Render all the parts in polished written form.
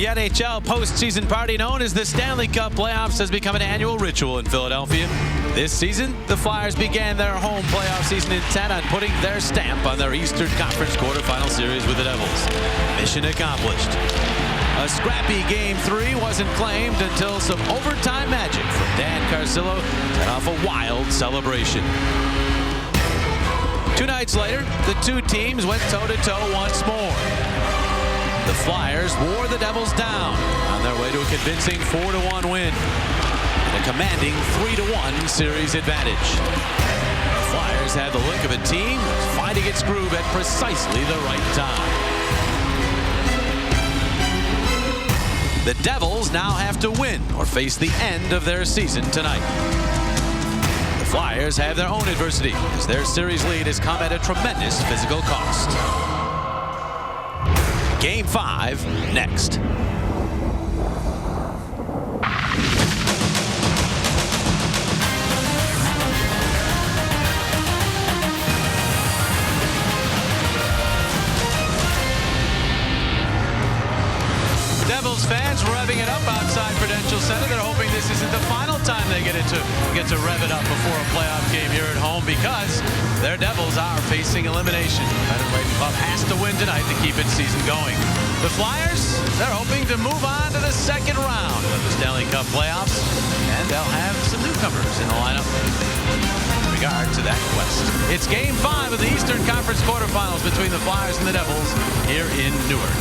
NHL postseason party known as the Stanley Cup playoffs has become an annual ritual in Philadelphia. This season, the Flyers began their home playoff season intent on putting their stamp on their Eastern Conference quarterfinal series with the Devils. Mission accomplished. A scrappy Game 3 wasn't claimed until some overtime magic from Dan Carcillo set off a wild celebration. 2 nights later, the two teams went toe-to-toe once more. The Flyers wore the Devils down on their way to a convincing 4-1 win and a commanding 3-1 series advantage. The Flyers had the look of a team finding its groove at precisely the right time. The Devils now have to win or face the end of their season tonight. The Flyers have their own adversity as their series lead has come at a tremendous physical cost. Game 5 next. Devils fans revving it up outside Prudential Center. They're hoping this isn't the final time they get to rev it up before a playoff game here at home, because their Devils are facing elimination. Better Lady Club has to win tonight to keep its season going. The Flyers, they're hoping to move on to the second round of the Stanley Cup playoffs, and they'll have some newcomers in the lineup in regard to that quest. It's Game 5 of the Eastern Conference quarterfinals between the Flyers and the Devils here in Newark.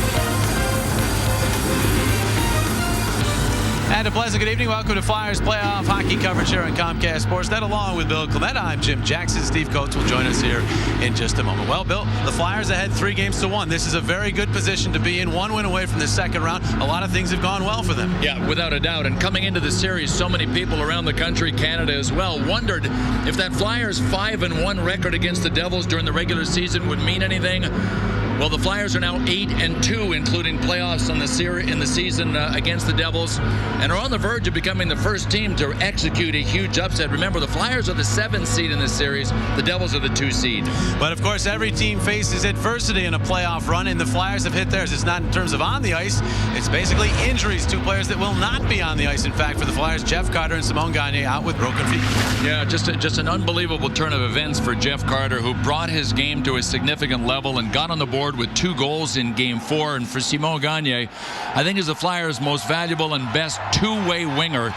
And a pleasant good evening. Welcome to Flyers playoff hockey coverage here on Comcast Sports. That along with Bill Clement, I'm Jim Jackson. Steve Coates will join us here in just a moment. Well, Bill, the Flyers ahead 3-1. This is a very good position to be in. 1 win away from the second round. A lot of things have gone well for them. Yeah, without a doubt. And coming into the series, so many people around the country, Canada as well, wondered if that Flyers 5-1 record against the Devils during the regular season would mean anything. Well, the Flyers are now 8-2, including playoffs in the season against the Devils, and are on the verge of becoming the first team to execute a huge upset. Remember, the Flyers are the 7th seed in this series. The Devils are the 2 seed. But, of course, every team faces adversity in a playoff run, and the Flyers have hit theirs. It's not in terms of on the ice. It's basically injuries. 2 players that will not be on the ice. In fact, for the Flyers, Jeff Carter and Simon Gagne out with broken feet. Yeah, just an unbelievable turn of events for Jeff Carter, who brought his game to a significant level and got on the board with 2 goals in Game 4. And for Simon Gagne, I think is the Flyers' most valuable and best two-way winger.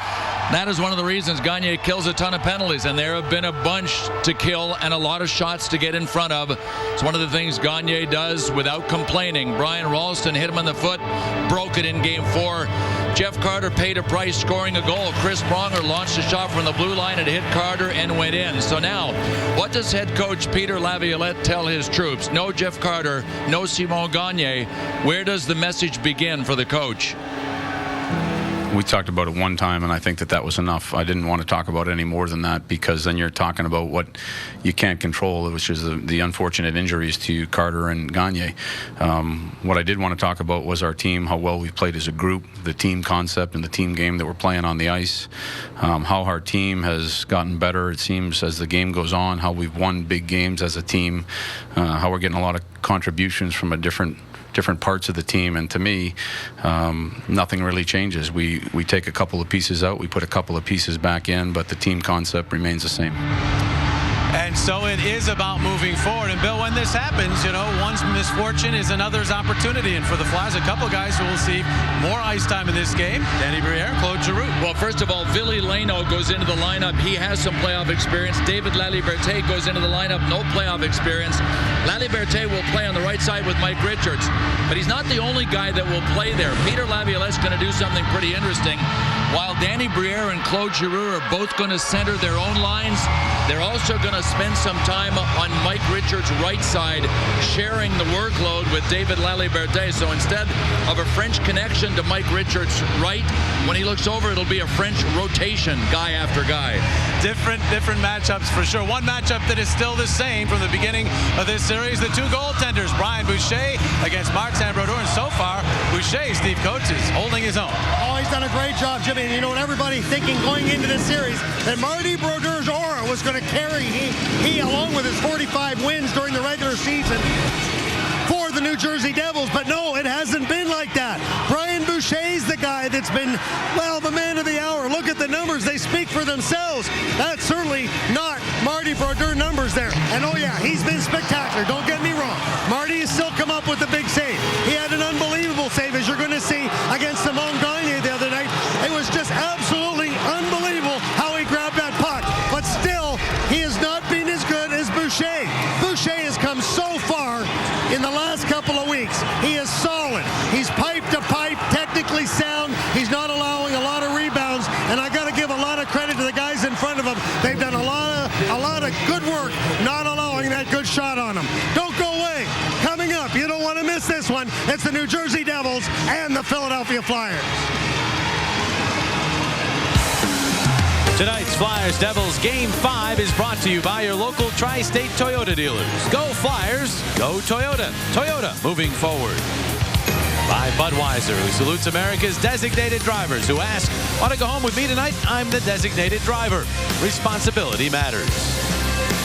That is one of the reasons Gagne kills a ton of penalties, and there have been a bunch to kill and a lot of shots to get in front of. It's one of the things Gagne does without complaining. Brian Ralston hit him on the foot, broke it in Game 4. Jeff Carter paid a price scoring a goal. Chris Pronger launched a shot from the blue line and hit Carter and went in. So now, what does head coach Peter Laviolette tell his troops? No Jeff Carter, no Simon Gagne. Where does the message begin for the coach? We talked about it one time, and I think that was enough. I didn't want to talk about it any more than that, because then you're talking about what you can't control, which is the unfortunate injuries to Carter and Gagne. What I did want to talk about was our team, how well we've played as a group, the team concept and the team game that we're playing on the ice, how our team has gotten better, it seems, as the game goes on, how we've won big games as a team, how we're getting a lot of contributions from different parts of the team. And to me, nothing really changes. We take a couple of pieces out, we put a couple of pieces back in, but the team concept remains the same. And so it is about moving forward. And Bill, when this happens, one's misfortune is another's opportunity. And for the Flyers, a couple guys who will see more ice time in this game: Danny Briere, Claude Giroux. Well, first of all, Ville Laino goes into the lineup. He has some playoff experience. David Laliberte goes into the lineup, no playoff experience. Laliberte will play on the right side with Mike Richards, but he's not the only guy that will play there. Peter Laviolette's going to do something pretty interesting. While Danny Briere and Claude Giroux are both going to center their own lines, they're also going to spend some time on Mike Richards' right side, sharing the workload with David Laliberte. So instead of a French connection to Mike Richards' right, when he looks over, it'll be a French rotation, guy after guy. Different matchups for sure. One matchup that is still the same from the beginning of this series: the 2 goaltenders, Brian Boucher against Martin Brodeur. And so far, Boucher, Steve Coates, is holding his own. Oh, he's done a great job, Jimmy. And everybody thinking going into this series that Marty Brodeur's aura was going to carry he along with his 45 wins during the regular season for the New Jersey Devils. But no, it hasn't been like that. Brian Brian Boucher's the guy that's been, well, the man of the hour. Look at the numbers. They speak for themselves. That's certainly not Marty Brodeur numbers there. And oh yeah, he's been spectacular. Don't get me wrong. Marty has still come up with a big save. He had an unbelievable save, as you're going to see, against Simon Gagne the other night. It was just absolutely unbelievable how he grabbed that puck. But still, he has not been as good as Boucher. Boucher has come so far in the last couple of weeks. He is solid. He's pipe to pipe, technically sound. He's not allowing a lot of rebounds, and I got to give a lot of credit to the guys in front of him. They've done a lot of good work not allowing that good shot on him. Don't go away. Coming up, you don't want to miss this one. It's the New Jersey Devils and the Philadelphia Flyers. Tonight's Flyers-Devils Game 5 is brought to you by your local Tri-State Toyota dealers. Go Flyers, go Toyota. Toyota, moving forward. By Budweiser, who salutes America's designated drivers who ask, want to go home with me tonight? I'm the designated driver. Responsibility matters.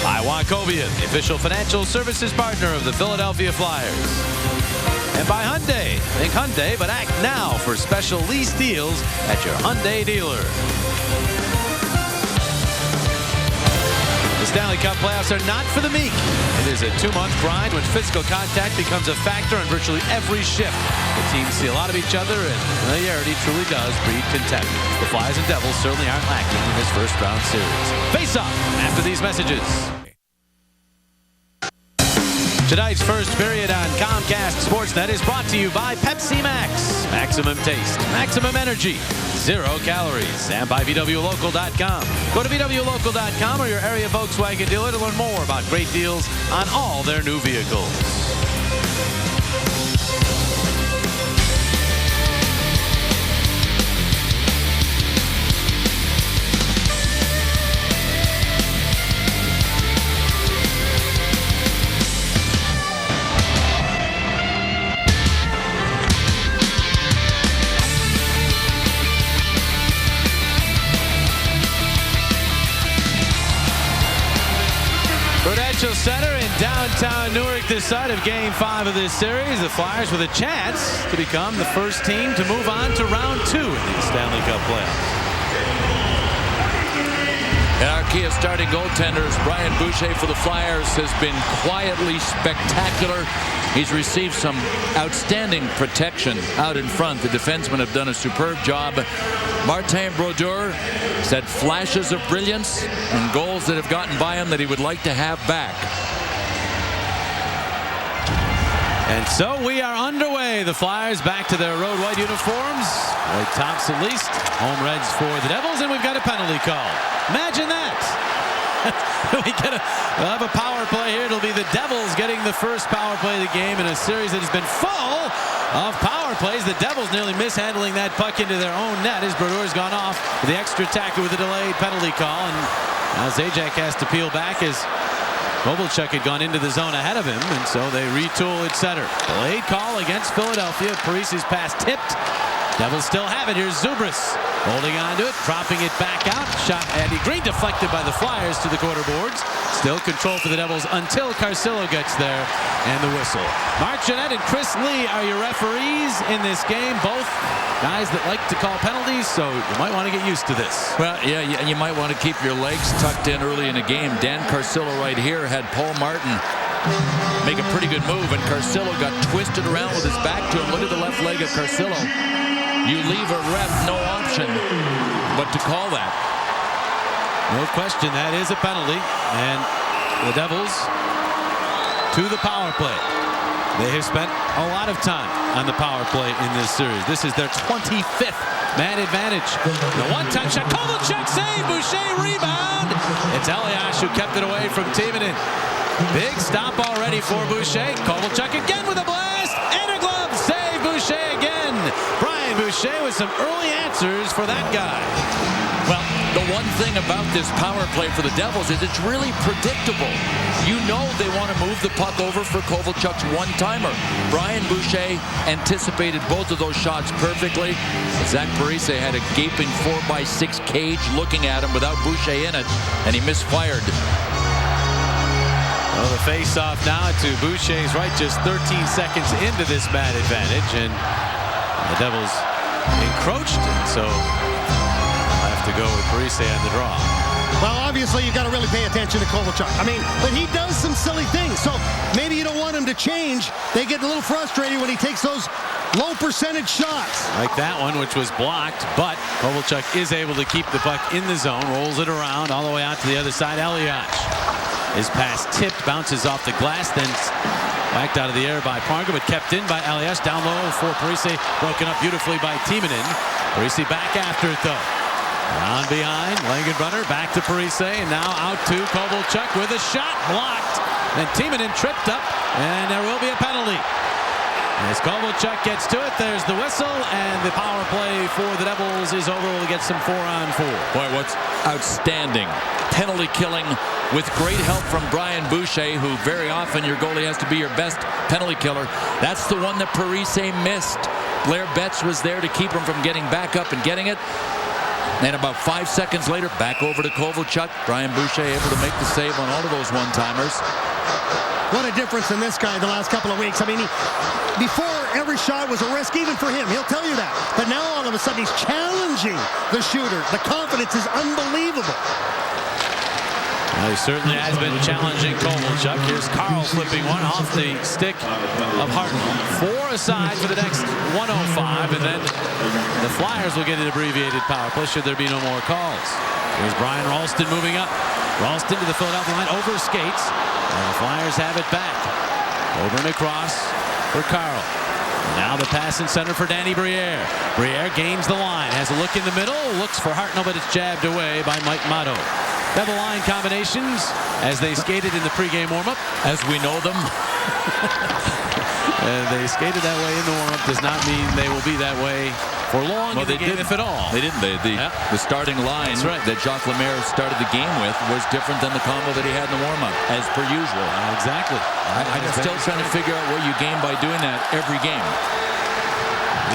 By Wachovia, the official financial services partner of the Philadelphia Flyers. And by Hyundai. Think Hyundai, but act now for special lease deals at your Hyundai dealer. The Stanley Cup playoffs are not for the meek. It is a 2-month grind when physical contact becomes a factor on virtually every shift. The teams see a lot of each other, and familiarity truly does breed contempt. The Flyers and Devils certainly aren't lacking in this first-round series. Face off after these messages. Tonight's first period on Comcast Sportsnet is brought to you by Pepsi Max. Maximum taste, maximum energy, 0 calories. And by VWLocal.com. Go to VWLocal.com or your area Volkswagen dealer to learn more about great deals on all their new vehicles. Center in downtown Newark this side of Game 5 of this series. The Flyers with a chance to become the first team to move on to round 2 in the Stanley Cup playoffs. And our key of starting goaltenders, Brian Boucher for the Flyers, has been quietly spectacular. He's received some outstanding protection out in front. The defensemen have done a superb job. Martin Brodeur has had flashes of brilliance and goals that have gotten by him that he would like to have back. And so we are underway. The Flyers back to their road white uniforms. White tops at least. Home reds for the Devils, and we've got a penalty call. Imagine that. We'll have a power play here. It'll be the Devils getting the first power play of the game in a series that has been full of power plays. The Devils nearly mishandling that puck into their own net as Brodeur's gone off with the extra tackle with a delayed penalty call. And now Zajac has to peel back as Kovalchuk had gone into the zone ahead of him, and so they retool at center. Delayed call against Philadelphia. Parise's pass tipped. Devils still have it. Here's Zubris holding on to it, dropping it back out. Shot Andy Green deflected by the Flyers to the quarter boards. Still control for the Devils until Carcillo gets there, and the whistle. Mark Jeanette and Chris Lee are your referees in this game. Both guys that like to call penalties, so you might want to get used to this. Well, yeah, you might want to keep your legs tucked in early in the game. Dan Carcillo right here had Paul Martin make a pretty good move, and Carcillo got twisted around with his back to him. Look at the left leg of Carcillo. You leave a ref no option but to call that. No question, that is a penalty. And the Devils to the power play. They have spent a lot of time on the power play in this series. This is their 25th man advantage. The one-time shot. Kovalchuk save. Boucher rebound. It's Elias who kept it away from Timonen. Big stop already for Boucher. Kovalchuk again with a blast. And a glove save. Boucher again. Brian Boucher with some early answers for that guy. Well, the one thing about this power play for the Devils is it's really predictable. You know they want to move the puck over for Kovalchuk's one-timer. Brian Boucher anticipated both of those shots perfectly. Zach Parise had a gaping 4x6 cage looking at him without Boucher in it, and he misfired. Well, the face-off now to Boucher's right, just 13 seconds into this man advantage, and The Devils encroached, and so I have to go with Parise on the draw. Well, obviously, you got to really pay attention to Kovalchuk. I mean, but he does some silly things, so maybe you don't want him to change. They get a little frustrated when he takes those low percentage shots. Like that one, which was blocked, but Kovalchuk is able to keep the puck in the zone, rolls it around all the way out to the other side. Elias. His pass tipped, bounces off the glass, then whacked out of the air by Parga, but kept in by Elias. Down low for Parise, broken up beautifully by Timonen. Parise back after it, though. Around behind, Langenbrunner back to Parise, and now out to Kovalchuk with a shot blocked. And Timonen tripped up, and there will be a penalty. As Kovalchuk gets to it, there's the whistle, and the power play for the Devils is over. We'll get some 4-on-4. Boy, what's outstanding. Penalty killing with great help from Brian Boucher, who very often your goalie has to be your best penalty killer. That's the one that Parise missed. Blair Betts was there to keep him from getting back up and getting it. And about 5 seconds later, back over to Kovalchuk. Brian Boucher able to make the save on all of those one-timers. What a difference in this guy the last couple of weeks. I mean, before every shot was a risk, even for him. He'll tell you that. But now all of a sudden he's challenging the shooter. The confidence is unbelievable. Well, he certainly has been challenging Kovalchuk. Here's Carl flipping one off the stick of Hartnell. 4 aside for the next 1:05, and then the Flyers will get an abbreviated power play should there be no more calls. Here's Brian Ralston moving up. Ralston to the Philadelphia line, over skates, and the Flyers have it back. Over and across for Carl. Now the pass in center for Danny Briere. Briere gains the line, has a look in the middle, looks for Hartnell, but it's jabbed away by Mike Motto. Devil line combinations as they skated in the pregame warm-up. As we know them. They skated that way in the warm-up does not mean they will be that way for long in the game, if at all. They didn't. The starting line that Jacques Lemaire started the game with was different than the combo that he had in the warm-up, as per usual. Exactly. I'm still trying to figure out what you gain by doing that every game.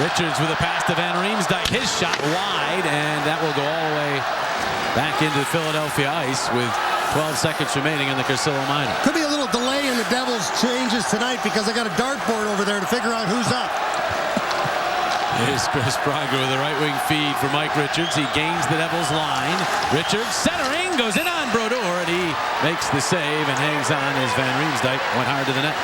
Richards with a pass to Van Riemsdyk. His shot wide, and that will go all the way back into Philadelphia ice with 12 seconds remaining in the Carcillo Minor. Could be a little delay in the Devils' changes tonight because I got a dartboard over there to figure out who's up. Here's Chris Pronger with a right wing feed for Mike Richards. He gains the Devils line. Richards centering, goes in on Brodeur, and he makes the save and hangs on as Van Riemsdyk went hard to the net.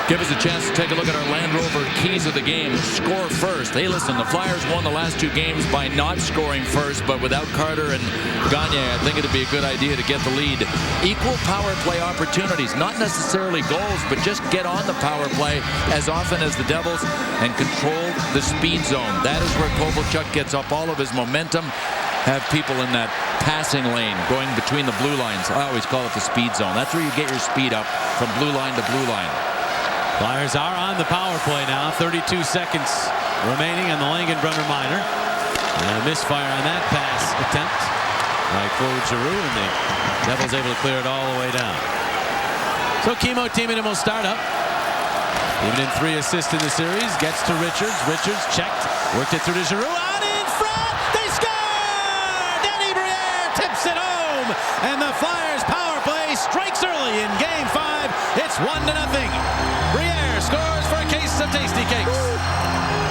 Give us a chance to take a look at our Land Rover keys of the game. Score first. Hey, listen, the Flyers won the last 2 games by not scoring first, but without Carter and Gagne, I think it'd be a good idea to get the lead. Equal power play opportunities, not necessarily goals, but just get on the power play as often as the Devils and control the speed zone. That is where Kovalchuk gets up all of his momentum. Have people in that passing lane going between the blue lines. I always call it the speed zone. That's where you get your speed up from blue line to blue line. Flyers are on the power play now. 32 seconds remaining on the Langenbrunner minor. And a misfire on that pass attempt by Claude Giroux, and the Devils able to clear it all the way down. So Kimmo Timonen will start up. Even in 3 assists in the series, gets to Richards. Richards checked, worked it through to Giroux. Out in front, they score! Danny Briere tips it home, and the Flyers power play strikes early in Game 5. It's 1-0. Briere scores for a case of tasty cakes.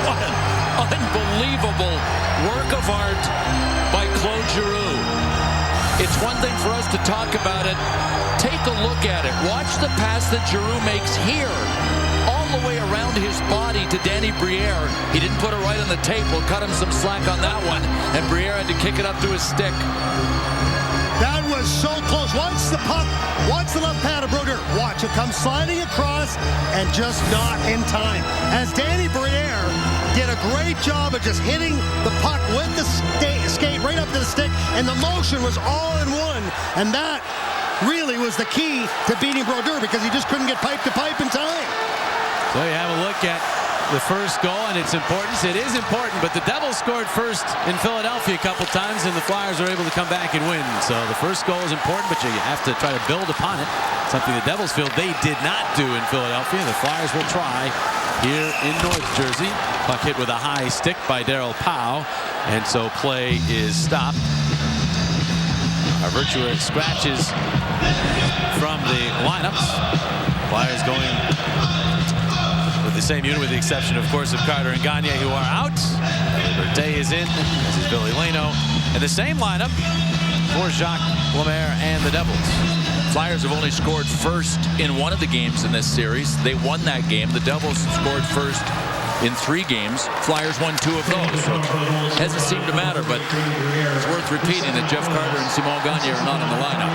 What an unbelievable work of art by Claude Giroux. It's one thing for us to talk about it. Take a look at it. Watch the pass that Giroux makes here, all the way around his body to Danny Briere. He didn't put it right on the tape. We'll cut him some slack on that one. And Briere had to kick it up to his stick. That was so close. Watch the puck. Watch the left pad of Brodeur. Watch it come sliding across and just not in time. As Danny Briere did a great job of just hitting the puck with the skate right up to the stick, and the motion was all in one. And that really was the key to beating Brodeur because he just couldn't get pipe to pipe in time. So you have a look at the first goal and its importance. It is important, but the Devils scored first in Philadelphia a couple times, and the Flyers are able to come back and win. So the first goal is important, but you have to try to build upon it. Something the Devils feel they did not do in Philadelphia. The Flyers will try here in North Jersey. Puck hit with a high stick by Darryl Powell, and so play is stopped. Our Virtua scratches from the lineups. Flyers going with the same unit with the exception, of course, of Carter and Gagne, who are out. Berthet is in. This is Billy Leno. And the same lineup for Jacques Lemaire and the Devils. Flyers have only scored first in one of the games in this series. They won that game. The Devils scored first in 3 games. Flyers won 2 of those. So it hasn't seemed to matter, but it's worth repeating that Jeff Carter and Simon Gagne are not in the lineup.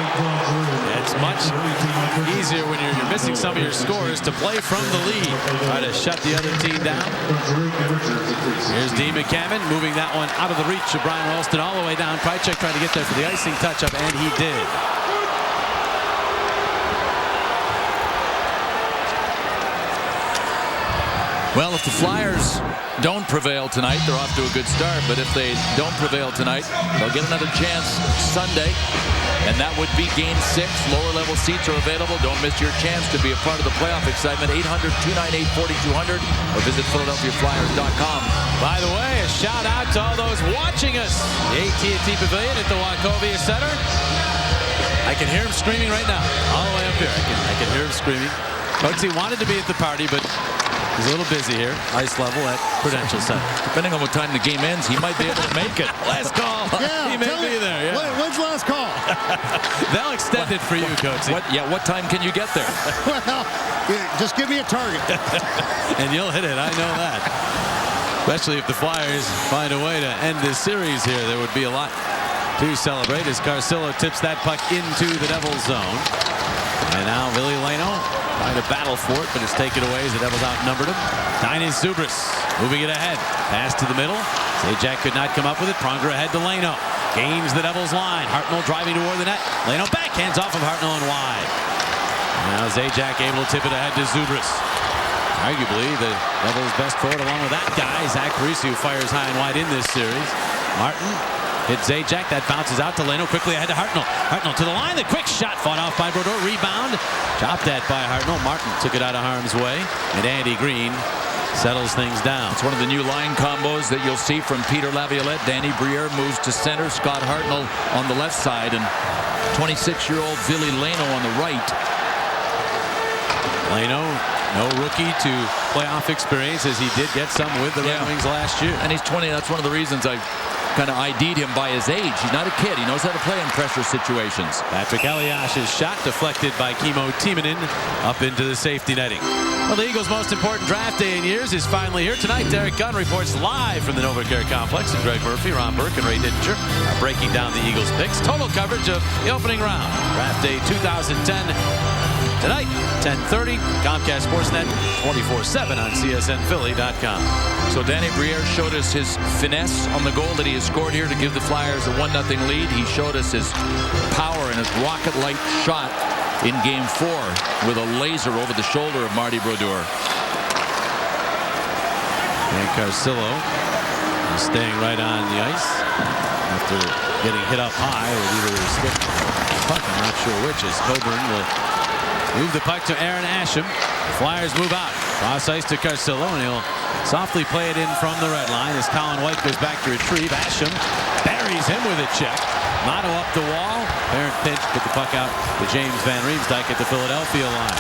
It's much easier when you're missing some of your scores to play from the lead. Try to shut the other team down. Here's Dean McCammon moving that one out of the reach of Brian Ralston all the way down. Krychek trying to get there for the icing touch-up, and he did. Well, if the Flyers don't prevail tonight, they're off to a good start. But if they don't prevail tonight, they'll get another chance Sunday. And that would be Game 6. Lower level seats are available. Don't miss your chance to be a part of the playoff excitement. 800-298-4200 or visit PhiladelphiaFlyers.com. By the way, a shout out to all those watching us. The AT&T Pavilion at the Wachovia Center. I can hear him screaming right now. All the way up here. I can hear him screaming. Coatsy wanted to be at the party, but he's a little busy here. Ice level at Prudential Center. Depending on what time the game ends, he might be able to make it. Last call. Yeah, He may be there. Yeah. When's last call? They'll extend it for you, Coatsy. What time can you get there? Well, just give me a target. And you'll hit it. I know that. Especially if the Flyers find a way to end this series here. There would be a lot to celebrate as Carcillo tips that puck into the Devils zone. And now Billy Leno trying to battle for it, but it's taken away as the Devils outnumbered him. Tynan Zubris moving it ahead. Pass to the middle. Zajac could not come up with it. Pronger ahead to Leno. Gains the Devils line. Hartnell driving toward the net. Leno backhands off of Hartnell and wide. Now Zajac able to tip it ahead to Zubris. Arguably the Devils' best forward along with that guy, Zach Parise, who fires high and wide in this series. Martin hits Zajac. That bounces out to Leno. Quickly ahead to Hartnell. Hartnell to the line. The quick shot fought off by Brodeur. Rebound. Chopped at by Hartnell. Martin took it out of harm's way. And Andy Green settles things down. It's one of the new line combos that you'll see from Peter Laviolette. Danny Briere moves to center. Scott Hartnell on the left side. And 26-year-old Billy Leno on the right. Leno, no rookie to playoff experience, as he did get some with the Red Wings last year. And he's 20. That's one of the reasons I kind of ID'd him by his age. He's not a kid. He knows how to play in pressure situations. Patrick Eliash's shot deflected by Kimmo Timonen up into the safety netting. Well, the Eagles' most important draft day in years is finally here tonight. Derek Gunn reports live from the NovaCare Complex, and Greg Murphy, Ron Burke, and Ray Dittinger are breaking down the Eagles' picks. Total coverage of the opening round, draft day 2010. Tonight, 10:30, Comcast Sportsnet, 24/7 on CSNPhilly.com. So Danny Briere showed us his finesse on the goal that he has scored here to give the Flyers a 1-0 lead. He showed us his power and his rocket-like shot in Game 4 with a laser over the shoulder of Marty Brodeur. And Carcillo is staying right on the ice after getting hit up high with either his stick or puck. I'm not sure which, as Coburn will move the puck to Aaron Asham. The Flyers move out. Cross ice to Carcillo, and he'll softly play it in from the red line as Colin White goes back to retrieve. Asham buries him with a check. Motto up the wall. Parent pinch, put the puck out to James Van Riemsdyk at the Philadelphia line.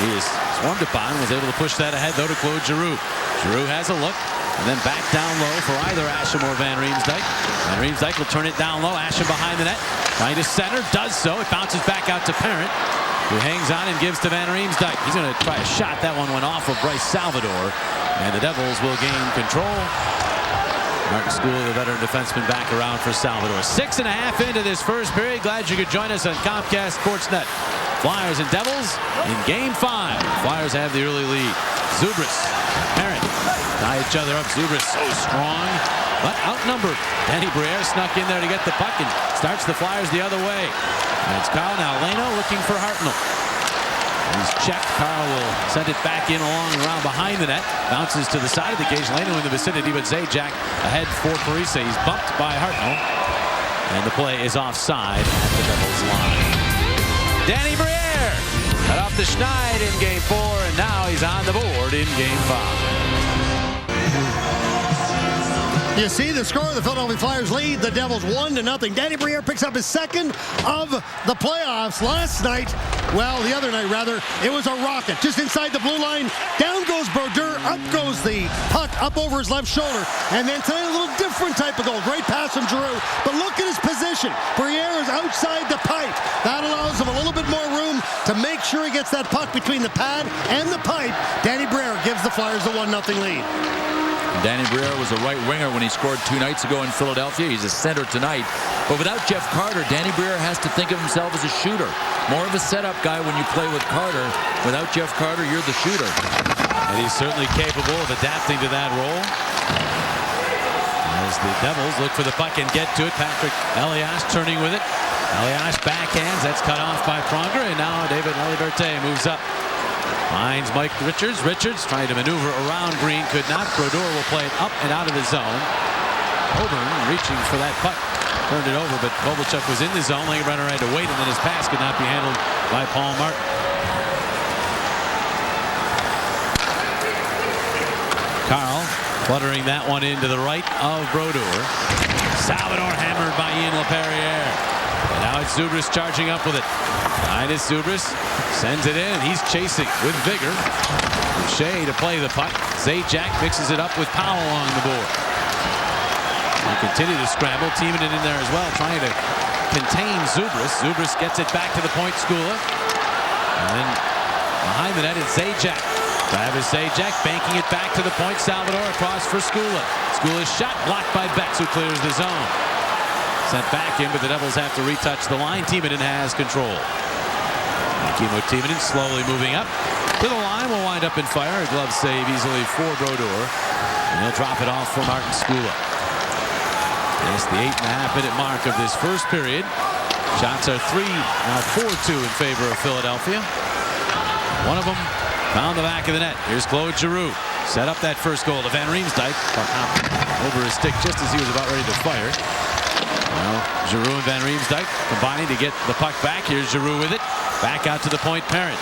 He is swarmed upon, was able to push that ahead, though, to Claude Giroux. Giroux has a look, and then back down low for either Asham or Van Riemsdyk. Van Riemsdyk will turn it down low. Asham behind the net, trying to center, does so. It bounces back out to Parent, who hangs on and gives to Van Riemsdyk. He's going to try a shot. That one went off of Bryce Salvador, and the Devils will gain control. Martin Schooley, the veteran defenseman, back around for Salvador. 6.5 into this first period. Glad you could join us on Comcast Sportsnet. Flyers and Devils in Game 5. Flyers have the early lead. Zubris, Parent tie each other up. Zubris so strong, but outnumbered. Danny Briere snuck in there to get the puck and starts the Flyers the other way. And it's Carl now. Leno looking for Hartnell. He's checked. Carl will send it back in along around behind the net. Bounces to the side of the cage. Leno in the vicinity, but Zajac ahead for Parise. He's bumped by Hartnell. And the play is offside at the Devils line. Danny Briere cut off the schneid in Game 4, and now he's on the board in Game 5. You see the score, the Philadelphia Flyers lead the Devils 1-0. Danny Briere picks up his second of the playoffs. Last night, well, the other night rather, it was a rocket just inside the blue line. Down goes Brodeur, up goes the puck up over his left shoulder, and then tonight a little different type of goal. Great pass from Giroux, but look at his position. Briere is outside the pipe. That allows him a little bit more room to make sure he gets that puck between the pad and the pipe. Danny Briere gives the Flyers the 1-0 lead. Danny Briere was a right winger when he scored 2 nights ago in Philadelphia. He's a center tonight. But without Jeff Carter, Danny Briere has to think of himself as a shooter. More of a setup guy when you play with Carter. Without Jeff Carter, you're the shooter. And he's certainly capable of adapting to that role. As the Devils look for the puck and get to it, Patrick Elias turning with it. Elias backhands. That's cut off by Pronger. And now David Laliberté moves up. Finds Mike Richards. Richards trying to maneuver around Green. Could not. Brodeur will play it up and out of the zone. Coburn reaching for that puck. Turned it over, but Kovalchuk was in the zone. Runner had to wait, and then his pass could not be handled by Paul Martin. Carl fluttering that one into the right of Brodeur. Salvador hammered by Ian LaPerriere. And now it's Zubris charging up with it. Linus Zubris sends it in. He's chasing with vigor. Boucher to play the puck. Zajac mixes it up with Powell along the board. They continue to scramble. Timonen in there as well, trying to contain Zubris. Zubris gets it back to the point, Skula. And then behind the net, it's Zajac. Travis Zajac banking it back to the point. Salvador across for Skula. Skula's shot blocked by Betts, who clears the zone. Sent back in, but the Devils have to retouch the line. Timonen has control. Kimmo Timonen slowly moving up to the line. Will wind up in fire. A glove save easily for Brodeur. And he'll drop it off for Martin Skula. It's the 8.5-minute mark of this first period. Shots are now 4-2 in favor of Philadelphia. One of them found the back of the net. Here's Claude Giroux. Set up that first goal to Van Riemsdyk. Over his stick just as he was about ready to fire. Well, Giroux and Van Riemsdyk combining to get the puck back. Here's Giroux with it. Back out to the point, Parent.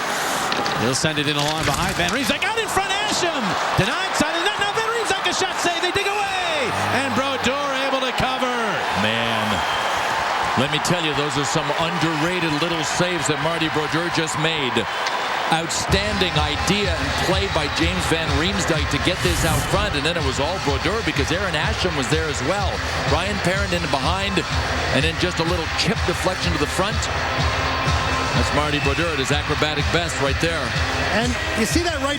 He'll send it in along behind. Van Riemsdyk out in front. Asham denied side of the net. Now Van Riemsdyk, a shot save. They dig away. And Brodeur able to cover. Man, let me tell you, those are some underrated little saves that Marty Brodeur just made. Outstanding idea and play by James Van Riemsdyk to get this out front, and then it was all Brodeur because Aaron Asham was there as well. Brian Parent in behind, and then just a little chip deflection to the front. That's Marty Brodeur at his acrobatic best right there. And you see that right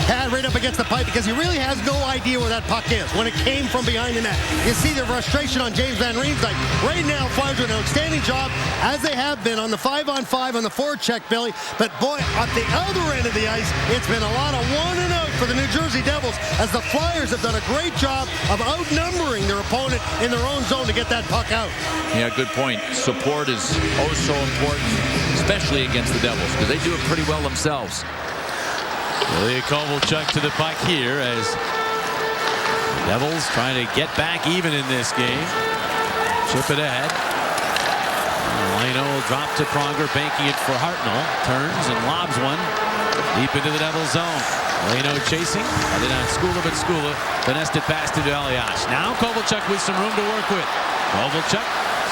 pad right up against the pipe because he really has no idea where that puck is when it came from behind the net. You see the frustration on James Van Riemsdyk. Right now, Flyers do an outstanding job, as they have been, on the 5-on-5 on the forecheck, Billy. But boy, at the other end of the ice, it's been a lot of 1 and out for the New Jersey Devils, as the Flyers have done a great job of outnumbering their opponent in their own zone to get that puck out. Yeah, good point. Support is oh so important, especially against the Devils, because they do it pretty well themselves. Ilya Kovalchuk to the puck here as Devils trying to get back even in this game. Chip it ahead. Leno will drop to Pronger, banking it for Hartnell. Turns and lobs one deep into the Devils zone. Leno chasing. I did not Skula, but Skula finessed it past to Elias. Now Kovalchuk with some room to work with. Kovalchuk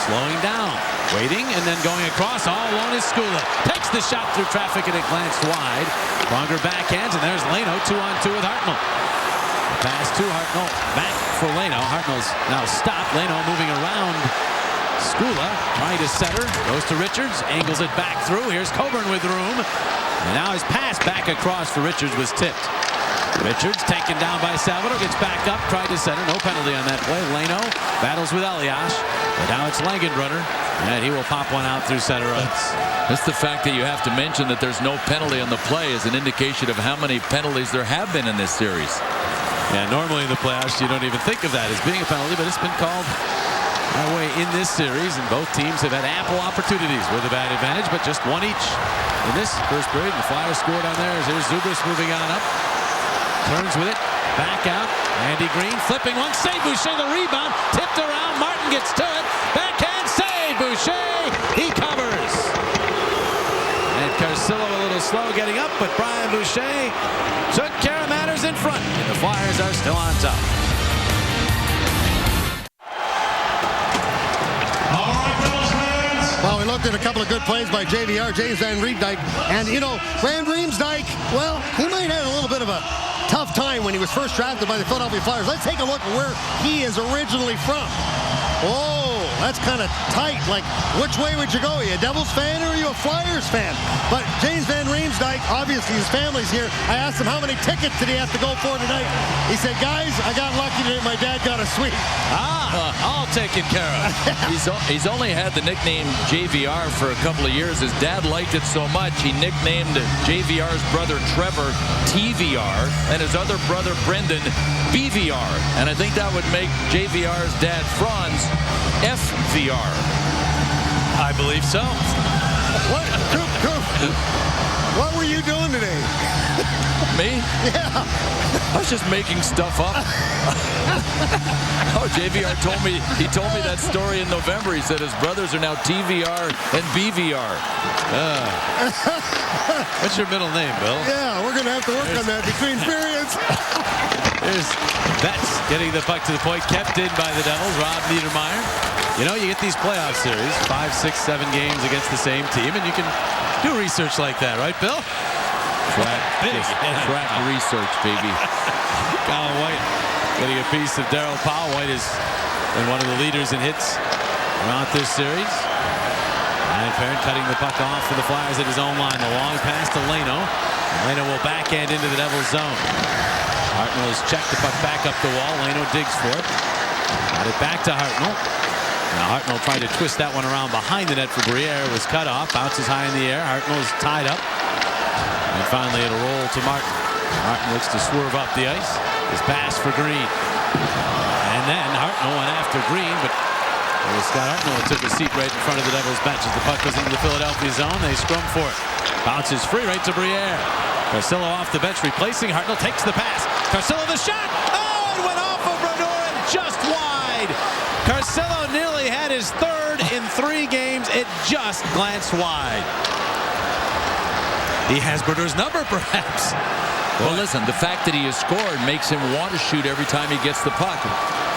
slowing down, waiting, and then going across. All alone is Skula. Takes the shot through traffic, and it glanced wide. Pronger backhands, and there's Leno 2-on-2 with Hartnell. Pass to Hartnell, back for Leno. Hartnell's now stopped. Leno moving around Skula, trying to center. Goes to Richards, angles it back through. Here's Coburn with room. And now his pass back across for Richards was tipped. Richards taken down by Salvador, gets back up, tried to center, no penalty on that play. Leno battles with Elias, but now it's Langenbrunner, and he will pop one out through center ice. That's the fact that you have to mention that there's no penalty on the play is an indication of how many penalties there have been in this series. Yeah, normally in the playoffs you don't even think of that as being a penalty, but it's been called that way in this series, and both teams have had ample opportunities with a bad advantage, but just one each. In this first period, the Flyers scored on theirs. Here's Zubris moving on up. Turns with it, back out. Andy Green flipping one, save Boucher, the rebound, tipped around, Martin gets to it, backhand save, Boucher, he covers. And Carcillo a little slow getting up, but Brian Boucher took care of matters in front, and the Flyers are still on top. Well, we looked at a couple of good plays by JVR, James Van Riemsdyk. And, you know, Van Riemsdyk, well, he might have a little bit of a tough time when he was first drafted by the Philadelphia Flyers. Let's take a look at where he is originally from. Oh, that's kind of tight. Like, which way would you go? Are you a Devils fan or are you a Flyers fan? But James Van Riemsdyk, obviously his family's here. I asked him how many tickets did he have to go for tonight. He said, guys, I got lucky today. My dad got a suite. All taken care of. He's only had the nickname JVR for a couple of years. His dad liked it so much, he nicknamed JVR's brother Trevor TVR and his other brother Brendan BVR. And I think that would make JVR's dad Franz FVR. I believe so. What? What were you doing today? Me? Yeah. I was just making stuff up. Oh, JVR told me that story in November. He said his brothers are now TVR and BVR. What's your middle name, Bill? Yeah, we're going to have to work on that between periods. There's Betts getting the puck to the point, kept in by the Devils. Rob Niedermeyer. You know, you get these playoff series, 5, 6, 7 games against the same team, and you can do research like that, right, Bill? Track research, baby. Colin White getting a piece of Darryl Powell. White is one of the leaders in hits throughout this series. Ryan Parent cutting the puck off for the Flyers at his own line. The long pass to Leno. Leno will backhand into the Devils zone. Hartnell has checked the puck back up the wall. Leno digs for it. Got it back to Hartnell. Now Hartnell tried to twist that one around behind the net for Briere. Was cut off. Bounces high in the air. Hartnell is tied up. And finally it'll roll to Martin. Martin looks to swerve up the ice. His pass for Green. And then Hartnell went after Green, but it was Scott Hartnell who took a seat right in front of the Devils bench. As the puck goes into the Philadelphia zone, they scrum for it. Bounces free right to Briere. Carcillo off the bench replacing Hartnell. Takes the pass. Carcillo the shot. Oh, it went off of Brodeur and just wide. Carcillo nearly had his third in 3 games. It just glanced wide. He has Brodeur's number, perhaps. Well, listen, the fact that he has scored makes him want to shoot every time he gets the puck.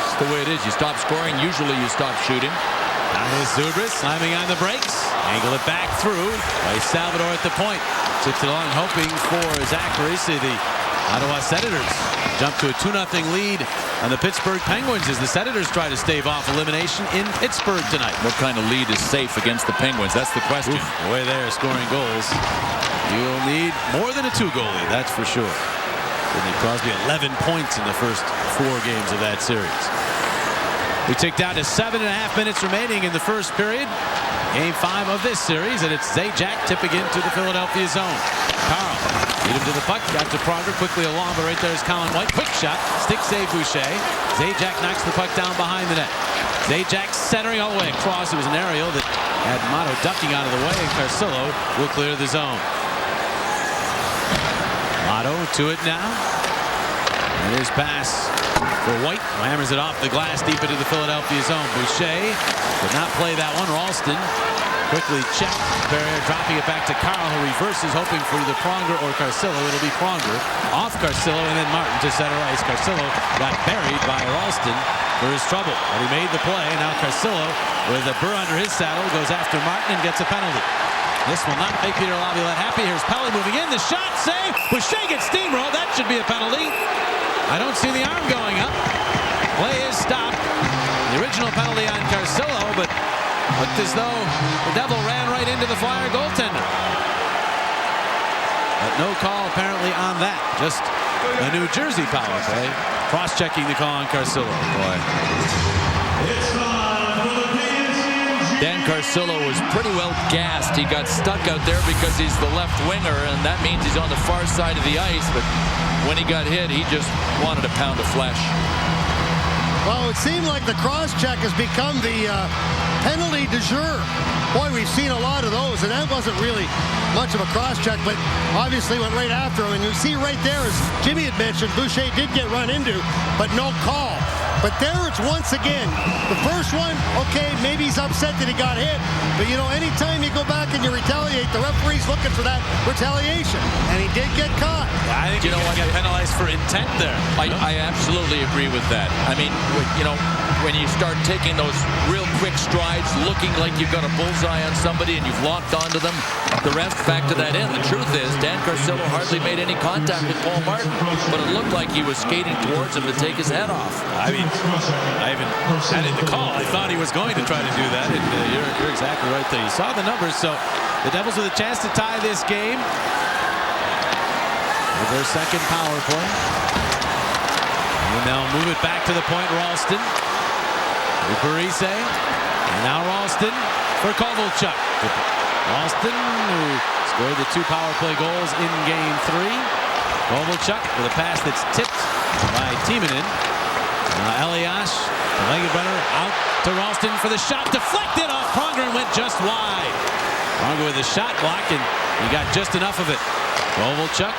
It's the way it is. You stop scoring, usually you stop shooting. Now is Zubris slamming on the brakes. Angle it back through by Salvador at the point. Tips it along, hoping for Zach Parise. The Ottawa Senators jump to a 2-0 lead on the Pittsburgh Penguins as the Senators try to stave off elimination in Pittsburgh tonight. What kind of lead is safe against the Penguins? That's the question. The way they're scoring goals, you'll need more than a 2-goal lead, that's for sure. Sidney Crosby 11 points in the first 4 games of that series. We tick down to 7.5 minutes remaining in the first period. Game 5 of this series, and it's Zajac tipping into the Philadelphia zone. Carl, lead him to the puck, got to Pronger, quickly along, but right there is Colin White. Quick shot, stick save Boucher. Zajac knocks the puck down behind the net. Zajac centering all the way across. It was an aerial that had Motto ducking out of the way, and Carcillo will clear the zone. Motto to it now. And his pass for White. Hammers it off the glass deep into the Philadelphia zone. Boucher did not play that one. Ralston quickly checked. Barrier dropping it back to Carl, who reverses, hoping for either Pronger or Carcillo. It'll be Pronger. Off Carcillo, and then Martin to center ice. Carcillo got buried by Ralston for his trouble. But he made the play. Now Carcillo, with a burr under his saddle, goes after Martin and gets a penalty. This will not make Peter Laviolette happy. Here's Pelly moving in. The shot, save. Boucher gets steamrolled. That should be a penalty. I don't see the arm going up. Play is stopped. The original penalty on Carcillo, but looked as though the Devil ran right into the Flyer goaltender. But no call apparently on that. Just a New Jersey power play. Cross-checking the call on Carcillo. Boy. Dan Carcillo was pretty well gassed. He got stuck out there because he's the left winger, and that means he's on the far side of the ice. But when he got hit, he just wanted a pound of flesh. Well, it seemed like the cross-check has become the penalty du jour. Boy, we've seen a lot of those, and that wasn't really much of a cross-check, but obviously went right after him. And you see right there, as Jimmy had mentioned, Boucher did get run into, but no call. But there it's once again. The first one, okay, maybe he's upset that he got hit. But, you know, anytime you go back and you retaliate, the referee's looking for that retaliation. And he did get caught. I think you know what? Got penalized for intent there. I absolutely agree with that. I mean, you know, when you start taking those real quick strides, looking like you've got a bullseye on somebody and you've locked onto them, the refs factor that in. The truth is, Dan Carcillo hardly made any contact with Paul Martin, but it looked like he was skating towards him to take his head off. I mean, I even had in the call. I thought he was going to try to do that, and you're exactly right there. You saw the numbers, so the Devils with a chance to tie this game. With their second power play. And they'll move it back to the point, Ralston. Parise. And now Ralston for Kovalchuk. Ralston, who scored the 2 power play goals in Game 3. Kovalchuk with a pass that's tipped by Timonen. Elias, the legged runner, out to Ralston for the shot. Deflected off Pronger and went just wide. Pronger with a shot block, and he got just enough of it. Kovalchuk.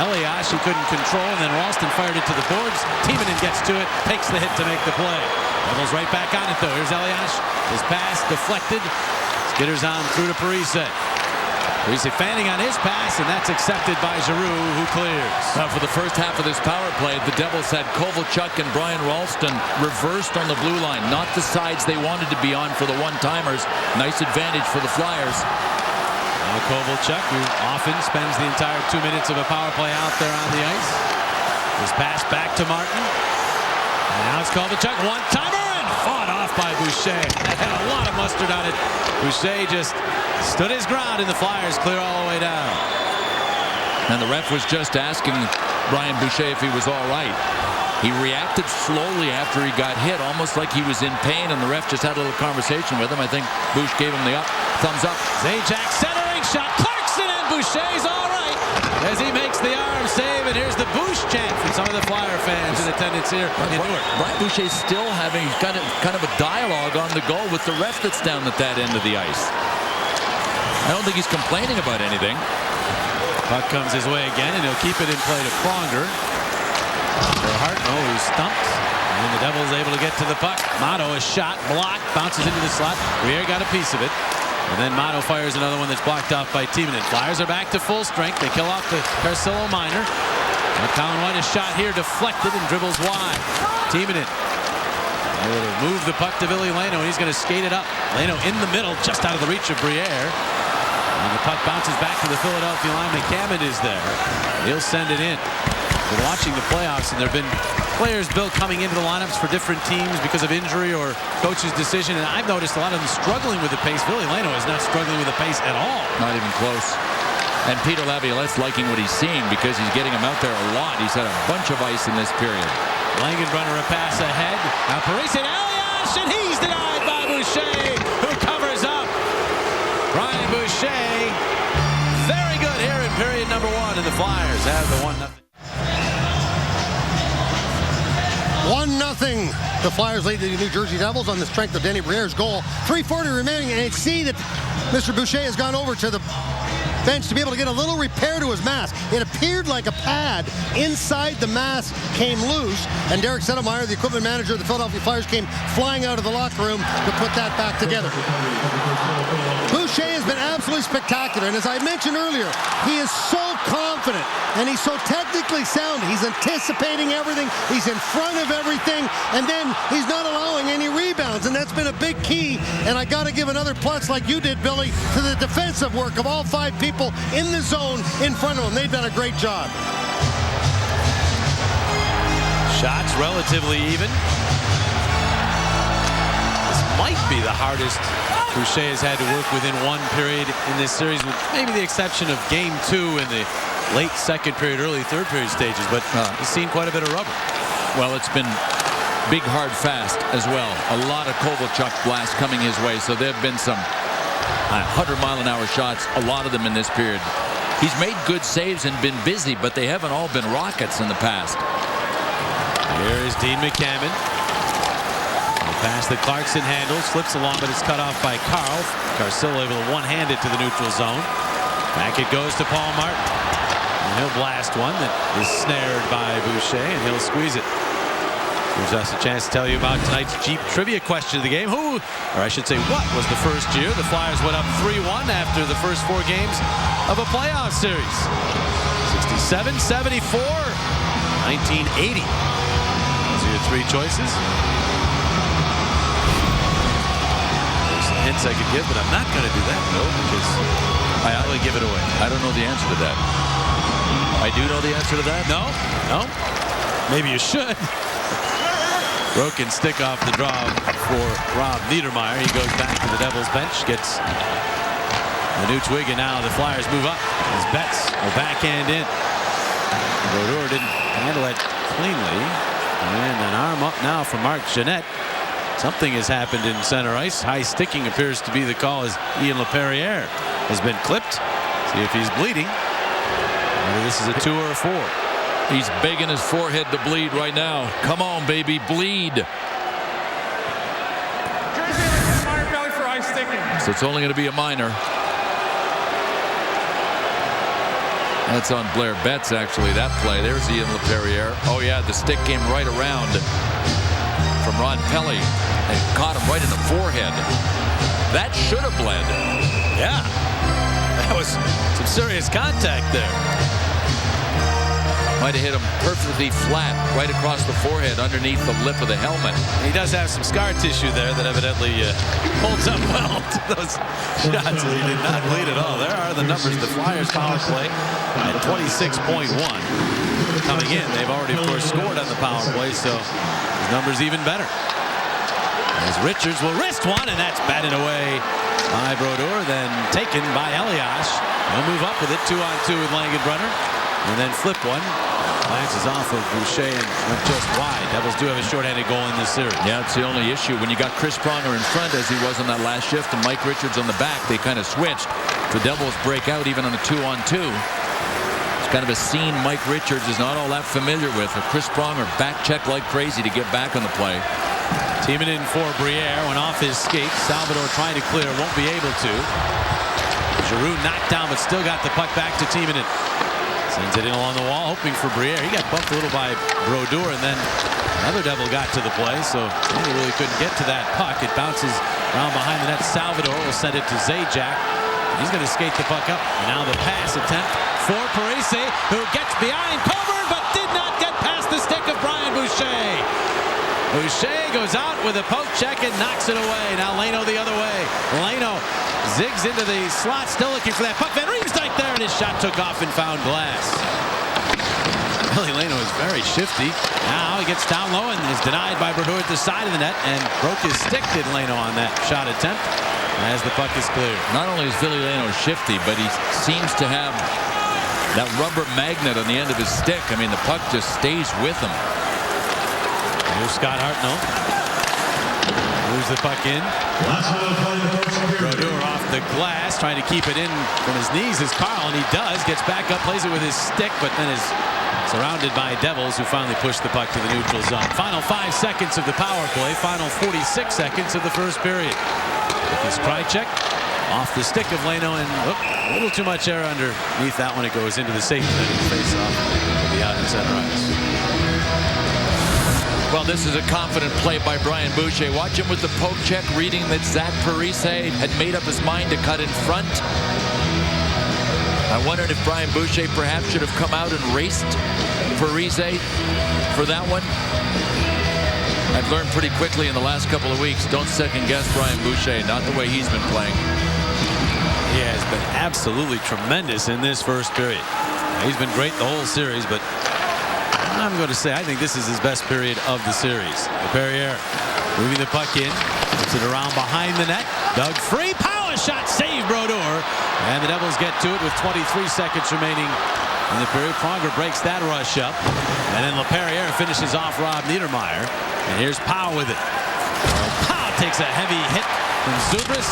Elias, he couldn't control, and then Ralston fired it to the boards. Timonen gets to it, takes the hit to make the play. Devils right back on it, though. Here's Elias. His pass deflected. Skitters on through to Parise. Parise fanning on his pass, and that's accepted by Giroux, who clears. Now, for the first half of this power play, the Devils had Kovalchuk and Brian Ralston reversed on the blue line, not the sides they wanted to be on for the one-timers. Nice advantage for the Flyers. Now Kovalchuk, who often spends the entire 2 minutes of a power play out there on the ice. His pass back to Martin. And now it's Kovalchuk, one-timer, and fought off by Boucher. That had a lot of mustard on it. Boucher just stood his ground, and the Flyers clear all the way down. And the ref was just asking Brian Boucher if he was all right. He reacted slowly after he got hit, almost like he was in pain, and the ref just had a little conversation with him. I think Boucher gave him the thumbs up. Zajac centering shot. Clarkson, and Boucher's all right as he makes the arm save. And here's the Boucher chant from some of the Flyer fans in attendance here in Newark. Brian Boucher's still having kind of a dialogue on the goal with the ref that's down at that end of the ice. I don't think he's complaining about anything. Puck comes his way again, and he'll keep it in play to Pronger. For Hartnell, who's stumped. And the Devils able to get to the puck. Motto is shot, blocked, bounces into the slot. Briere got a piece of it. And then Motto fires another one that's blocked off by Timonen. Flyers are back to full strength. They kill off the Carcillo minor. Colin White, a shot here deflected and dribbles wide. Timonen able to move the puck to Ville Leino, and he's going to skate it up. Leino in the middle, just out of the reach of Briere. And the puck bounces back to the Philadelphia lineman. Hammond is there. He'll send it in. We're watching the playoffs, and there have been players, Bill, coming into the lineups for different teams because of injury or coach's decision, and I've noticed a lot of them struggling with the pace. Ville Leino is not struggling with the pace at all. Not even close. And Peter Laviolette's liking what he's seeing because he's getting him out there a lot. He's had a bunch of ice in this period. Langenbrunner a pass ahead. Now Parise and Elias, and he's denied by Boucher, who covers up. Brian Boucher, very good here in period number 1, and the Flyers have the 1-0. 1-0. The Flyers lead the New Jersey Devils on the strength of Denny Briere's goal. 3:40 remaining, and I see that Mr. Boucher has gone over to the bench to be able to get a little repair to his mask. It appeared like a pad inside the mask came loose, and Derek Settlemeyer, the equipment manager of the Philadelphia Flyers, came flying out of the locker room to put that back together. Boucher has been absolutely spectacular, and as I mentioned earlier, he is so confident, and he's so technically sound. He's anticipating everything, he's in front of everything, and then he's not allowing any rebounds, and that's been a big key. And I got to give another plus, like you did, Billy, to the defensive work of all 5 people in the zone in front of him. They've done a great job. Shots relatively even. This might be the hardest Boucher has had to work within one period in this series, with maybe the exception of Game 2 in the late second period, early third period stages, but he's seen quite a bit of rubber. Well, it's been big, hard, fast as well. A lot of Kovalchuk blasts coming his way, so there have been some 100-mile-an-hour shots, a lot of them in this period. He's made good saves and been busy, but they haven't all been rockets in the past. Here is Dean McCammon. The pass that Clarkson handles, slips along, but it's cut off by Carl. Carcillo able to one-hand it to the neutral zone. Back it goes to Paul Martin. And he'll blast one that is snared by Boucher, and he'll squeeze it. Gives us a chance to tell you about tonight's Jeep trivia question of the game. Who, or I should say what, was the first year the Flyers went up 3-1 after the first 4 games of a playoff series? 67, 74, 1980. Those are your 3 choices. There's some hints I could give, but I'm not going to do that, though, because I ought to give it away. I don't know the answer to that. I do know the answer to that? No? No? Maybe you should. Broken stick off the draw for Rob Niedermeyer. He goes back to the Devils bench, gets a new twig, and now the Flyers move up as Betts will backhand in. Brodeur didn't handle it cleanly. And an arm up now from Mark Jeanette. Something has happened in center ice. High sticking appears to be the call as Ian LaPerriere has been clipped. See if he's bleeding. Whether this is a 2 or a 4. He's begging his forehead to bleed right now. Come on, baby, bleed. Minor belly for ice sticking. So it's only going to be a minor. That's on Blair Betts, actually, that play. There's Ian LaPerriere. Oh, yeah, the stick came right around from Ron Pelly and caught him right in the forehead. That should have bled. Yeah. That was some serious contact there. Might have hit him perfectly flat right across the forehead underneath the lip of the helmet. He does have some scar tissue there that evidently holds up well to those shots. He did not bleed at all. There are the numbers. The Flyers power play at 26.1. Coming in, they've already, of course, scored on the power play, so his numbers even better. As Richards will wrist one, and that's batted away by Brodeur, then taken by Elias. He'll move up with it, 2-on-2 with Langenbrunner, and then flip one. Glances off of Boucher and went just wide. Devils do have a shorthanded goal in this series. Yeah, it's the only issue. When you got Chris Pronger in front, as he was on that last shift, and Mike Richards on the back, they kind of switched. The Devils break out even on a 2-on-2. It's kind of a scene Mike Richards is not all that familiar with. Chris Pronger back check like crazy to get back on the play. Teaming in for Briere, went off his skate. Salvador trying to clear, won't be able to. Giroux knocked down, but still got the puck back to Timonen. Sends it in along the wall, hoping for Briere. He got bumped a little by Brodeur, and then another Devil got to the play, so he really couldn't get to that puck. It bounces around behind the net. Salvador will send it to Zajac. He's going to skate the puck up. And now the pass attempt for Parise, who gets behind Coburn, but did not get past the stick of Brian Boucher. Boucher goes out with a poke check and knocks it away. Now Leno the other way. Leno zigs into the slot, still looking for that puck. Van Riemsdyk there, and his shot took off and found glass. Billy Leno is very shifty. Now he gets down low and is denied by Brodeur at the side of the net, and broke his stick, did Leno, on that shot attempt as the puck is cleared. Not only is Billy Leno shifty, but he seems to have that rubber magnet on the end of his stick. I mean, the puck just stays with him. Here's Scott Hartnell. Moves the puck in. Brodeur off the glass, trying to keep it in from his knees is Carl, and he does. Gets back up, plays it with his stick, but then is surrounded by Devils, who finally push the puck to the neutral zone. Final 5 seconds of the power play. Final 46 seconds of the first period. With his Krychek off the stick of Leno, and a little too much air underneath that one. It goes into the safety net and face off the out in center ice. Well, this is a confident play by Brian Boucher. Watch him with the poke check, reading that Zach Parise had made up his mind to cut in front. I wondered if Brian Boucher perhaps should have come out and raced Parise for that one. I've learned pretty quickly in the last couple of weeks, don't second guess Brian Boucher, not the way he's been playing. He has been absolutely tremendous in this first period. He's been great the whole series, but I'm going to say I think this is his best period of the series. Perrier moving the puck in, puts it around behind the net. Dug free, power shot, save Brodeur, and the Devils get to it with 23 seconds remaining in the period. Pronger breaks that rush up, and then LaPerriere finishes off Rob Niedermeyer, and here's Powell with it. Powell takes a heavy hit from Zubris.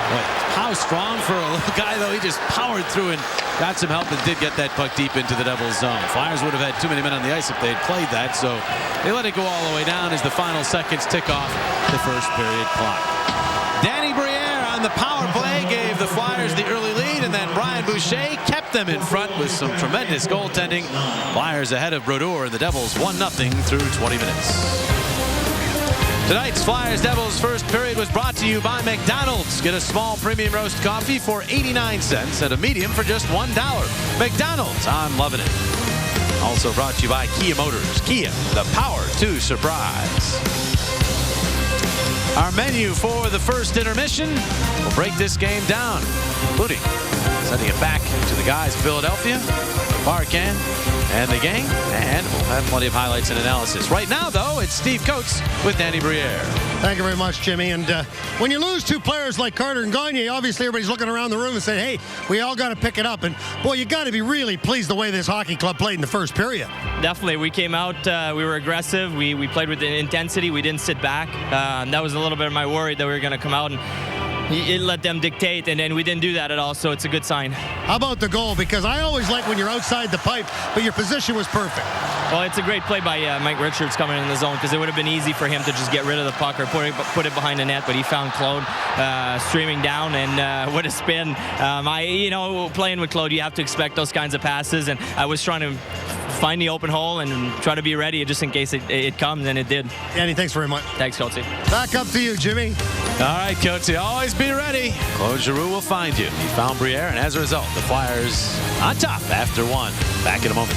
But how strong for a little guy, though. He just powered through and got some help and did get that puck deep into the Devils' zone. Flyers would have had too many men on the ice if they had played that, so they let it go all the way down as the final seconds tick off the first period clock. Danny Briere on the power play gave the Flyers the early lead, and then Brian Boucher kept them in front with some tremendous goaltending. Flyers ahead of Brodeur, and the Devils 1-0 through 20 minutes. Tonight's Flyers-Devils first period was brought to you by McDonald's. Get a small premium roast coffee for 89 cents and a medium for just $1. McDonald's, I'm loving it. Also brought to you by Kia Motors. Kia, the power to surprise. Our menu for the first intermission will break this game down, including sending it back to the guys of Philadelphia, Barkan, and the gang, and we'll have plenty of highlights and analysis. Right now, though, it's Steve Coates with Danny Briere. Thank you very much, Jimmy. And when you lose two players like Carter and Gagne, obviously everybody's looking around the room and saying, hey, we all got to pick it up. And, boy, you got to be really pleased the way this hockey club played in the first period. Definitely. We came out, we were aggressive. We played with intensity. We didn't sit back. That was a little bit of my worry that we were going to come out and let them dictate, and then we didn't do that at all, so it's a good sign. How about the goal? Because I always like when you're outside the pipe, but your position was perfect. Well, it's a great play by Mike Richards coming in the zone, because it would have been easy for him to just get rid of the puck or put it behind the net, but he found Claude streaming down, and what a spin. Playing with Claude, you have to expect those kinds of passes, and I was trying to find the open hole and try to be ready just in case it comes, and it did. Danny, thanks very much. Thanks, Coatsy. Back up to you, Jimmy. All right, Coatsy, always be ready. Claude Giroux will find you. He found Briere, and as a result, the Flyers on top after one. Back in a moment.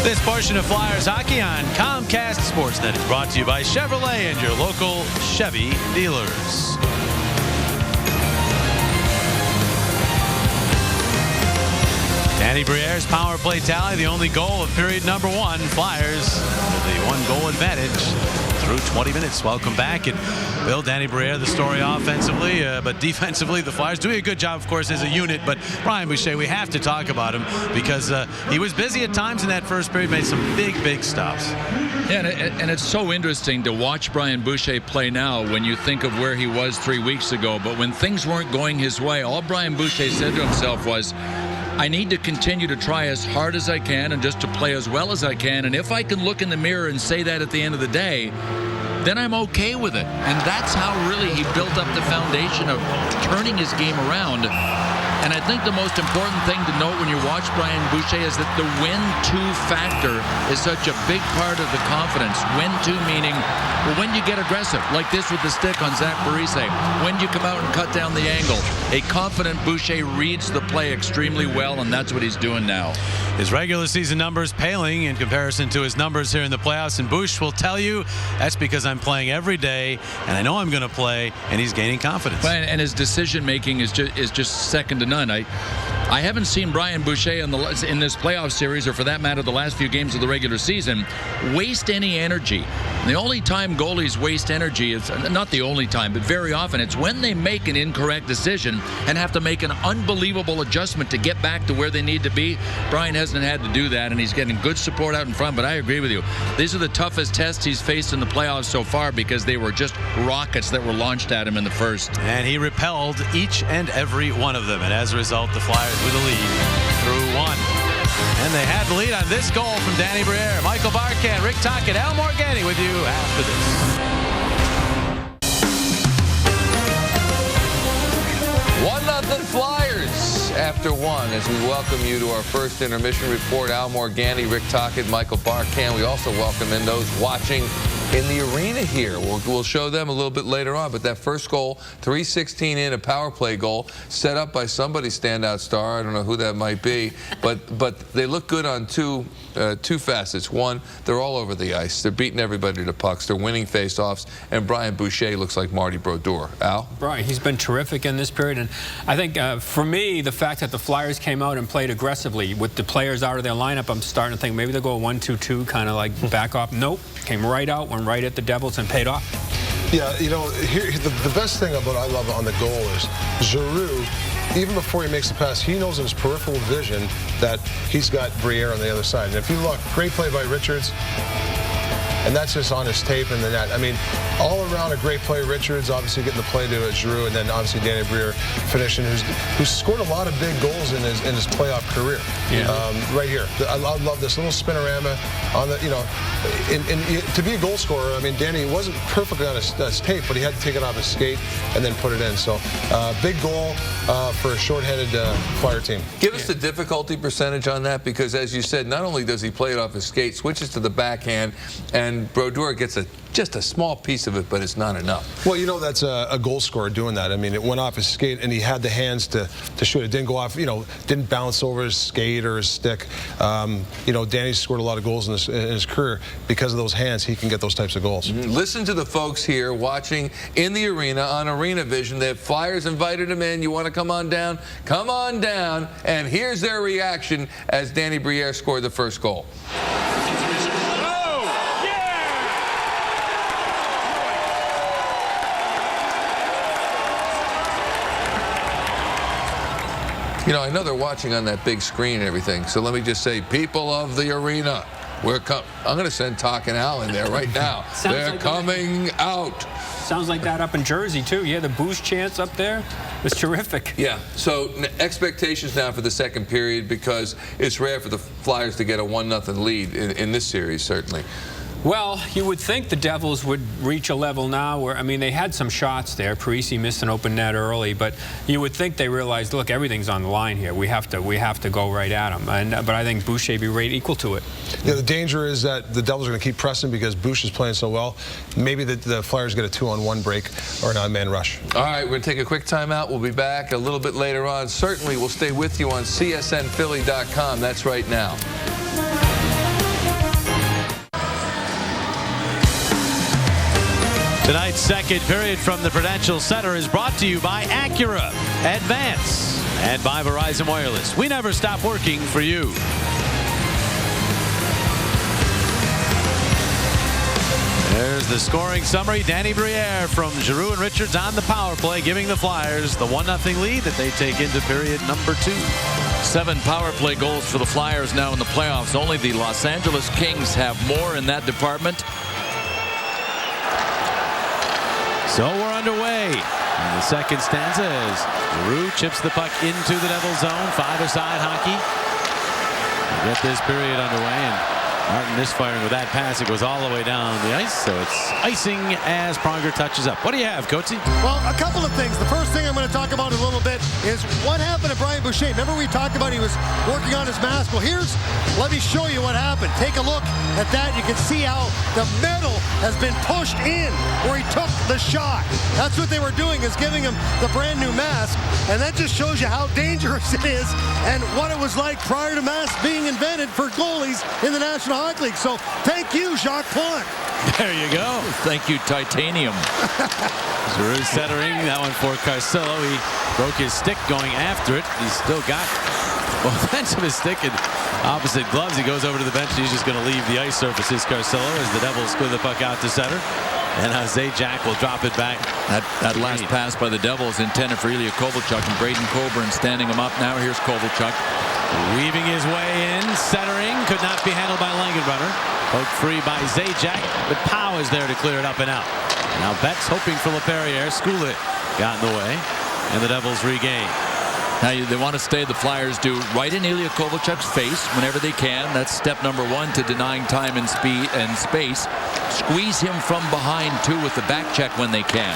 This portion of Flyers hockey on Comcast Sportsnet is brought to you by Chevrolet and your local Chevy dealers. Danny Briere's power play tally, the only goal of period number one. Flyers with the one-goal advantage through 20 minutes. Welcome back. And Bill, Danny Briere, the story offensively, but defensively, the Flyers doing a good job, of course, as a unit. But Brian Boucher, we have to talk about him because he was busy at times in that first period, made some big stops. Yeah, and it's so interesting to watch Brian Boucher play now when you think of where he was 3 weeks ago. But when things weren't going his way, all Brian Boucher said to himself was, I need to continue to try as hard as I can and just to play as well as I can. And if I can look in the mirror and say that at the end of the day, then I'm okay with it. And that's how really he built up the foundation of turning his game around. And I think the most important thing to note when you watch Brian Boucher is that the win-to factor is such a big part of the confidence. Win-to meaning, well, when you get aggressive, like this with the stick on Zach Parise, when you come out and cut down the angle, a confident Boucher reads the play extremely well, and that's what he's doing now. His regular season numbers paling in comparison to his numbers here in the playoffs, and Bush will tell you that's because I'm playing every day, and I know I'm going to play, and he's gaining confidence. And his decision-making is just second to none. I haven't seen Brian Boucher in this playoff series, or for that matter, the last few games of the regular season, waste any energy. And the only time goalies waste energy is, not the only time, but very often, it's when they make an incorrect decision and have to make an unbelievable adjustment to get back to where they need to be. Brian hasn't had to do that, and he's getting good support out in front, but I agree with you. These are the toughest tests he's faced in the playoffs so far because they were just rockets that were launched at him in the first. And he repelled each and every one of them, and as a result, the Flyers with a lead through one. And they had the lead on this goal from Danny Briere. Michael Barkan, Rick Tocchet, Al Morganti with you after this. 1-0 Flyers after one as we welcome you to our first intermission report. Al Morganti, Rick Tocchet, Michael Barkan. We also welcome in those watching in the arena here. We'll show them a little bit later on, but that first goal, 3:16 in, a power play goal, set up by somebody's standout star. I don't know who that might be, but they look good on two facets. One, they're all over the ice. They're beating everybody to pucks. They're winning faceoffs, and Brian Boucher looks like Marty Brodeur. Al? Brian, he's been terrific in this period, and I think for me, the fact that the Flyers came out and played aggressively with the players out of their lineup, I'm starting to think maybe they'll go 1-2-2, kind of like back off. Nope, came right out, went right at the Devils and paid off. Yeah, you know, here, the best thing about I love on the goal is Giroux, even before he makes the pass, he knows in his peripheral vision that he's got Briere on the other side. And if you look, great play by Richards. and that's just on his tape and the net. I mean, all around a great play. Richards obviously getting the play to Giroux, and then obviously Danny Briere finishing, who's scored a lot of big goals in his playoff career. Yeah. Right here, I love this little spinorama on the, to be a goal scorer. I mean, Danny wasn't perfectly on his tape, but he had to take it off his skate and then put it in. So big goal for a short-headed Flyer team. Give us the difficulty percentage on that, because as you said, not only does he play it off his skate, switches to the backhand, and Brodeur gets just a small piece of it, but it's not enough. Well, that's a goal scorer doing that. I mean, it went off his skate, and he had the hands to shoot. It didn't go off, didn't bounce over his skate or his stick. Danny's scored a lot of goals in his career. Because of those hands, he can get those types of goals. Listen to the folks here watching in the arena on Arena Vision. The Flyers invited him in. You want to come on down? Come on down. And here's their reaction as Danny Briere scored the first goal. I know they're watching on that big screen and everything, so let me just say, people of the arena, I'm going to send Talk and Al in there right now. They're like coming out. Sounds like that up in Jersey, too. Yeah, the boost chants up there. It's terrific. Yeah, so expectations now for the second period, because it's rare for the Flyers to get a 1-0 lead in this series, certainly. Well, you would think the Devils would reach a level now where, they had some shots there. Parisi missed an open net early, but you would think they realized, look, everything's on the line here. We have to go right at them. But I think Boucher be right equal to it. Yeah, the danger is that the Devils are going to keep pressing because Boucher's playing so well. Maybe the Flyers get a 2-on-1 break or an odd-man rush. All right, we're going to take a quick timeout. We'll be back a little bit later on. Certainly, we'll stay with you on CSNPhilly.com. That's right now. Tonight's second period from the Prudential Center is brought to you by Acura Advance and by Verizon Wireless. We never stop working for you. There's the scoring summary. Danny Briere from Giroux and Richards on the power play, giving the Flyers the 1-0 lead that they take into period number 2. 7 power play goals for the Flyers now in the playoffs. Only the Los Angeles Kings have more in that department. So we're underway. And the second stanza is Giroux chips the puck into the Devils zone. 5-a-side hockey. We'll get this period underway, and Martin misfiring with that pass. It goes all the way down the ice, so it's icing as Pronger touches up. What do you have, Coatsy? Well, a couple of things. The first thing I'm going to talk about a little bit is what happened to Brian Boucher. Remember we talked about he was working on his mask? Well, let me show you what happened. Take a look at that. You can see how the metal has been pushed in where he took the shot. That's what they were doing, is giving him the brand new mask, and that just shows you how dangerous it is and what it was like prior to masks being invented for goalies in the National Hockey League. So thank you, Jacques Plante. There you go. Thank you, Titanium. Giroux centering that one for Carcillo. He broke his stick going after it. He's still got both ends of his stick and opposite gloves. He goes over to the bench. He's just going to leave the ice surface. Is Carcillo as the Devils squid the puck out to center. And Zajac will drop it back. That last pass by the Devils intended for Ilya Kovalchuk, and Braden Coburn standing him up. Now here's Kovalchuk. Weaving his way in, centering, could not be handled by Langenbrunner. Poked free by Zajac, but Powell is there to clear it up and out. Now Betts hoping for LaPerriere. Skoulet got in the way, and the Devils regain. Now they want to stay, the Flyers do, right in Ilya Kovalchuk's face whenever they can. That's step number 1 to denying time and speed and space. Squeeze him from behind, too, with the back check when they can.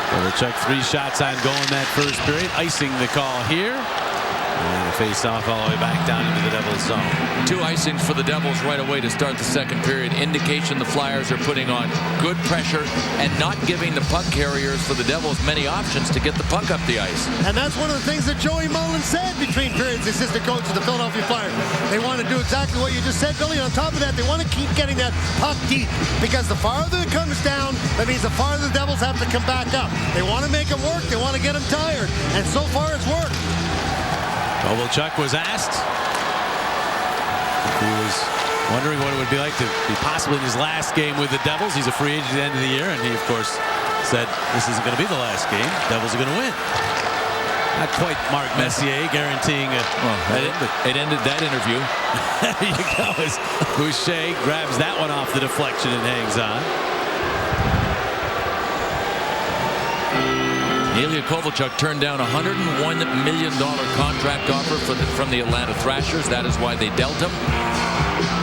Kovalchuk 3 shots on goal in that first period, icing the call here. And the face-off all the way back down into the Devils zone. 2 icings for the Devils right away to start the second period. Indication the Flyers are putting on good pressure and not giving the puck carriers for the Devils many options to get the puck up the ice. And that's one of the things that Joey Mullen said between periods, the assistant coach of the Philadelphia Flyers. They want to do exactly what you just said, Billy. On top of that, they want to keep getting that puck deep, because the farther it comes down, that means the farther the Devils have to come back up. They want to make it work. They want to get them tired. And so far, it's worked. Kovalchuk was asked if he was wondering what it would be like to be possibly in his last game with the Devils. He's a free agent at the end of the year, and he, of course, said this isn't going to be the last game. Devils are going to win. Not quite Mark Messier guaranteeing It ended that interview. There you go. As Boucher grabs that one off the deflection and hangs on. Ilya Kovalchuk turned down a $101 million contract offer from the Atlanta Thrashers. That is why they dealt him.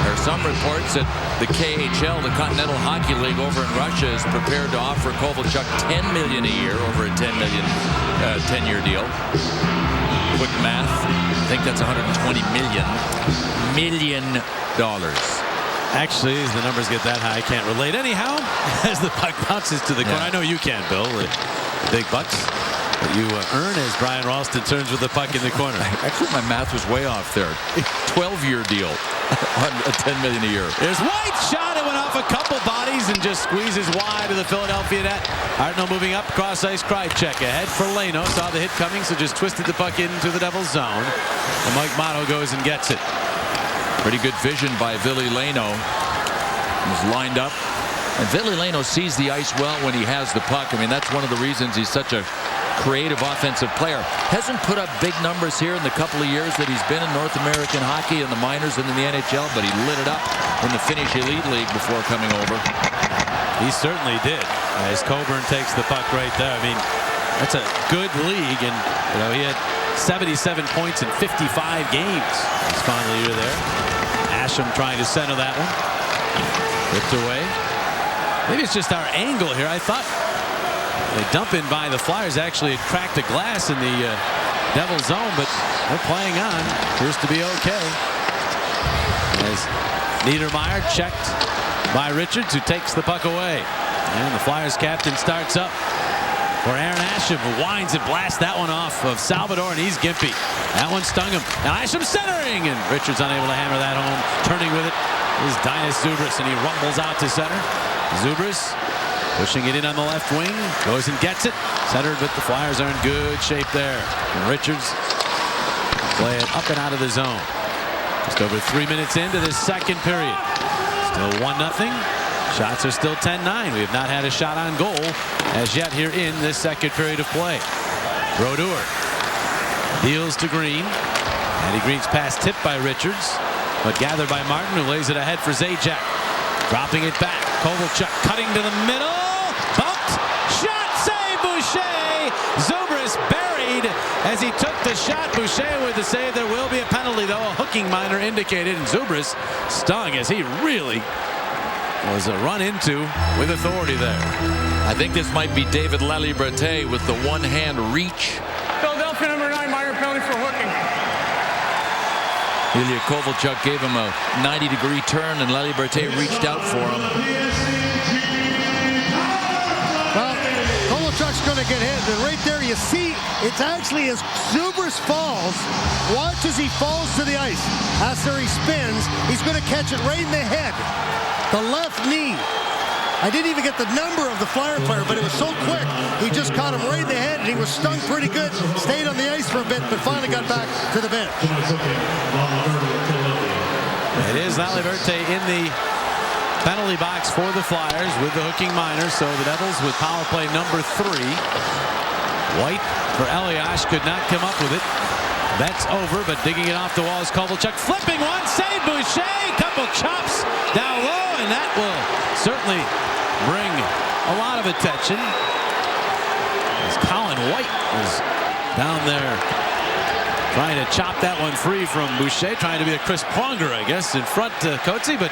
There are some reports that the KHL, the Continental Hockey League over in Russia, is prepared to offer Kovalchuk $10 million a year over a 10-year deal. Quick math. I think that's $120 million. Actually, as the numbers get that high, I can't relate. Anyhow, as the puck bounces to the corner, I know you can, Bill. The big bucks that you earn as Brian Ralston turns with the puck in the corner. Actually, my math was way off there. 12-year deal on a $10 million a year. There's White shot. It went off a couple bodies and just squeezes wide of the Philadelphia net. Hartnell moving up, cross ice, Krajicek ahead for Leno. Saw the hit coming, so just twisted the puck into the Devils zone. And Mike Motto goes and gets it. Pretty good vision by Ville Leno. He's lined up. And Ville Leno sees the ice well when he has the puck. I mean, that's one of the reasons he's such a creative offensive player. Hasn't put up big numbers here in the couple of years that he's been in North American hockey in the minors and in the NHL, but he lit it up in the Finnish Elite League before coming over. He certainly did. As Coburn takes the puck right there. I mean, that's a good league, and he had 77 points in 55 games. He's finally there. Asham trying to center that one. Ripped away. Maybe it's just our angle here. I thought the dump in by the Flyers actually had cracked a glass in the Devils zone, but they're playing on. Appears to be okay. As Niedermeyer checked by Richards, who takes the puck away. And the Flyers captain starts up for Aaron Asham, who winds and blasts that one off of Salvador, and he's gimpy. That one stung him. Now Asham centering, and Richards unable to hammer that home. Turning with it is Dinas Zubris, and he rumbles out to center. Zubris pushing it in on the left wing, goes and gets it. Centered, but the Flyers are in good shape there. And Richards play it up and out of the zone. Just over 3 minutes into this second period. Still 1-0. Shots are still 10-9. We have not had a shot on goal as yet here in this second period of play. Brodeur deals to Green. Eddie Green's pass tipped by Richards, but gathered by Martin, who lays it ahead for Zajac. Dropping it back. Kovalchuk cutting to the middle. Bumped. Shot. Save. Boucher. Zubris buried as he took the shot. Boucher with the save. There will be a penalty, though. A hooking minor indicated, and Zubris stung as he really was a run into with authority there. I think this might be David Laliberte with the one-hand reach. Philadelphia number 9, minor penalty for hooking. Ilya Kovalchuk gave him a 90-degree turn, and Laliberte reached out for him. Well, Kovalchuk's going to get hit, and right there you see it's actually as Zubris falls. Watch as he falls to the ice. After he spins, he's going to catch it right in the head. The left knee. I didn't even get the number of the Flyer player, but it was so quick. He just caught him right in the head, and he was stung pretty good. Stayed on the ice for a bit, but finally got back to the bench. It is Laliberte in the penalty box for the Flyers with the hooking minor. So the Devils with power play number 3. White for Elias could not come up with it. That's over, but digging it off the wall is Kovalchuk. Flipping one, save Boucher. Couple chops down low, and that will certainly bring a lot of attention. As Colin White was down there trying to chop that one free from Boucher, trying to be a Chris Pronger, I guess, in front to Coetzee, but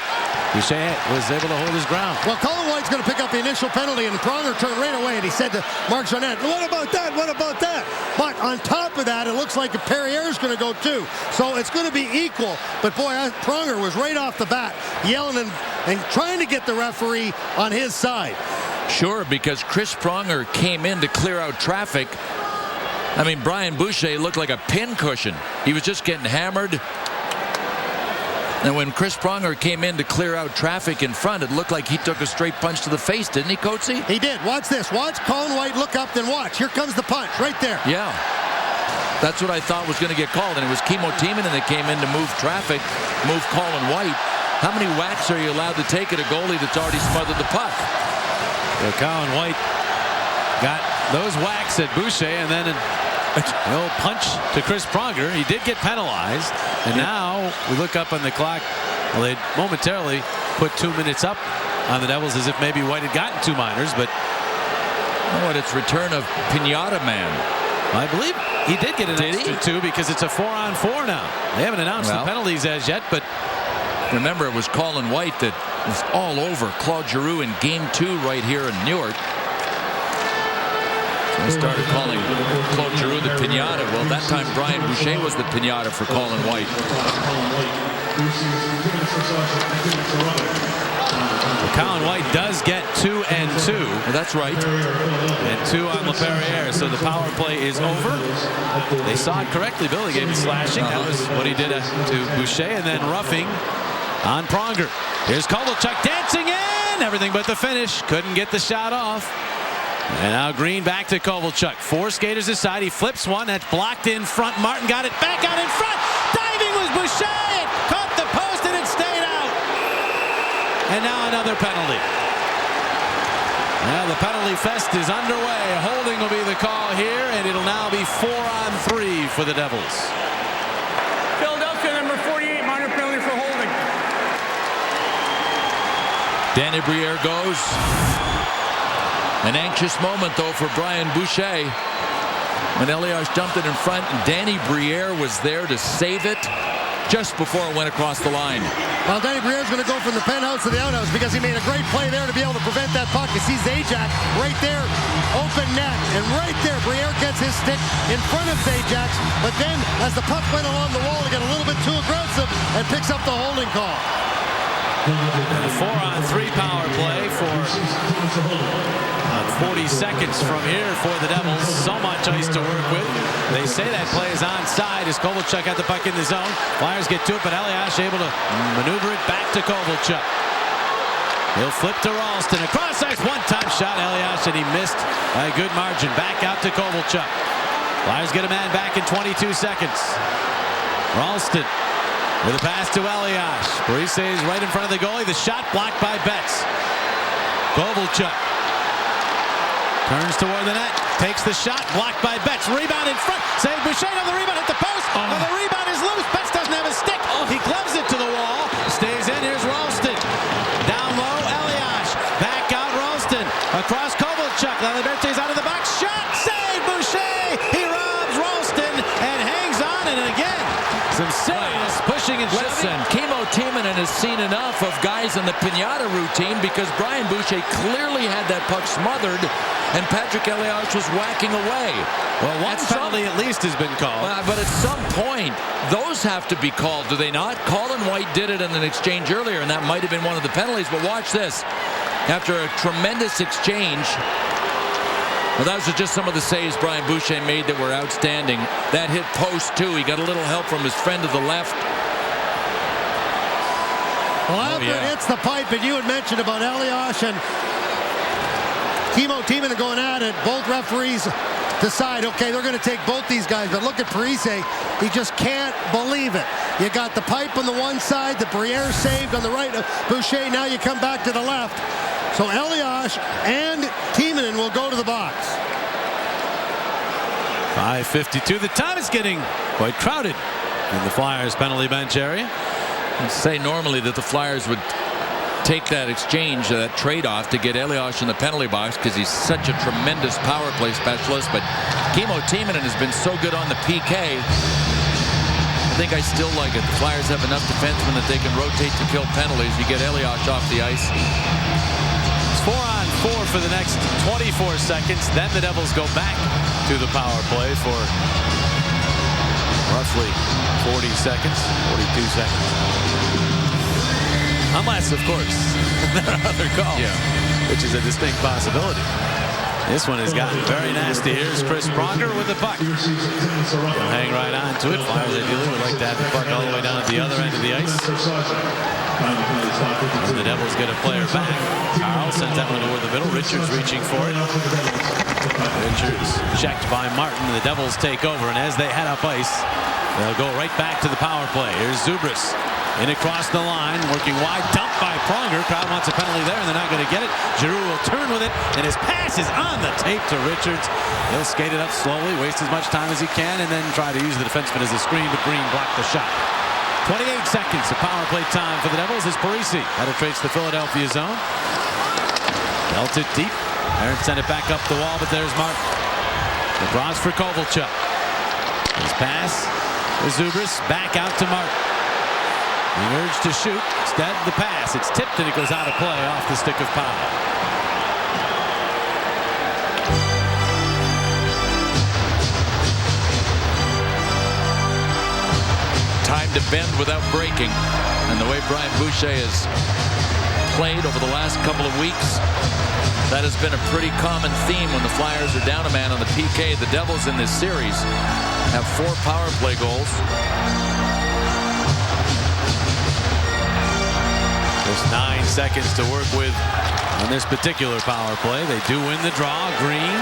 Boucher was able to hold his ground. Well, Colin White's going to pick up the initial penalty, and Pronger turned right away, and he said to Mark Jeanette, what about that? What about that? But on top of that, it looks like a Perrier's going to go too. So it's going to be equal. But boy, Pronger was right off the bat yelling and trying to get the referee on his side. Sure, because Chris Pronger came in to clear out traffic. I mean, Brian Boucher looked like a pincushion. He was just getting hammered. And when Chris Pronger came in to clear out traffic in front, it looked like he took a straight punch to the face, didn't he, Coetzee? He did. Watch this. Watch Colin White look up, then watch. Here comes the punch right there. Yeah. That's what I thought was going to get called. And it was Kimmo Timonen that came in to move traffic, move Colin White. How many whacks are you allowed to take at a goalie that's already smothered the puck? So Colin White got those whacks at Boucher, and then The old punch to Chris Pronger. He did get penalized. And now we look up on the clock. Well, they momentarily put 2 minutes up on the Devils as if maybe White had gotten 2 minors, but what, it's return of Pinata Man. I believe he did get an extra 2 because it's a 4-on-4 now. They haven't announced the penalties as yet, but remember, it was Colin White that was all over Claude Giroux in Game 2 right here in Newark. So they started calling Claude Giroux the Pinata. Well, that time Brian Boucher was the Pinata for Colin White. Colin White does get 2 and 2. Well, that's right. And 2 on LaPerriere. So the power play is over. They saw it correctly. Billy gave it slashing. That was what he did to Boucher. And then roughing on Pronger. Here's Kovalchuk dancing in. Everything but the finish. Couldn't get the shot off. And now Green back to Kovalchuk. 4 skaters aside. He flips one. That's blocked in front. Martin got it back out in front. Diving was Boucher. It caught the post and it stayed out. And now another penalty. Now the penalty fest is underway. Holding will be the call here, and it'll now be 4-on-3 for the Devils. Philadelphia, number 48, minor penalty for holding. Danny Briere goes. An anxious moment, though, for Brian Boucher. When Elias dumped it in front, and Danny Briere was there to save it just before it went across the line. Well, Danny Briere's going to go from the penthouse to the outhouse because he made a great play there to be able to prevent that puck. You see Zajac right there, open net, and right there Briere gets his stick in front of Zajac, but then as the puck went along the wall, he got a little bit too aggressive and picks up the holding call. And a 4-on-3 power play for 40 seconds from here for the Devils. So much ice to work with. They say that play is onside as Kovalchuk got the puck in the zone. Flyers get to it, but Elias able to maneuver it back to Kovalchuk. He'll flip to Ralston. A cross-ice one-time shot, Elias, and he missed by a good margin. Back out to Kovalchuk. Flyers get a man back in 22 seconds. Ralston with a pass to Elias. Parise is right in front of the goalie. The shot blocked by Betts. Kovalchuk turns toward the net. Takes the shot. Blocked by Betts. Rebound in front. Save Boucher on the rebound. Hit the post. And the rebound is loose. Betts doesn't have a stick. He gloves it to the wall. Stays in. Here's Ralston. Down low. Elias. Back out Ralston. Across Kovalchuk. Laliberte's out of the box. Shot. Save Boucher. He robs Ralston and hangs on. And again, some serious pushing and shoving. Listen, Kimmo Timonen has seen enough of guys in the Pinata routine because Brian Boucher clearly had that puck smothered and Patrick Elias was whacking away. Well, one penalty at least has been called. But at some point, those have to be called, do they not? Colin White did it in an exchange earlier, and that might have been one of the penalties. But watch this. After a tremendous exchange, well, those are just some of the saves Brian Boucher made that were outstanding. That hit post, too. He got a little help from his friend to the left. Well, after it hits the pipe, and you had mentioned about Elias and Kimmo Timonen going at it, both referees decide, okay, they're going to take both these guys. But look at Parise. He just can't believe it. You got the pipe on the one side, the Briere saved on the right of Boucher. Now you come back to the left. So Elias and Timonen will go to the box. 5:52. The time is getting quite crowded in the Flyers penalty bench area. I'd say normally that the Flyers would take that exchange, that trade-off to get Elias in the penalty box because he's such a tremendous power play specialist. But Kimmo Timonen has been so good on the PK. I think I still like it. The Flyers have enough defensemen that they can rotate to kill penalties. You get Elias off the ice. It's 4-on-4 for the next 24 seconds. Then the Devils go back to the power play for roughly 40 seconds, 42 seconds. Unless, of course, there are other calls, which is a distinct possibility. This one has gotten very nasty. Here's Chris Pronger with the puck. He'll hang right on to it. Flyers ideally would like to have the puck all the way down at the other end of the ice. And the Devils get a player back. Carl sends that one over the middle. Richards reaching for it. Richards checked by Martin. The Devils take over, and as they head up ice, they'll go right back to the power play. Here's Zubris. In across the line, working wide, dumped by Pronger. Crowd wants a penalty there, and they're not going to get it. Giroux will turn with it, and his pass is on the tape to Richards. He'll skate it up slowly, waste as much time as he can, and then try to use the defenseman as a screen, but Green blocked the shot. 28 seconds of power play time for the Devils as Parisi penetrates the Philadelphia zone. Dealt it deep. Aaron sent it back up the wall, but there's Martin. Across for Kovalchuk. His pass to Zubris, back out to Martin. He urged to shoot. Instead, the pass. It's tipped and it goes out of play off the stick of Powell. Time to bend without breaking. And the way Brian Boucher has played over the last couple of weeks, that has been a pretty common theme when the Flyers are down a man on the PK. The Devils in this series have 4 power play goals. Just 9 seconds to work with on this particular power play. They do win the draw. Green,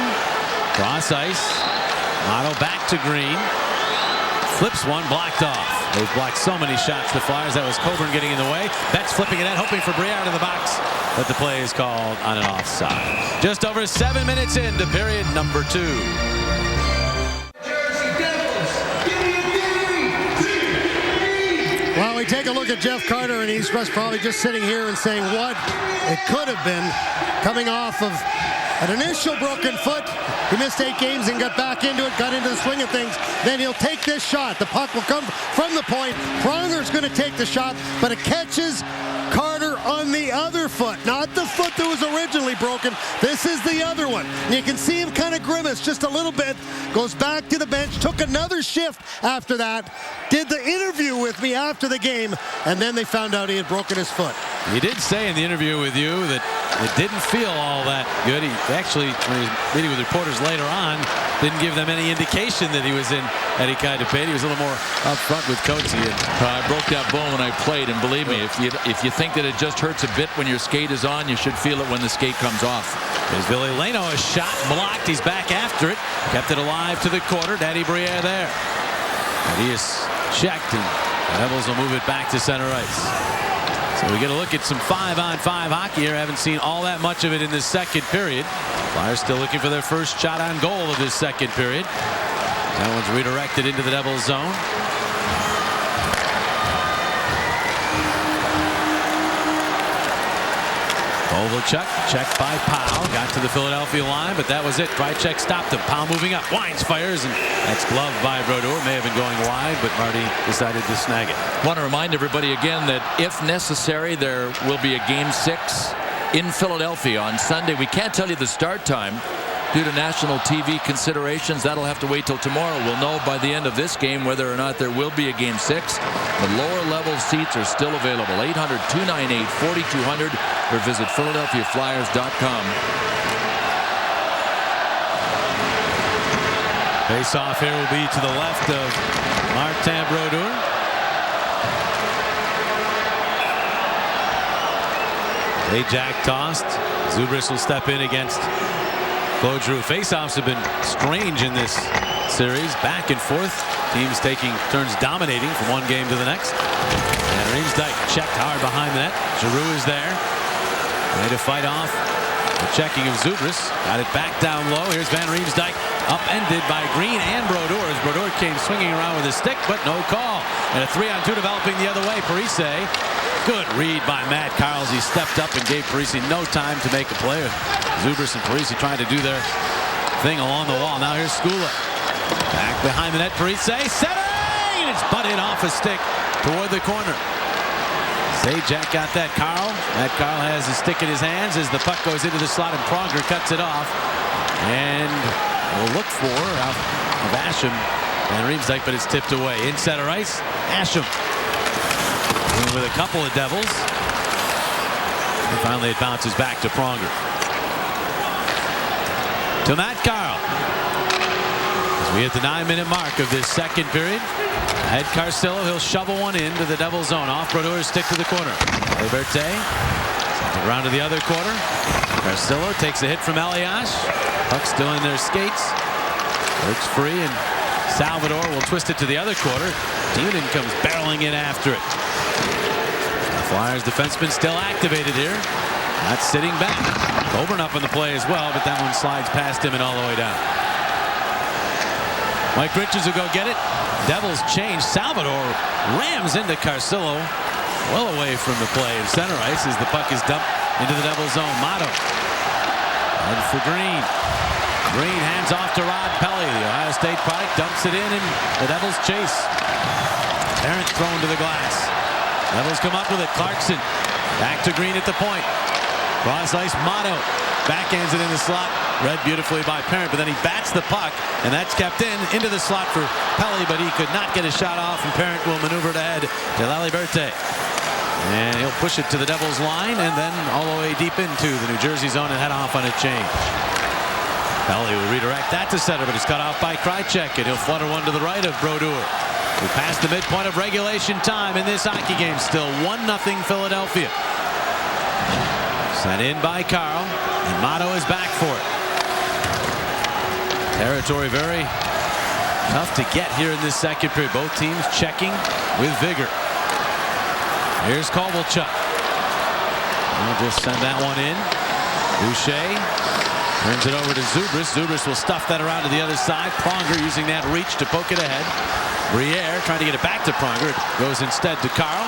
cross ice. Otto back to Green. Flips one, blocked off. They've blocked so many shots, the Flyers. That was Coburn getting in the way. Betts flipping it in, hoping for Briere in the box. But the play is called on an offside. Just over 7 minutes into period number 2. Well, we take a look at Jeff Carter, and he's probably just sitting here and saying what it could have been, coming off of an initial broken foot. He missed 8 games and got back into it, got into the swing of things. Then he'll take this shot. The puck will come from the point. Pronger's going to take the shot, but it catches Carter on the other foot, not the foot that was originally broken. This is the other one. And you can see him kind of grimace just a little bit. Goes back to the bench, took another shift after that, did the interview with me after the game, and then they found out he had broken his foot. He did say in the interview with you that it didn't feel all that good. He actually, when he was meeting with reporters later on, didn't give them any indication that he was in any kind of pain. He was a little more upfront with Coatsy. I broke that bone when I played, and believe me, if you think that it just hurts a bit when your skate is on, you should feel it when the skate comes off. There's Billy Leno, a shot blocked. He's back after it. Kept it alive to the quarter. Danny Briere there. And he is checked, and the Devils will move it back to center ice. So we get a look at some 5-on-5 hockey here. Haven't seen all that much of it in this second period. Flyers still looking for their first shot on goal of this second period. That one's redirected into the Devils zone. Kovalchuk checked by Powell, got to the Philadelphia line, but that was it. Krychek stopped him. Powell moving up, winds, fires, and that's gloved by Brodeur. May have been going wide, but Marty decided to snag it. I want to remind everybody again that if necessary, there will be a Game 6 in Philadelphia on Sunday. We can't tell you the start time due to national TV considerations. That'll have to wait till tomorrow. We'll know by the end of this game whether or not there will be a Game 6. The lower level seats are still available. 800-298-4200 or visit PhiladelphiaFlyers.com. Face-off here will be to the left of Martin Brodeur. Jack tossed. Zubris will step in against Claude Giroux. Face-offs have been strange in this series. Back and forth. Teams taking turns dominating from one game to the next. And Riemsdyk checked hard behind the net. Giroux is there. Ready to fight off the checking of Zubris. Got it back down low. Here's Van Riemsdyk. Upended by Green and Brodeur as Brodeur came swinging around with his stick, but no call. And a 3-on-2 developing the other way. Parise. Good read by Matt Carles. He stepped up and gave Parise no time to make a play. Zubris and Parise trying to do their thing along the wall. Now here's Skula. Back behind the net. Parise centering! And it's butted off a stick toward the corner. Zajac got that. Matt Carl has his stick in his hands as the puck goes into the slot and Pronger cuts it off. And we'll look for of Asham and Riemsdyk, but it's tipped away. In center ice, Asham with a couple of Devils. And finally it bounces back to Pronger. To Matt Carl. As we hit the 9-minute mark of this second period. Ed Carcillo, he'll shovel one into the Devils zone. Off Brodeur's stick to the corner. Liberté sends it around to the other corner. Carcillo takes a hit from Elias. Puck still in their skates. Works free, and Salvador will twist it to the other corner. Demon comes barreling in after it. Flyers defenseman still activated here. Not sitting back. Coburn up in the play as well, but that one slides past him and all the way down. Mike Richards will go get it. Devils change. Salvador rams into Carcillo. Well away from the play in center ice as the puck is dumped into the Devils zone. Motto. And for Green. Green hands off to Rod Pelly. The Ohio State product dumps it in and the Devils chase. Parent thrown to the glass. Devils come up with it. Clarkson back to Green at the point. Cross ice. Motto backhands it in the slot. Read beautifully by Parent, but then he bats the puck, and that's kept into the slot for Pelly, but he could not get a shot off, and Parent will maneuver it ahead to Laliberte. And he'll push it to the Devils line, and then all the way deep into the New Jersey zone and head off on a change. Pelly will redirect that to center, but it's cut off by Krychek, and he'll flutter one to the right of Brodeur. We passed the midpoint of regulation time in this hockey game. Still 1-0 Philadelphia. Sent in by Carl, and Motto is back for it. Territory very tough to get here in this second period. Both teams checking with vigor. Here's Kovalchuk. We'll just send that one in. Boucher turns it over to Zubris. Zubris will stuff that around to the other side. Pronger using that reach to poke it ahead. Briere trying to get it back to Pronger. It goes instead to Carl.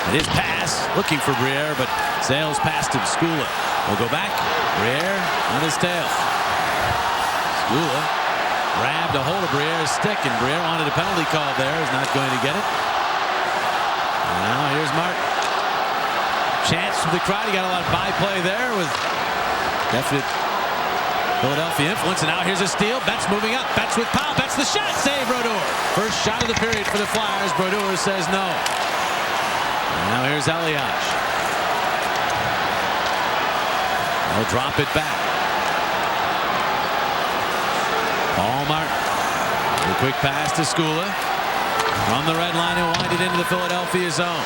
And his pass looking for Briere, but sails past him. Skula will go back. Briere on his tail. Skula grabbed a hold of Briere's stick, and Briere wanted a penalty call there. Is not going to get it. Now here's Martin. Chance for the crowd. He got a lot of byplay there with definite Philadelphia influence. And now here's a steal. Betts moving up. Betts with power. Betts the shot. Save Brodeur. First shot of the period for the Flyers. Brodeur says no. And now here's Elias. They'll drop it back. Paul Martin. A quick pass to Skula. From the red line and wind it into the Philadelphia zone.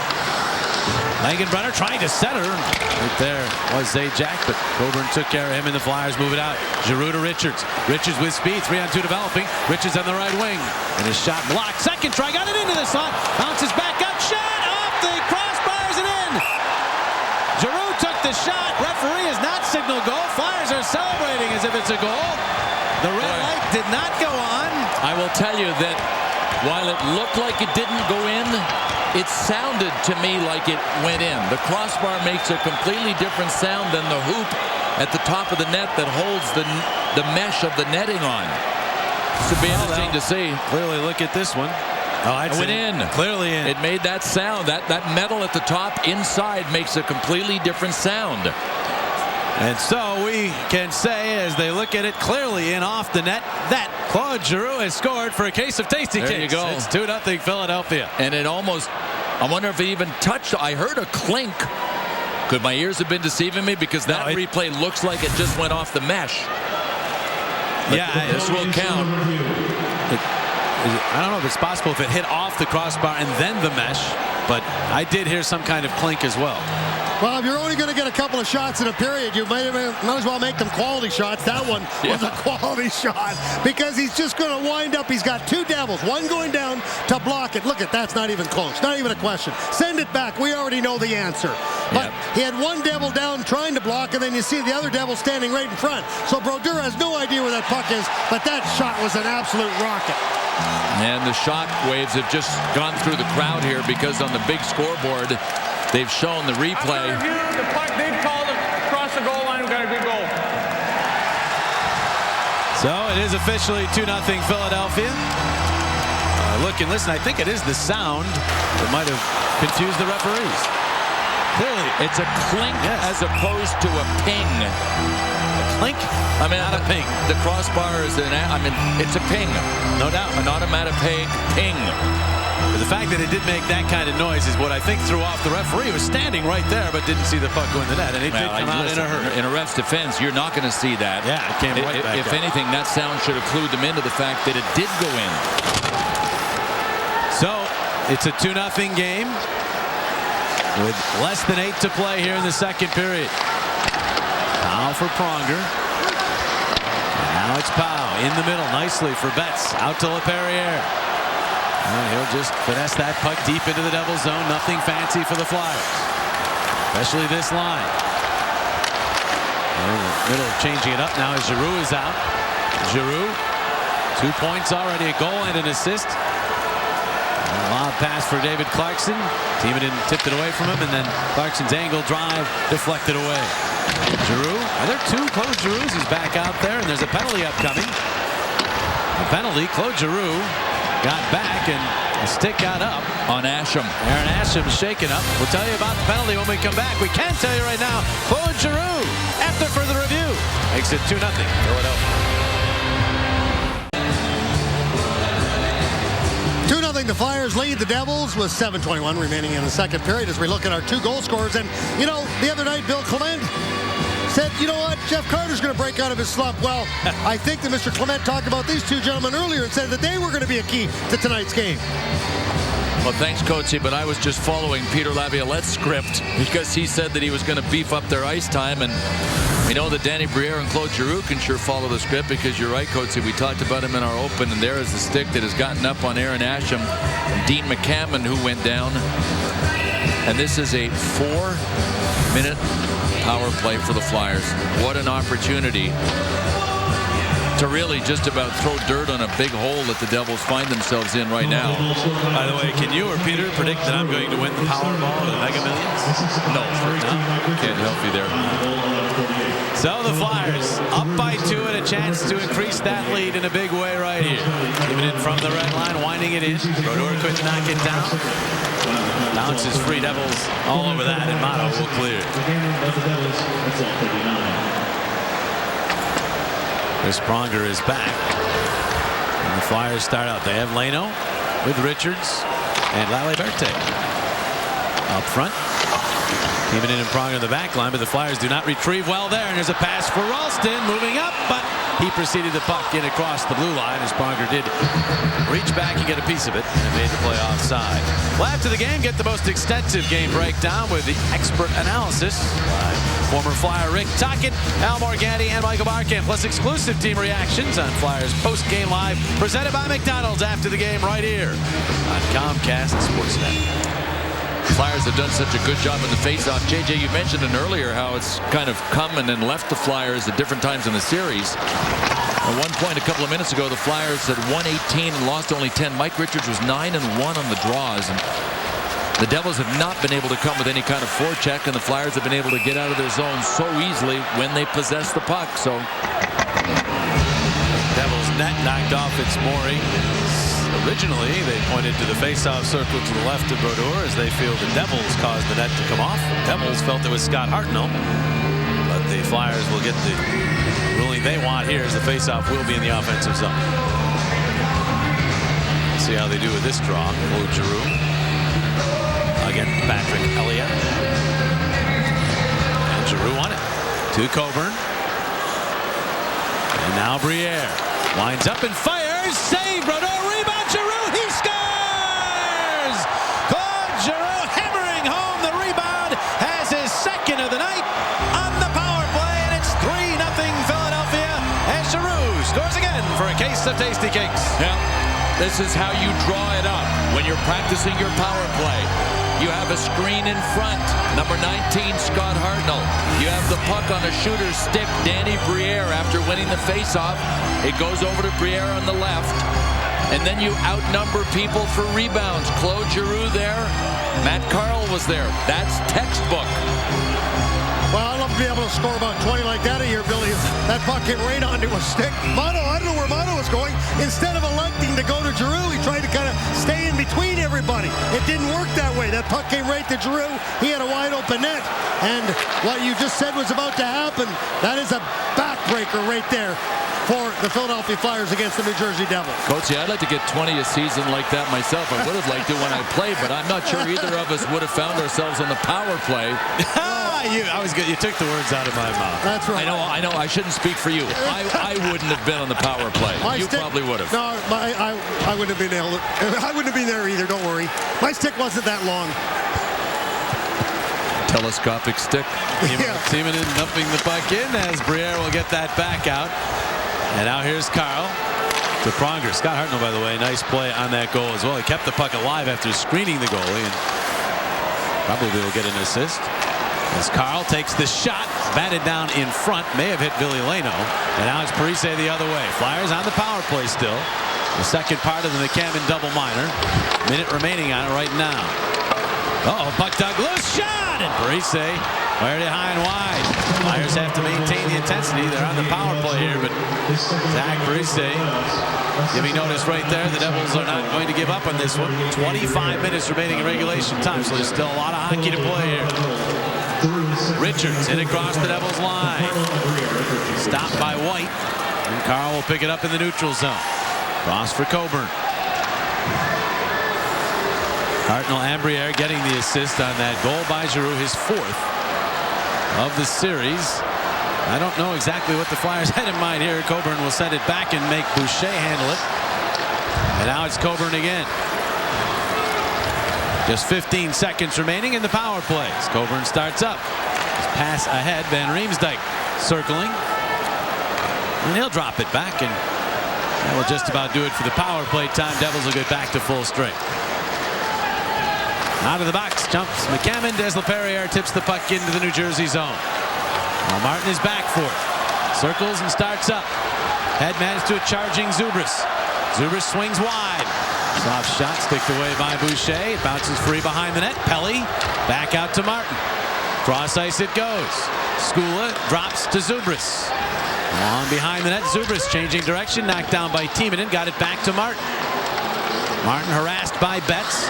Langenbrunner trying to center. Right there was Zajac, but Coburn took care of him, and the Flyers move it out. Giroux to Richards. Richards with speed. 3-on-2 developing. Richards on the right wing. And his shot blocked. Second try. Got it into the slot. Bounces back up. Shot off the crossbars and in. Giroux took the shot. Referee has not signaled goal. Flyers are celebrating as if it's a goal. The red light did not go on. I will tell you that while it looked like it didn't go in, it sounded to me like it went in. The crossbar makes a completely different sound than the hoop at the top of the net that holds the mesh of the netting on. This will be interesting to see. Clearly look at this one. Oh, it went in. Clearly in. It made that sound. That metal at the top inside makes a completely different sound. And so we can say, as they look at it clearly in off the net, that Claude Giroux has scored for a case of tasty cakes. There you go. It's 2-0 Philadelphia. And it almost, I wonder if it even touched. I heard a clink. Could my ears have been deceiving me? Because that replay looks like it just went off the mesh. But yeah, this will count. I don't know if it's possible if it hit off the crossbar and then the mesh, but I did hear some kind of clink as well. Well, if you're only going to get a couple of shots in a period, you might as well make them quality shots. That one was a quality shot because he's just going to wind up. He's got two Devils, one going down to block it. Look at that's not even close, not even a question. Send it back. We already know the answer. But he had one Devil down trying to block, and then you see the other Devil standing right in front. So Brodeur has no idea where that puck is, but that shot was an absolute rocket. And the shock waves have just gone through the crowd here because on the big scoreboard, they've shown the replay. The puck they've called across the goal line. We got a good goal. So it is officially 2-0 Philadelphia. Look and listen. I think it is the sound that might have confused the referees. Clearly, it's a clink as opposed to a ping. A clink? I mean, not a ping. The crossbar is it's a ping. No doubt. An automatic ping. But the fact that it did make that kind of noise is what I think threw off the referee. He was standing right there, but didn't see the puck go in the net, and it did come out in a hurry. In a ref's defense, you're not going to see that. Yeah, it came right back If anything, that sound should have clued them into the fact that it did go in. So it's a 2-0 game with less than 8 to play here in the second period. Powell for Pronger. And now it's Powell in the middle, nicely for Betts. Out to LaPerriere. And he'll just finesse that puck deep into the Devils zone. Nothing fancy for the Flyers. especially this line. In the middle of changing it up now as Giroux is out. Giroux, 2 points already, a goal and an assist. A lob pass for David Clarkson. Timonen tipped it away from him, and then Clarkson's angle drive deflected away. Giroux, are there two Claude Giroux? He's back out there, and there's a penalty upcoming. The penalty, Claude Giroux got back, and a stick got up on Asham. Aaron Asham shaken up. We'll tell you about the penalty when we come back. We can tell you right now, Claude Giroux, after further review, makes it 2-0 Philadelphia. 2-0 the Flyers lead the Devils with 7:21 remaining in the second period as we look at our 2 goal scorers. And, you know, the other night, Bill Clement said, you know what, Jeff Carter's going to break out of his slump. Well, I think that Mr. Clement talked about these 2 gentlemen earlier and said that they were going to be a key to tonight's game. Well, thanks, Coachy, but I was just following Peter Laviolette's script because he said that he was going to beef up their ice time, and we know that Danny Briere and Claude Giroux can sure follow the script because you're right, Coachy. We talked about him in our open, and there is the stick that has gotten up on Aaron Asham and Dean McCammon, who went down. And this is a 4-minute power play for the Flyers. What an opportunity to really just about throw dirt on a big hole that the Devils find themselves in right now. By the way, can you or Peter predict that I'm going to win the Powerball or the Mega Millions? No, can't help you there. So the Flyers up by 2 and a chance to increase that lead in a big way right here. Even in from the red line, winding it in. Brodeur couldn't knock it down. Bounces free, Devils all over that, and Motto will clear. Chris Pronger is back. And the Flyers start out. They have Leno with Richards and Laliberte up front. Even in Pronger in the back line, but the Flyers do not retrieve well there. And there's a pass for Ralston moving up, but he preceded the puck in across the blue line as Pronger did reach back and get a piece of it, and it made the play offside. Well, after the game, get the most extensive game breakdown with the expert analysis by former Flyer Rick Tocchet, Al Morganti, and Michael Barkamp, plus exclusive team reactions on Flyers post-game live, presented by McDonald's after the game right here on Comcast Sportsnet. Flyers have done such a good job in the faceoff. JJ, you mentioned it earlier how it's kind of come and then left the Flyers at different times in the series. At one point a couple of minutes ago, the Flyers had won 18 and lost only 10. Mike Richards was 9-1 on the draws, and the Devils have not been able to come with any kind of forecheck, and the Flyers have been able to get out of their zone so easily when they possess the puck. So Devils net knocked off its mooring. Originally, they pointed to the face-off circle to the left of Brodeur as they feel the Devils caused the net to come off. The Devils felt it was Scott Hartnell, but the Flyers will get the ruling they want here as the face-off will be in the offensive zone. See how they do with this draw. Claude Giroux against Patrick Elliott. And Giroux won it to Coburn. And now Briere winds up and fires. Save Brodeur. Rebound Giroux. He scores! Claude Giroux hammering home the rebound. Has his second of the night on the power play. And it's 3-0 Philadelphia. And Giroux scores again for a case of tasty cakes. Yeah, this is how you draw it up when you're practicing your power play. You have a screen in front. Number 19, Scott Hartnell. You have the puck on a shooter's stick, Danny Briere, after winning the faceoff. It goes over to Briere on the left. And then you outnumber people for rebounds. Claude Giroux there. Matt Carl was there. That's textbook. Well, I'd love to be able to score about 20 like that a year, Billy. If that puck hit right onto a stick. Motto, I don't know where Motto was going. Instead of electing to go to Giroux, he tried to kind of stay in between everybody. It didn't work that way. That puck came right to Giroux. He had a wide open net. And what you just said was about to happen. That is a backbreaker right there for the Philadelphia Flyers against the New Jersey Devils. Coachy, I'd like to get 20 a season like that myself. I would have liked it when I played, but I'm not sure either of us would have found ourselves on the power play. I was good. You took the words out of my mouth. That's right. I know. I shouldn't speak for you. I wouldn't have been on the power play. You probably would have. No, I wouldn't have been able to. I wouldn't have been there either. Don't worry. My stick wasn't that long. Telescopic stick. Timonen dumping the puck in as Briere will get that back out. And now here's Carl to Pronger. Scott Hartnell, by the way, nice play on that goal as well. He kept the puck alive after screening the goalie and probably will get an assist. As Carl takes the shot, batted down in front, may have hit Ville Leno. And now it's Parise the other way. Flyers on the power play still. The second part of the McCammon double minor. Minute remaining on it right now. Buck Douglas shot, and Parise fired it high and wide. Flyers have to maintain the intensity. They're on the power play here, but Zach Parise giving notice right there. The Devils are not going to give up on this one. 25 minutes remaining in regulation time, so there's still a lot of hockey to play here. Richards hit across the Devils line. Stopped by White. And Carl will pick it up in the neutral zone. Cross for Coburn. Cardinal Ambriere getting the assist on that goal by Giroux, his 4th of the series. I don't know exactly what the Flyers had in mind here. Coburn will send it back and make Boucher handle it. And now it's Coburn again. Just 15 seconds remaining in the power plays. Coburn starts up. His pass ahead. Van Riemsdyk circling. And he'll drop it back, and that will just about do it for the power play time. Devils will get back to full strength. Out of the box jumps McCammon. Des Laperriere tips the puck into the New Jersey zone. Well, Martin is back for it. Circles and starts up. Head managed to a charging Zubris. Zubris swings wide. Soft shot sticked away by Boucher. It bounces free behind the net. Pelly back out to Martin. Cross ice it goes. Skula drops to Zubris. On behind the net. Zubris changing direction. Knocked down by Timonen. Got it back to Martin. Martin harassed by Betts.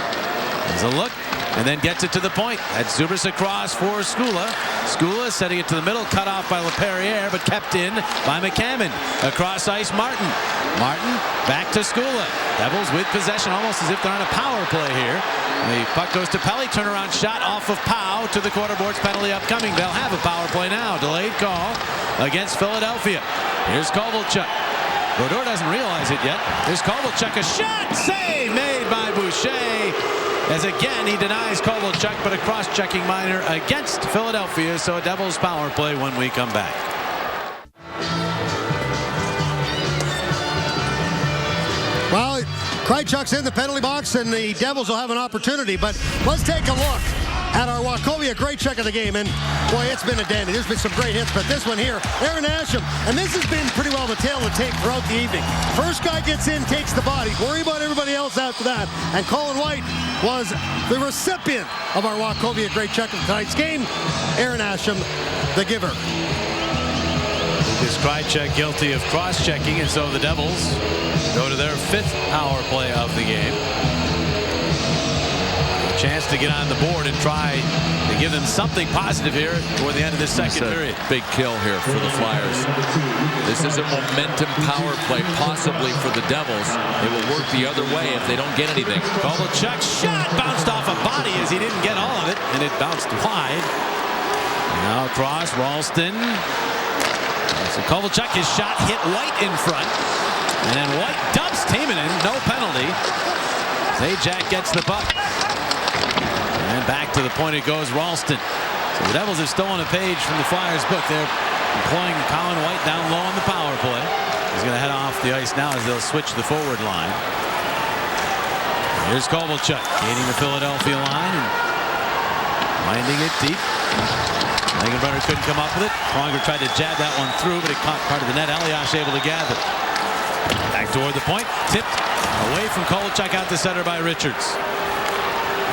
There's a look. And then gets it to the point. That's Zubris across for Skula. Skula setting it to the middle. Cut off by Laperriere, but kept in by McCammon. Across ice, Martin. Martin back to Skula. Devils with possession, almost as if they're on a power play here. The puck goes to Pelly. Turnaround shot off of Powell to the quarter boards. Penalty upcoming. They'll have a power play now. Delayed call against Philadelphia. Here's Kovalchuk. Brodeur doesn't realize it yet. Here's Kovalchuk. A shot. Save made by Boucher. As again, he denies Kovalchuk, but a cross-checking minor against Philadelphia. So a Devils power play when we come back. Well, Krejcik's in the penalty box, and the Devils will have an opportunity. But let's take a look at our Wachovia great check of the game. And, boy, it's been a dandy. There's been some great hits. But this one here, Aaron Asham. And this has been pretty well the tail of the tape throughout the evening. First guy gets in, takes the body. Worry about everybody else after that. And Colin White was the recipient of our Wachovia great check of tonight's game. Aaron Asham, the giver. Is Krejcik guilty of cross-checking, and so the Devils go to their 5th power play of the game. A chance to get on the board and try to give them something positive here toward the end of this second period. Big kill here for the Flyers. This is a momentum power play, possibly for the Devils. It will work the other way if they don't get anything. Kovalchuk shot bounced off a body as he didn't get all of it, and it bounced wide. Now across, Ralston. So Kovalchuk, his shot hit White in front. And then White dumps Timonen. No penalty. Zajac gets the puck. And back to the point it goes, Ralston. So the Devils have stolen a page from the Flyers book. They're employing Colin White down low on the power play. He's going to head off the ice now as they'll switch the forward line. Here's Kovalchuk gaining the Philadelphia line and winding it deep. Langenbrunner couldn't come up with it. Pronger tried to jab that one through, but it caught part of the net. Elias able to gather. Back toward the point. Tipped away from Kovalchuk out the center by Richards.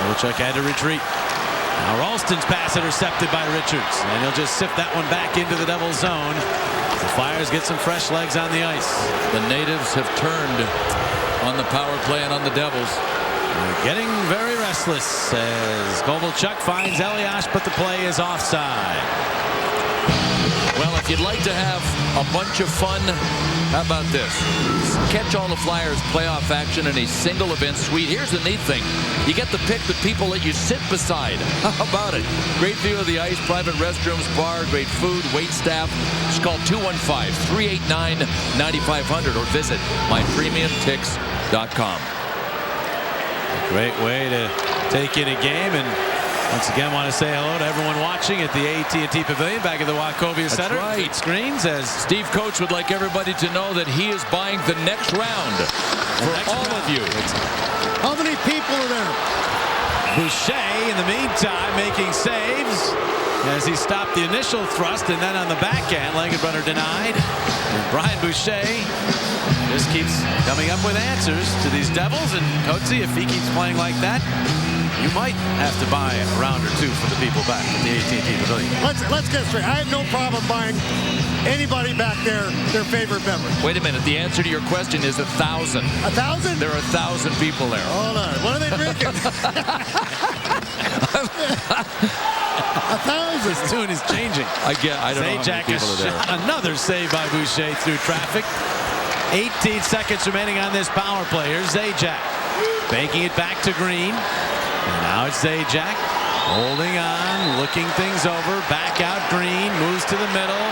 Kovalchuk had to retreat. Now Ralston's pass intercepted by Richards. And he'll just sift that one back into the Devils zone. The Flyers get some fresh legs on the ice. The natives have turned on the power play and on the Devils. They're getting very restless as Kovalchuk finds Elias, but the play is offside. Well, if you'd like to have a bunch of fun, how about this? Catch all the Flyers playoff action in a single event suite. Here's the neat thing. You get to pick the people that you sit beside. How about it? Great view of the ice, private restrooms, bar, great food, wait staff. Just call 215-389-9500 or visit mypremiumtix.com. Great way to take in a game, and once again want to say hello to everyone watching at the AT&T Pavilion back at the Wachovia Center. That's right. Screens as Steve Coates would like everybody to know that he is buying the next round for all of you. How many people are there? Boucher, in the meantime, making saves as he stopped the initial thrust, and then on the backhand, legged runner denied. And Brian Boucher just keeps coming up with answers to these Devils, and Coatsy, if he keeps playing like that, you might have to buy a round or two for the people back at the AT&T Pavilion. Let's get straight. I have no problem buying anybody back there their favorite beverage. Wait a minute. The answer to your question is 1,000. 1,000? There are 1,000 people there. Hold on. What are they drinking? 1,000. His tune is changing. I don't know how many people are there. Another save by Boucher through traffic. 18 seconds remaining on this power play. Here's Zajac banking it back to Green. And now it's Zajac holding on, looking things over. Back out Green, moves to the middle,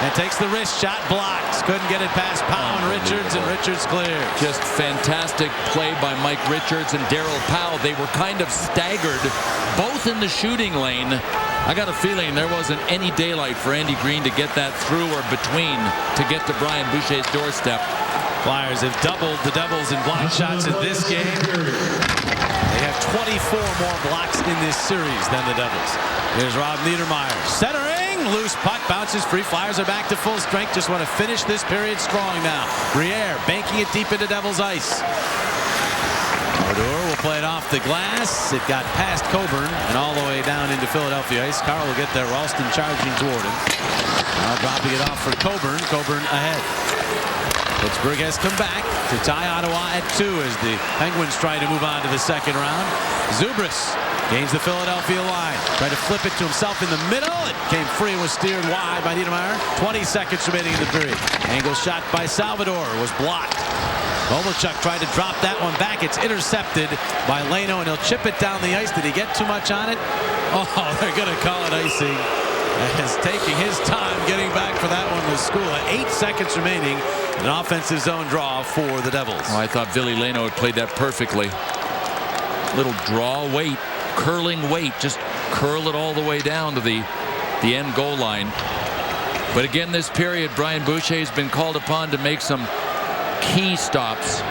and takes the wrist shot, blocks. Couldn't get it past Powell and Richards, and Richards clears. Just fantastic play by Mike Richards and Darryl Powell. They were kind of staggered, both in the shooting lane. I got a feeling there wasn't any daylight for Andy Green to get that through or between to get to Brian Boucher's doorstep. Flyers have doubled the Devils in block shots in this game. They have 24 more blocks in this series than the Devils. Here's Rob Niedermeyer centering, loose puck bounces free. Flyers are back to full strength. Just want to finish this period strong now. Briere banking it deep into Devils ice. Brodeur will play it off the glass. It got past Coburn and all the way down into Philadelphia ice. Carl will get there. Ralston charging toward him. Now dropping it off for Coburn. Coburn ahead. Pittsburgh has come back to tie Ottawa at 2 as the Penguins try to move on to the second round. Zubris gains the Philadelphia line. Tried to flip it to himself in the middle. It came free and was steered wide by Niedermeyer. 20 seconds remaining in the period. Angle shot by Salvador was blocked. Kovalchuk tried to drop that one back. It's intercepted by Leno, and he'll chip it down the ice. Did he get too much on it? Oh, they're going to call it icing. Is taking his time getting back for that one with School. 8 seconds remaining. An offensive zone draw for the Devils. Oh, I thought Billy Leno had played that perfectly. Little draw weight, curling weight, just curl it all the way down to the end goal line. But again, this period, Brian Boucher has been called upon to make some key stops.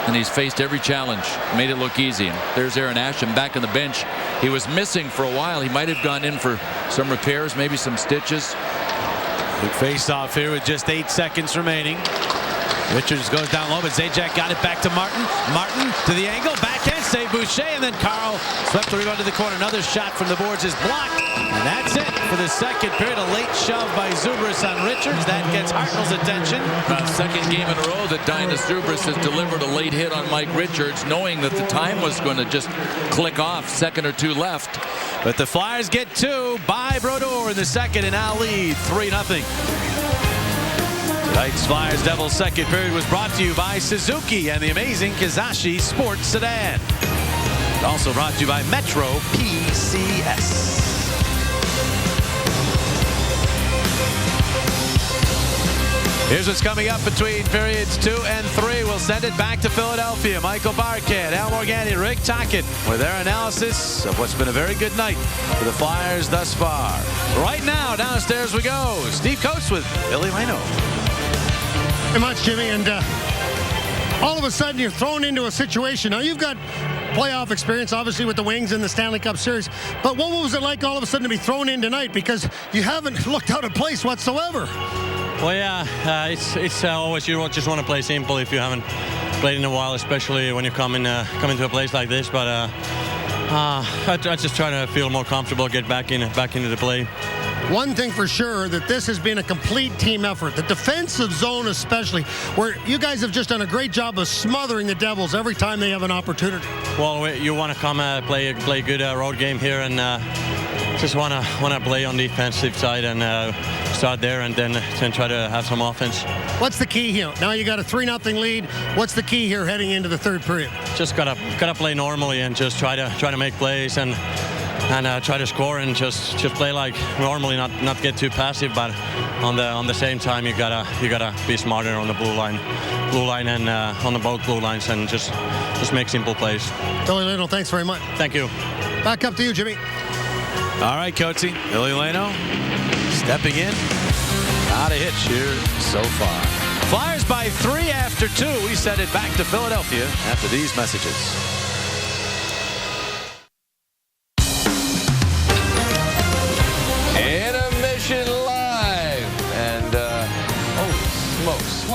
And he's faced every challenge, made it look easy. And there's Aaron Asham back on the bench. He was missing for a while. He might have gone in for some repairs, maybe some stitches. Big face-off here with just 8 seconds remaining. Richards goes down low, but Zajac got it back to Martin. Martin to the angle, backhand save Boucher, and then Carl swept the rebound to the corner. Another shot from the boards is blocked, and that's it for the second period. A late shove by Zubris on Richards. That gets Hartnell's attention. Second game in a row that Dynas Zubris has delivered a late hit on Mike Richards, knowing that the time was going to just click off. Second or two left. But the Flyers get 2 by Brodeur in the second and now lead 3-0. Tonight's Flyers Devils second period was brought to you by Suzuki and the amazing Kizashi Sports Sedan. Also brought to you by Metro PCS. Here's what's coming up between periods 2 and 3. We'll send it back to Philadelphia. Michael Barkett, Al Morganti, Rick Tocchet with their analysis of what's been a very good night for the Flyers thus far. Right now, downstairs we go. Steve Coates with Billy Leno. Very much, Jimmy. And all of a sudden, you're thrown into a situation. Now, you've got playoff experience, obviously, with the Wings in the Stanley Cup Series. But what was it like all of a sudden to be thrown in tonight? Because you haven't looked out of place whatsoever. Well, yeah, it's always you just want to play simple if you haven't played in a while, especially when you come into a place like this. But I just try to feel more comfortable, get back into the play. One thing for sure, that this has been a complete team effort. The defensive zone especially, where you guys have just done a great job of smothering the Devils every time they have an opportunity. Well, you want to come play a good road game here, and just want to play on the defensive side and start there, and then try to have some offense. What's the key here? Now you got a 3-0 lead. What's the key here heading into the third period? Just gotta play normally and just try to make plays and try to score and just play like normally, not get too passive, but on the same time you gotta be smarter on the blue line and on the both blue lines, and just make simple plays. Billy Leno, thanks very much. Thank you. Back up to you, Jimmy. All right, Coatsy. Billy Leno stepping in. Not a hitch here so far. Flyers by 3 after 2. We send it back to Philadelphia after these messages.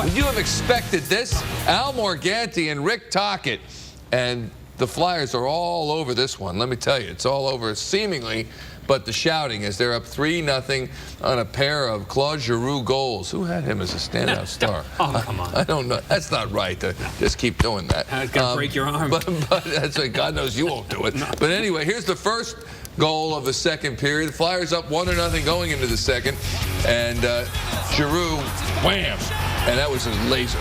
Would you have expected this? Al Morganti and Rick Tocchet, and the Flyers are all over this one. Let me tell you, it's all over seemingly. But the shouting as they're up 3-0 on a pair of Claude Giroux goals. Who had him as a standout star? Oh, come on. I don't know. That's not right to just keep doing that. It's going to break your arm. But that's like, God knows you won't do it. No. But anyway, here's the first goal of the second period. The Flyers up 1-0 going into the second. And Giroux, wham! And that was a laser.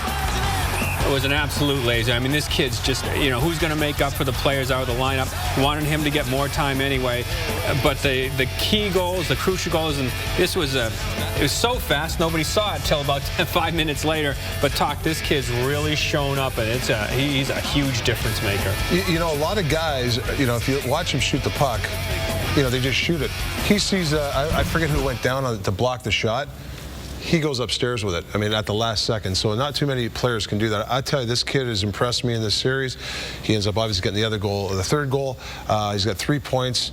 It was an absolute laser. I mean, this kid's just, who's going to make up for the players out of the lineup? Wanted him to get more time anyway. But the key goals, the crucial goals, and this was it was so fast, nobody saw it till about 5 minutes later. But this kid's really shown up, and he's a huge difference maker. A lot of guys, if you watch him shoot the puck, they just shoot it. He sees, I forget who went down on it to block the shot. He goes upstairs with it, at the last second. So not too many players can do that. I tell you, this kid has impressed me in this series. He ends up obviously getting the other goal, the third goal. He's got 3 points.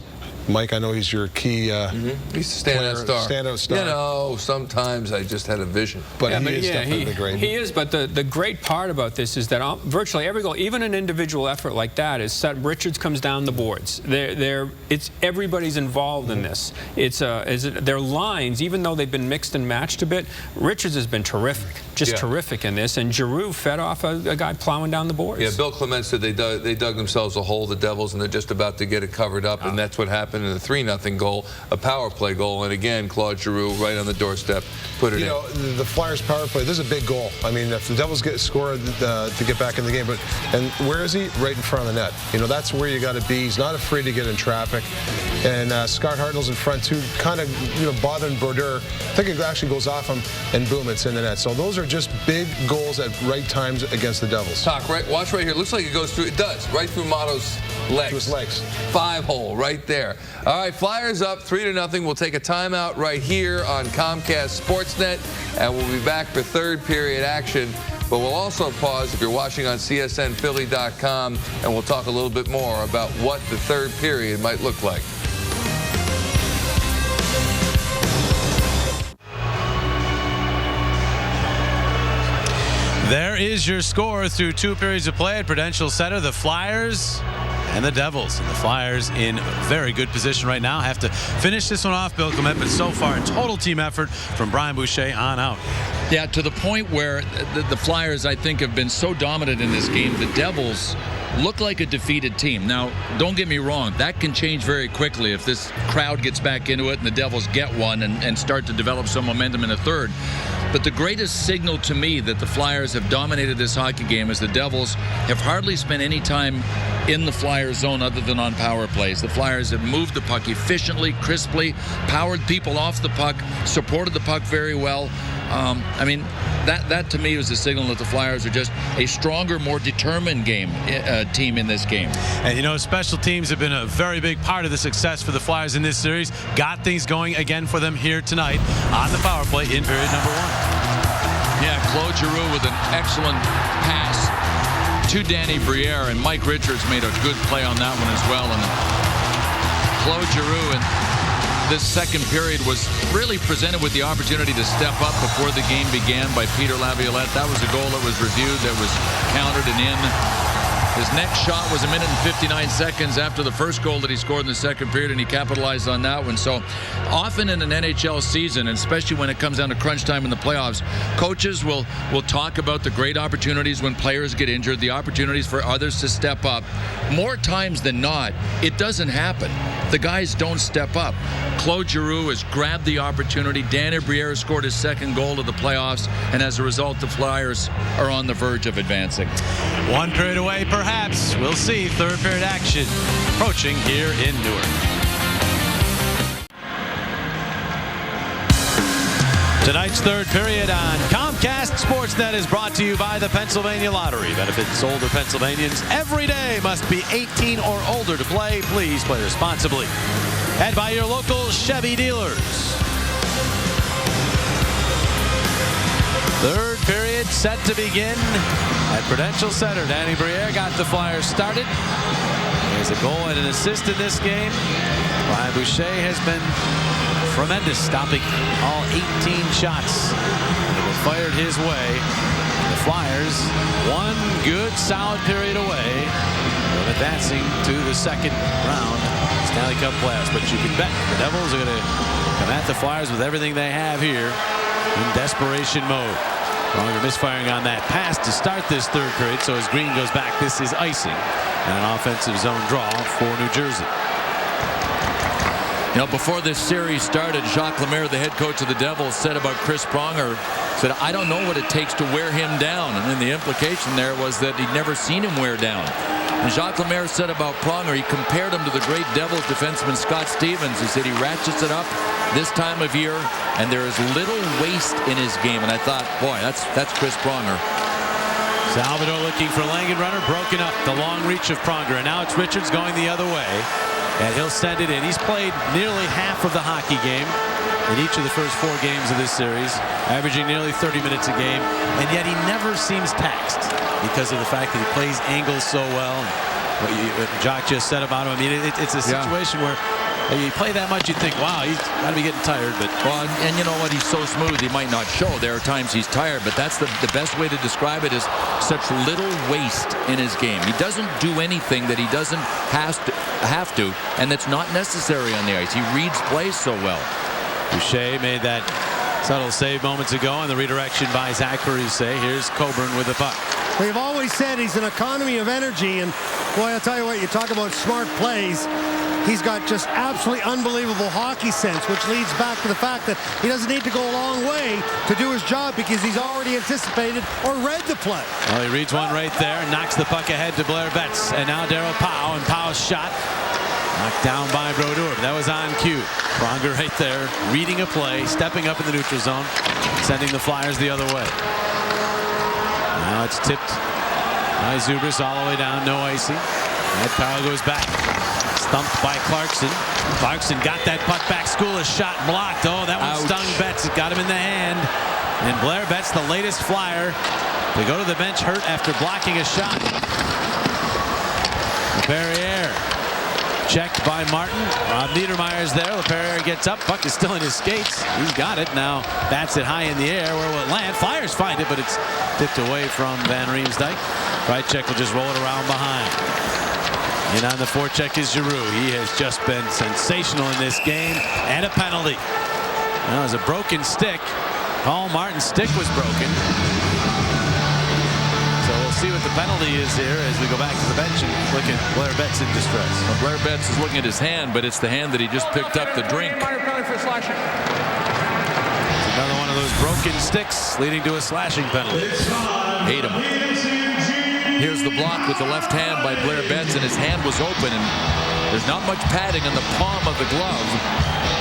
Mike, I know he's your key he's a standout star. Sometimes I just had a vision. But he is definitely great. He is, but the great part about this is that virtually every goal, even an individual effort like that, is set. Richards comes down the boards. It's everybody's involved in this. Their lines, even though they've been mixed and matched a bit, Richards has been terrific, terrific in this. And Giroux fed off a guy plowing down the boards. Yeah, Bill Clement said they dug themselves a hole, the Devils, and they're just about to get it covered up, and that's what happened in the 3-0 goal, a power play goal, and again, Claude Giroux right on the doorstep, put it in. The Flyers power play, this is a big goal. If the Devils score to get back in the game, and where is he? Right in front of the net. That's where you got to be. He's not afraid to get in traffic. And Scott Hartnell's in front too, kind of bothering Brodeur. I think it actually goes off him, and boom, it's in the net. So those are just big goals at right times against the Devils. Watch right here. Looks like it goes through. It does, right through Motto's legs. To his legs. 5-hole right there. All right, Flyers up 3-0. We'll take a timeout right here on Comcast Sportsnet, and we'll be back for third period action. But we'll also pause if you're watching on CSNPhilly.com, and we'll talk a little bit more about what the third period might look like. There is your score through 2 periods of play at Prudential Center. The Flyers and the Devils. And the Flyers in very good position right now. Have to finish this one off, Bill Clement, but so far a total team effort from Brian Boucher on out. Yeah, to the point where the Flyers, I think, have been so dominant in this game. The Devils look like a defeated team. Now, don't get me wrong, that can change very quickly if this crowd gets back into it and the Devils get one and start to develop some momentum in the third. But the greatest signal to me that the Flyers have dominated this hockey game is the Devils have hardly spent any time in the Flyers zone other than on power plays. The Flyers have moved the puck efficiently, crisply, powered people off the puck, supported the puck very well. That to me was a signal that the Flyers are just a stronger, more determined team in this game. And special teams have been a very big part of the success for the Flyers in this series. Got things going again for them here tonight on the power play in period number 1. Yeah, Claude Giroux with an excellent pass to Danny Briere, and Mike Richards made a good play on that one as well. And Claude Giroux and this second period was really presented with the opportunity to step up before the game began by Peter Laviolette. That was a goal that was reviewed, that was countered and in. His next shot was 1 minute and 59 seconds after the first goal that he scored in the second period, and he capitalized on that one. So often in an NHL season, and especially when it comes down to crunch time in the playoffs, coaches will talk about the great opportunities when players get injured, the opportunities for others to step up. More times than not, it doesn't happen. The guys don't step up. Claude Giroux has grabbed the opportunity. Danny Briere scored his second goal of the playoffs, and as a result, the Flyers are on the verge of advancing. 1 period away, perhaps. We'll see. Third period action approaching here in Newark. Tonight's third period on Comcast Sportsnet is brought to you by the Pennsylvania Lottery. Benefits older Pennsylvanians every day. Must be 18 or older to play. Please play responsibly. And by your local Chevy dealers. Third period set to begin at Prudential Center. Danny Briere got the Flyers started. There's a goal and an assist in this game. Brian Boucher has been tremendous, stopping all 18 shots that were fired his way. Flyers one good solid period away from advancing to the second round Stanley Cup playoffs. But you can bet the Devils are going to come at the Flyers with everything they have here in desperation mode. Pronger misfiring on that pass to start this third period. So as Green goes back, this is icing and an offensive zone draw for New Jersey. You know, before this series started, Jacques Lemaire, the head coach of the Devils, said about Chris Pronger, said, I don't know what it takes to wear him down. And then the implication there was that he'd never seen him wear down. And Jacques Lemaire said about Pronger, he compared him to the great Devils defenseman Scott Stevens. He said he ratchets it up this time of year, and there is little waste in his game. And I thought, boy, that's Chris Pronger. Salvador looking for Langenrunner, broken up the long reach of Pronger, and now it's Richards going the other way, and he'll send it in. He's played nearly half of the hockey game in each of the first 4 games of this series, averaging nearly 30 minutes a game, and yet he never seems taxed because of the fact that he plays angles so well. What Jock just said about him, I mean, it's a situation where you play that much, you think, wow, he's got to be getting tired. But well, and you know what? He's so smooth, he might not show. There are times he's tired, but that's the best way to describe it, is such little waste in his game. He doesn't do anything that he doesn't have to, and that's not necessary on the ice. He reads plays so well. Boucher made that subtle save moments ago on the redirection by Zach Parise. Here's Coburn with the puck. We've always said he's an economy of energy, and boy, I'll tell you what, you talk about smart plays. He's got just absolutely unbelievable hockey sense, which leads back to the fact that he doesn't need to go a long way to do his job because he's already anticipated or read the play. Well, he reads one right there and knocks the puck ahead to Blair Betts. And now Darryl Powell, and Powell's shot knocked down by Brodeur. That was on cue. Pronger right there, reading a play, stepping up in the neutral zone, sending the Flyers the other way. Now it's tipped by Zubris all the way down, no icing. And Powell goes back. Stumped by Clarkson. Clarkson got that puck back. Schoolish shot blocked. Oh, that one stung Betts. It got him in the hand. And Blair Betts, the latest Flyer to go to the bench hurt after blocking a shot. LePerriere checked by Martin. Rob Niedermayer's there. LePerriere gets up. Puck is still in his skates. He's got it. Now bats it high in the air. Where will it land? Flyers find it, but it's tipped away from Van Riemsdyk. Rychek will just roll it around behind. And on the forecheck is Giroux. He has just been sensational in this game, and a penalty. Now, there's a broken stick. Paul Martin's stick was broken. So we'll see what the penalty is here as we go back to the bench and look at Blair Betts in distress. Well, Blair Betts is looking at his hand, but it's the hand that he just picked up the drink. Minor penalty for slashing. Another one of those broken sticks leading to a slashing penalty. Hate him. Here's the block with the left hand by Blair Betts, and his hand was open, and there's not much padding on the palm of the glove.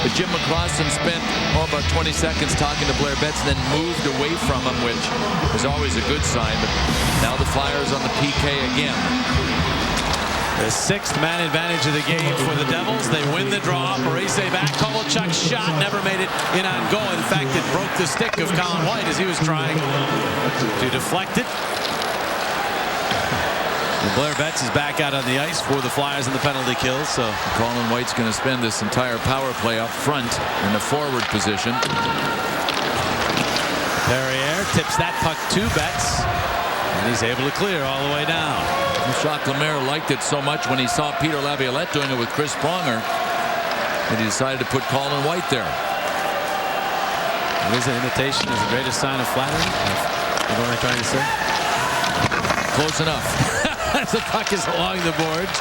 But Jim McCrossan spent about 20 seconds talking to Blair Betts, then moved away from him, which is always a good sign. But now the Flyers on the PK again. The 6th man advantage of the game for the Devils. They win the draw. Parise back. Kovalchuk's shot never made it in on goal. In fact, it broke the stick of Colin White as he was trying to deflect it. And Blair Betts is back out on the ice for the Flyers in the penalty kill. So Colin White's going to spend this entire power play up front in the forward position. Perrier tips that puck to Betts, and he's able to clear all the way down. Jacques Lemaire liked it so much when he saw Peter Laviolette doing it with Chris Pronger that he decided to put Colin White there. It is an imitation is the greatest sign of flattery. What am I trying to say? Close enough. The puck is along the boards,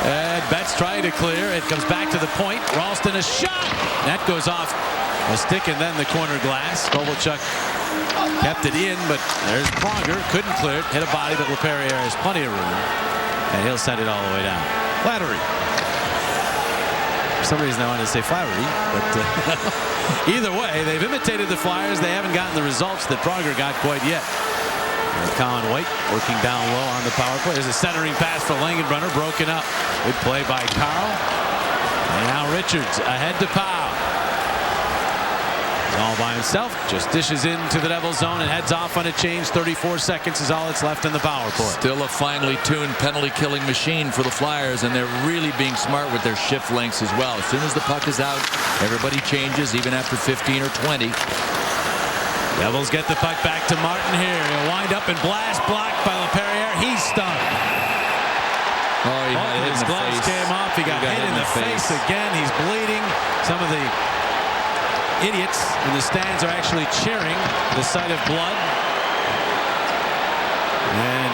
and Betts trying to clear. It comes back to the point. Ralston a shot. That goes off a stick and then the corner glass. Kovalchuk kept it in, but there's Pronger. Couldn't clear it. Hit a body, but LePerriere has plenty of room, and he'll send it all the way down. Flattery. For some reason I wanted to say flattery, but either way, they've imitated the Flyers. They haven't gotten the results that Pronger got quite yet. Colin White working down low on the power play. There's a centering pass for Langenbrunner, broken up. Good play by Carl. And now Richards ahead to Powell. He's all by himself. Just dishes into the Devils zone and heads off on a change. 34 seconds is all that's left in the power play. Still a finely tuned penalty killing machine for the Flyers, and they're really being smart with their shift lengths as well. As soon as the puck is out, everybody changes, even after 15 or 20. Devils get the puck back to Martin here. He'll wind Wind up and blast blocked by LaPerriere. He's stunned. Oh, he got hit his in the gloves face. came off. He got hit in the face again. He's bleeding. Some of the idiots in the stands are actually cheering the sight of blood. And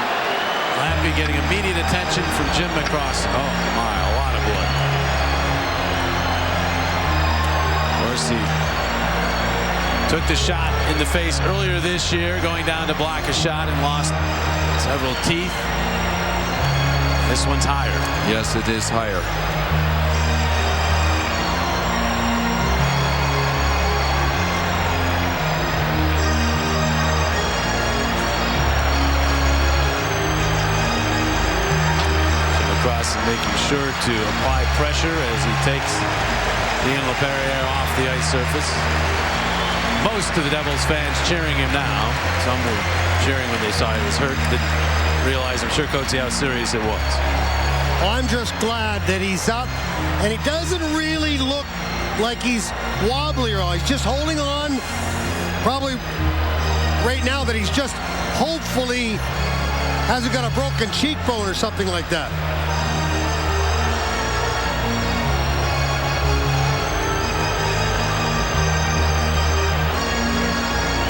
Lappy getting immediate attention from Jim McCross. Oh my, a lot of blood. Of course, he took the shot in the face earlier this year, going down to block a shot and lost several teeth. This one's higher. Yes, it is higher. Cross making sure to apply pressure as he takes Ian LaPerriere off the ice surface. Most of the Devils fans cheering him now. Some were cheering when they saw he was hurt. Didn't realize, I'm sure, Coatsy, how serious it was. Well, I'm just glad that he's up, and he doesn't really look like he's wobbly or all. He's just holding on. Probably right now that he's just hopefully hasn't got a broken cheekbone or something like that.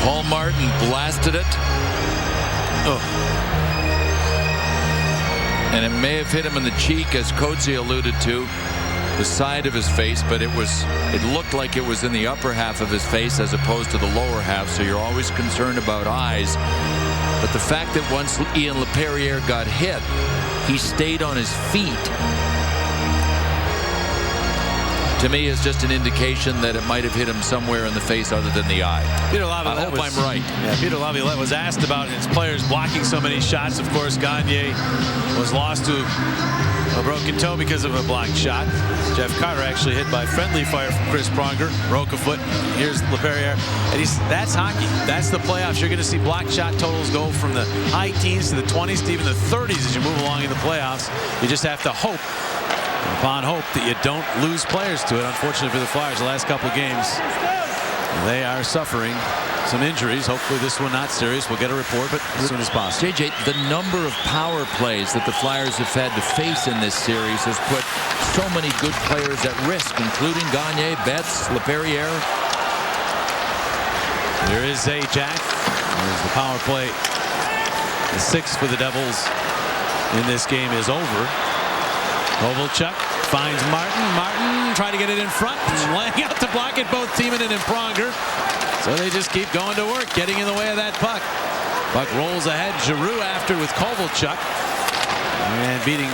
Paul Martin blasted it. Oh. And it may have hit him in the cheek, as Coatsy alluded to, the side of his face, but it looked like it was in the upper half of his face as opposed to the lower half, so you're always concerned about eyes. But the fact that once Ian LaPerriere got hit, he stayed on his feet, to me, is just an indication that it might have hit him somewhere in the face other than the eye. Peter Laviolette I hope I'm right. Yeah, Peter Laviolette was asked about his players blocking so many shots. Of course, Gagne was lost to a broken toe because of a blocked shot. Jeff Carter actually hit by friendly fire from Chris Pronger. Broke a foot. Here's LaPerriere. And that's hockey. That's the playoffs. You're going to see blocked shot totals go from the high teens to the 20s to even the 30s as you move along in the playoffs. You just have to hope, upon hope, that you don't lose players to it. Unfortunately for the Flyers, the last couple of games, they are suffering some injuries. Hopefully this one not serious. We'll get a report, but as soon as possible. JJ, the number of power plays that the Flyers have had to face in this series has put so many good players at risk, including Gagne, Betts, LaPerriere. There is Zajac. There's the power play. The sixth for the Devils in this game is over. Kovalchuk finds Martin. Martin trying to get it in front. Laying out to block it, both Timonen and Pronger. So they just keep going to work, getting in the way of that puck. Puck rolls ahead. Giroux after with Kovalchuk. And beating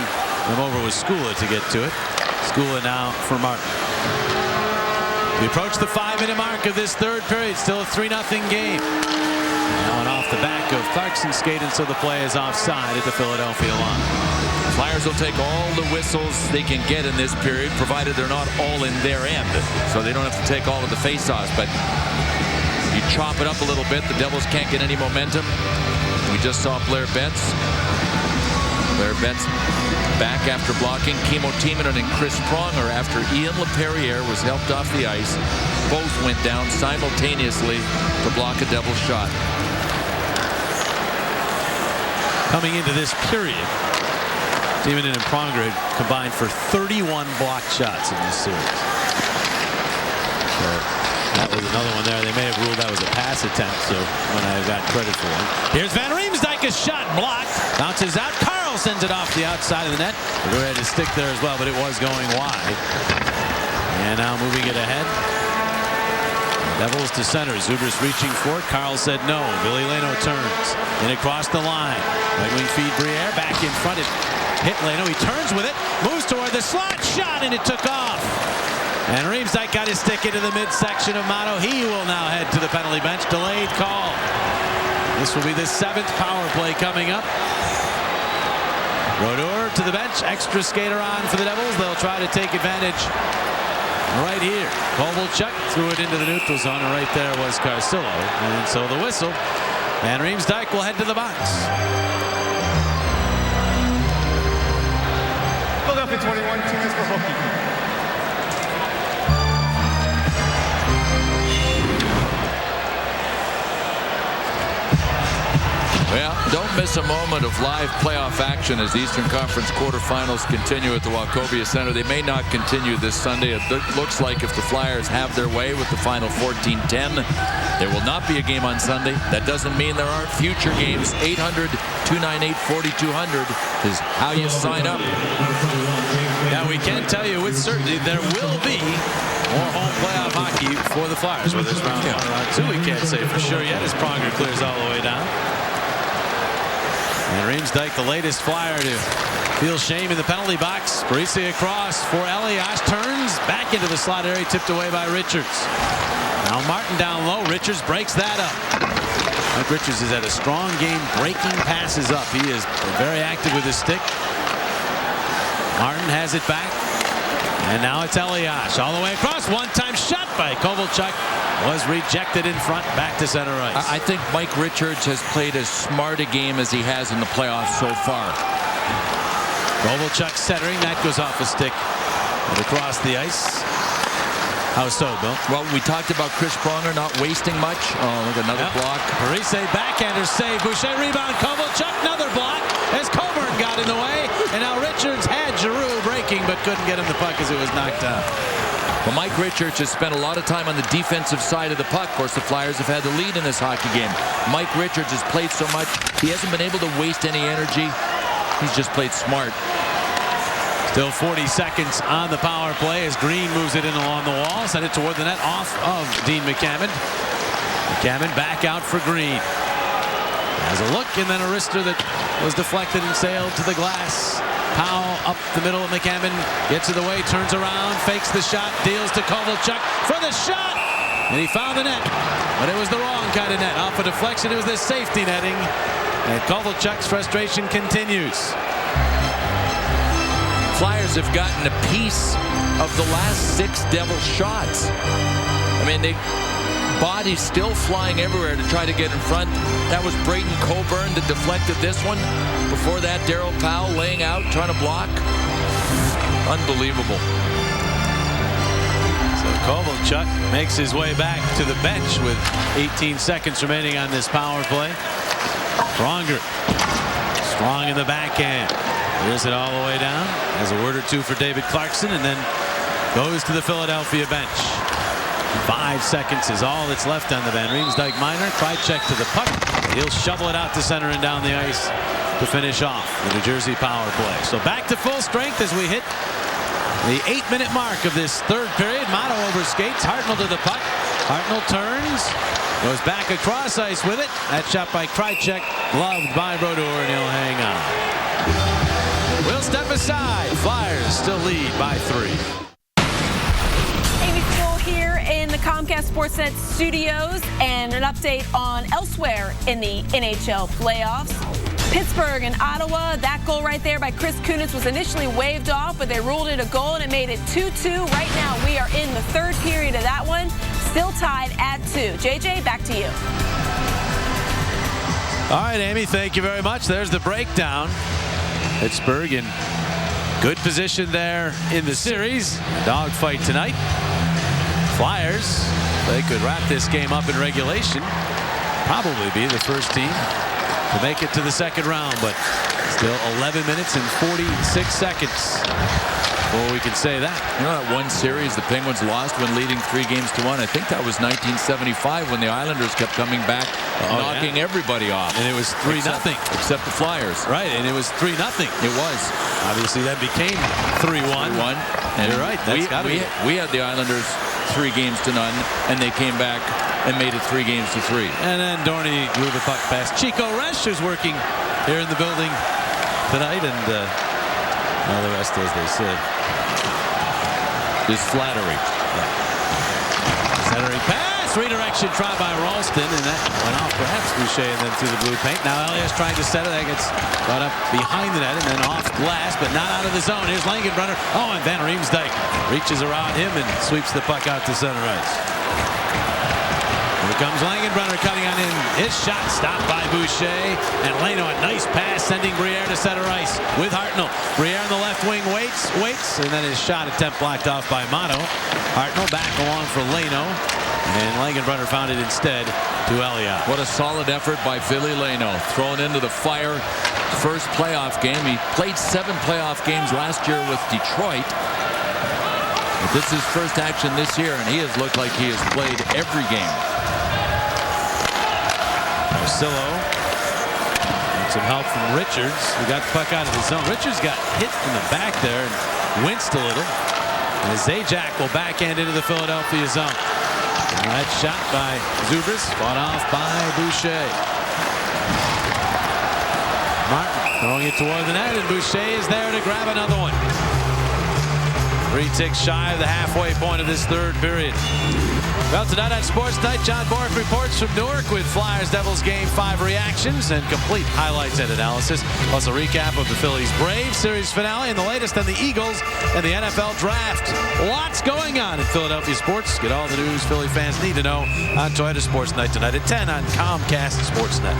them over with Skula to get to it. Skula now for Martin. We approach the 5-minute mark of this third period. Still a 3-0 game. Now and off the back of Clarkson's skate, and so the play is offside at the Philadelphia line. Flyers will take all the whistles they can get in this period, provided they're not all in their end. So they don't have to take all of the faceoffs, but you chop it up a little bit. The Devils can't get any momentum. We just saw Blair Betts. Blair Betts back after blocking Kimmo Timonen and Chris Pronger after Ian LaPerriere was helped off the ice. Both went down simultaneously to block a Devils shot. Coming into this period, Timonen and Pronger had combined for 31 blocked shots in this series. So that was another one there. They may have ruled that was a pass attempt, so when I got credit for it. Here's Van Riemsdyk's shot blocked. Bounces out. Carl sends it off the outside of the net. We had to stick there as well, but it was going wide. And now moving it ahead. Devils to center. Zubris reaching for it. Carl said no. Billy Leno turns. And across the line. Right wing feed Briere. Back in front. It hit Leno. He turns with it. Moves toward the slot. Shot, and it took off. And Riemsdyk got his stick into the midsection of Mato. He will now head to the penalty bench. Delayed call. This will be the 7th power play coming up. Brodeur to the bench. Extra skater on for the Devils. They'll try to take advantage right here. Kovalchuk threw it into the neutral zone, and right there was Carcillo. And so the whistle. And Riemsdyk will head to the box. Philadelphia 21, 2 minutes for Hockey. Well, don't miss a moment of live playoff action as the Eastern Conference quarterfinals continue at the Wachovia Center. They may not continue this Sunday. It looks like if the Flyers have their way with the final 14-10, there will not be a game on Sunday. That doesn't mean there aren't future games. 800-298-4200 is how you sign up. Now, we can tell you with certainty there will be more home playoff hockey for the Flyers. Whether it's round 1 or round 2, we can't say for sure yet as Pronger clears all the way down. And Riemsdyk, the latest Flyer to feel shame in the penalty box. Parise across for Elias, turns back into the slot area, tipped away by Richards. Now Martin down low. Richards breaks that up. Mike Richards has had a strong game breaking passes up. He is very active with his stick. Martin has it back. And now it's Elias all the way across. One-time shot by Kovalchuk was rejected in front, back to center ice. I think Mike Richards has played as smart a game as he has in the playoffs so far. Kovalchuk centering, that goes off a stick and across the ice. How so, Bill? Well, we talked about Chris Pronger not wasting much. Oh, look, another block. Parise backhander save. Boucher rebound. Kovalchuk, another block as Coburn got in the way. And now Richards had Giroux breaking but couldn't get him the puck as it was knocked out. Well, Mike Richards has spent a lot of time on the defensive side of the puck. Of course, the Flyers have had the lead in this hockey game. Mike Richards has played so much, he hasn't been able to waste any energy. He's just played smart. Still 40 seconds on the power play as Green moves it in along the wall. Sent it toward the net off of Dean McCammon. McCammon back out for Green. Has a look and then a wrister that was deflected and sailed to the glass. Powell up the middle of McCammon. Gets it away, turns around, fakes the shot, deals to Kovalchuk for the shot. And he found the net. But it was the wrong kind of net. Off a deflection, it was the safety netting. And Kovalchuk's frustration continues. Flyers have gotten a piece of the last 6 Devil shots. I mean, bodies still flying everywhere to try to get in front. That was Braden Coburn that deflected this one. Before that, Darryl Powell laying out, trying to block. Unbelievable. So Kovalchuk makes his way back to the bench with 18 seconds remaining on this power play. Pronger strong in the backhand. Here's it all the way down. Has a word or two for David Clarkson and then goes to the Philadelphia bench. 5 seconds is all that's left on the Van Riemsdyk minor. Krajicek to the puck. He'll shovel it out to center and down the ice to finish off the New Jersey power play. So back to full strength as we hit the 8-minute mark of this third period. Motto overskates. Hartnell to the puck. Hartnell turns. Goes back across ice with it. That shot by Krajicek. Gloved by Brodeur and he'll hang on. We'll step aside. Flyers still lead by 3. In the Comcast Sportsnet studios and an update on elsewhere in the NHL playoffs. Pittsburgh and Ottawa, that goal right there by Chris Kunitz was initially waved off, but they ruled it a goal and it made it 2-2. Right now we are in the third period of that one, still tied at 2. JJ, back to you. All right, Amy, thank you very much. There's the breakdown. Pittsburgh in good position there in the series. Dogfight tonight. Flyers, they could wrap this game up in regulation. Probably be the first team to make it to the second round, but still 11 minutes and 46 seconds before we can say that. You know that one series the Penguins lost when leading 3-1? I think that was 1975 when the Islanders kept coming back, knocking everybody off. And it was 3-0. Except the Flyers. Right, and it was 3-0. It was. Obviously that became 3-1. And you're right. We had the Islanders 3-0, and they came back and made it 3-3. And then Dorney blew the puck past Chico Resch, who's working here in the building tonight, and all the rest, as they say, is flattery. Centering pass, redirection tried by Ralston, and that went off perhaps Boucher and then through the blue paint. Now Elias trying to set it. That gets brought up behind the net and then off glass, but not out of the zone. Here's Langenbrunner. Oh, and Van Riemsdyk reaches around him and sweeps the puck out to center ice. Here comes Langenbrunner cutting on in. His shot stopped by Boucher. And Leno, a nice pass sending Briere to center ice with Hartnell. Briere on the left wing waits, and then his shot attempt blocked off by Motto. Hartnell back along for Leno. And Langenbrunner found it instead to Elliott. What a solid effort by Ville Leino. Thrown into the fire. First playoff game. He played 7 playoff games last year with Detroit. But this is his first action this year, and he has looked like he has played every game. Marcillo. Some help from Richards, who got the puck out of the zone. Richards got hit in the back there and winced a little. And Zajac will backhand into the Philadelphia zone. And that shot by Zubris, fought off by Boucher. Martin throwing it toward the net, and Boucher is there to grab another one. 3 ticks shy of the halfway point of this third period. Well, tonight on Sports Night, John Bork reports from Newark with Flyers-Devils Game 5 reactions and complete highlights and analysis, plus a recap of the Phillies-Braves series finale and the latest on the Eagles and the NFL Draft. Lots going on in Philadelphia sports. Get all the news Philly fans need to know on Toyota Sports Night tonight at 10 on Comcast Sportsnet.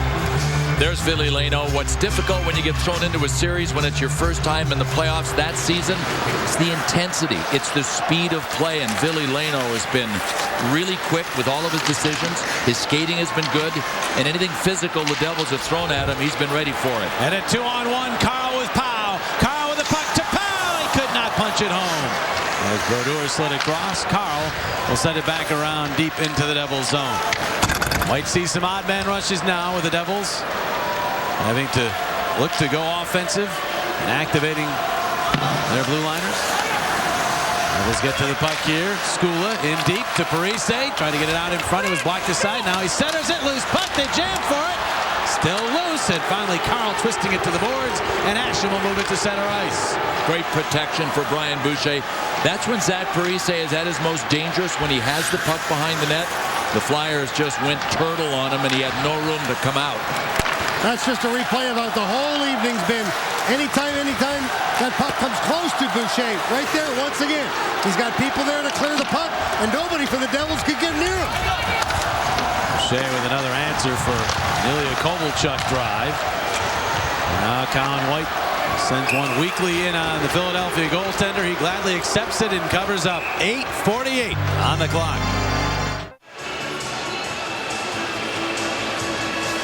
There's Ville Leino. What's difficult when you get thrown into a series when it's your first time in the playoffs that season? It's the intensity. It's the speed of play. And Ville Leino has been really quick with all of his decisions. His skating has been good. And anything physical the Devils have thrown at him, he's been ready for it. And a 2-on-1. Carl with Powell. Carl with the puck to Powell. He could not punch it home. As Brodeur slid across, Carl will send it back around deep into the Devils zone. Might see some odd man rushes now with the Devils having to look to go offensive and activating their blue liners. Devils get to the puck here. Skula in deep to Parise. Trying to get it out in front. It was blocked aside. Now he centers it. Loose puck. They jam for it. Still loose. And finally Carl twisting it to the boards. And Ashton will move it to center ice. Great protection for Brian Boucher. That's when Zach Parise is at his most dangerous, when he has the puck behind the net. The Flyers just went turtle on him, and he had no room to come out. That's just a replay of how the whole evening's been. Anytime that puck comes close to Boucher, right there once again. He's got people there to clear the puck, and nobody for the Devils could get near him. Boucher with another answer for Ilya Kovalchuk drive. Now Colin White sends one weakly in on the Philadelphia goaltender. He gladly accepts it and covers up. 8:48 on the clock.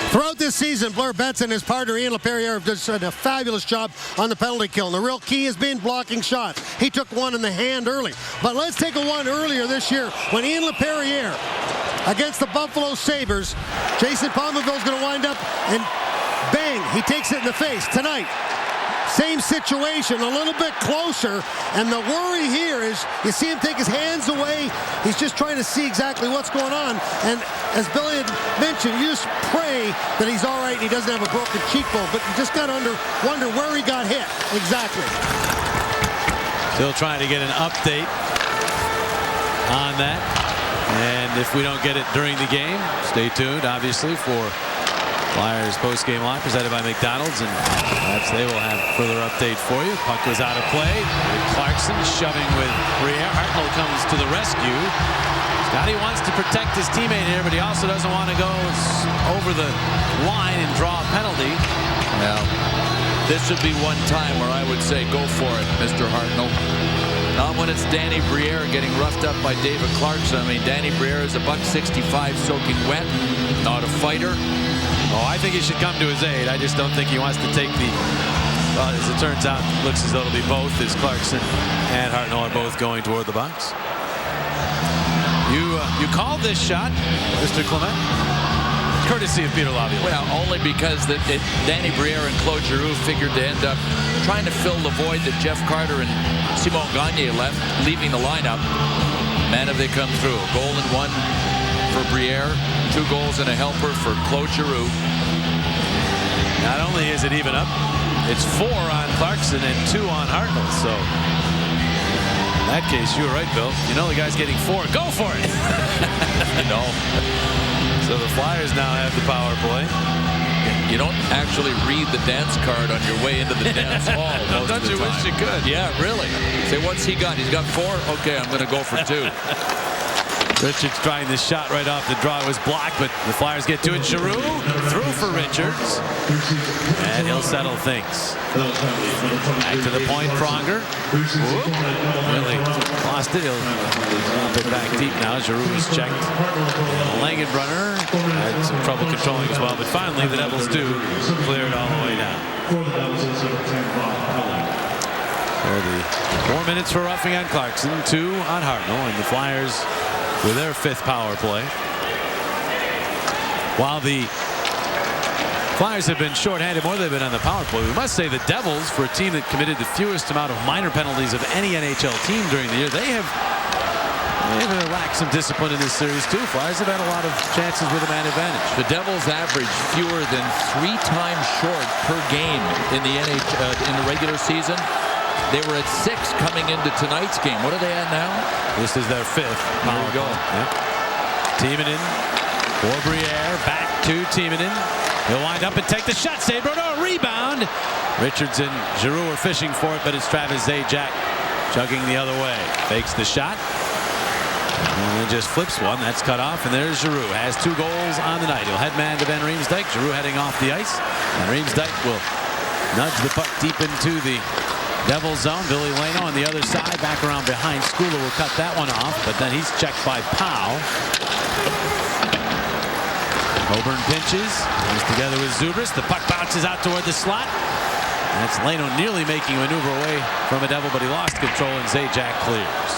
Throughout this season, Blair Betts and his partner Ian LaPerriere have done a fabulous job on the penalty kill. And the real key has been blocking shots. He took one in the hand early. But let's take a one earlier this year when Ian LaPerriere against the Buffalo Sabres, Jason Pominville's going to wind up and bang, he takes it in the face. Tonight, same situation, a little bit closer, and the worry here is you see him take his hands away. He's just trying to see exactly what's going on, and as Billy had mentioned, you just pray that he's all right and he doesn't have a broken cheekbone, but you just got to wonder where he got hit exactly. Still trying to get an update on that, and if we don't get it during the game, stay tuned obviously for Flyers post-game line presented by McDonald's, and perhaps they will have further update for you. Puck goes out of play. Clarkson shoving with Briere. Hartnell comes to the rescue. Scotty wants to protect his teammate here, but he also doesn't want to go over the line and draw a penalty. Now, this would be one time where I would say, go for it, Mr. Hartnell. Not when it's Danny Briere getting roughed up by David Clarkson. I mean, Danny Briere is a $1.65 soaking wet, not a fighter. Oh, I think he should come to his aid. I just don't think he wants to take the... Well, as it turns out, it looks as though it'll be both, as Clarkson and Hartnell are both going toward the box. You called this shot, Mr. Clement, courtesy of Peter Laviolette. Well, only because Danny Briere and Claude Giroux figured to end up trying to fill the void that Jeff Carter and Simon Gagne left, leaving the lineup. Man, have they come through. A goal and one for Briere, 2 goals and a helper for Claude Giroux. Not only is it even up, it's 4 on Clarkson and 2 on Hartnell. So in that case, you were right, Bill. You know the guy's getting 4. Go for it. You know. So the Flyers now have the power play. You don't actually read the dance card on your way into the dance hall. Don't you wish you could? Yeah, really. Say, what's he got? He's got 4? Okay, I'm going to go for 2. Richards trying the shot right off the draw. It was blocked, but the Flyers get to it. Giroux through for Richards. And he'll settle things. Back to the point, Pronger. Whoop. Really lost it. He'll drop it back deep now. Giroux is checked. Langenbrunner had some trouble controlling as well, but finally the Devils do clear it all the way down. 4 minutes for roughing on Clarkson, 2 on Hartnell, and the Flyers with their 5th power play. While the Flyers have been shorthanded more than they've been on the power play, we must say the Devils, for a team that committed the fewest amount of minor penalties of any NHL team during the year, they have lacked some discipline in this series too. Flyers have had a lot of chances with a man advantage. The Devils average fewer than 3 times short per game in the in the regular season. They were at 6 coming into tonight's game. What are they at now? This is their 5th. There you go. Yep. Timonen for Briere. Back to Timonen. He'll wind up and take the shot. Save Brodeur. Rebound. Richards and Giroux are fishing for it, but it's Travis Zajac chugging the other way. Fakes the shot. And he just flips one. That's cut off. And there's Giroux. Has 2 goals on the night. He'll head man to Van Riemsdyk. Giroux heading off the ice. And Riemsdyk will nudge the puck deep into the Devils zone. Billy Leno on the other side, back around behind. Skula will cut that one off, but then he's checked by Powell. Coburn pinches. He's together with Zubris. The puck bounces out toward the slot. That's Leno nearly making a maneuver away from a Devil, but he lost control, and Zajac clears.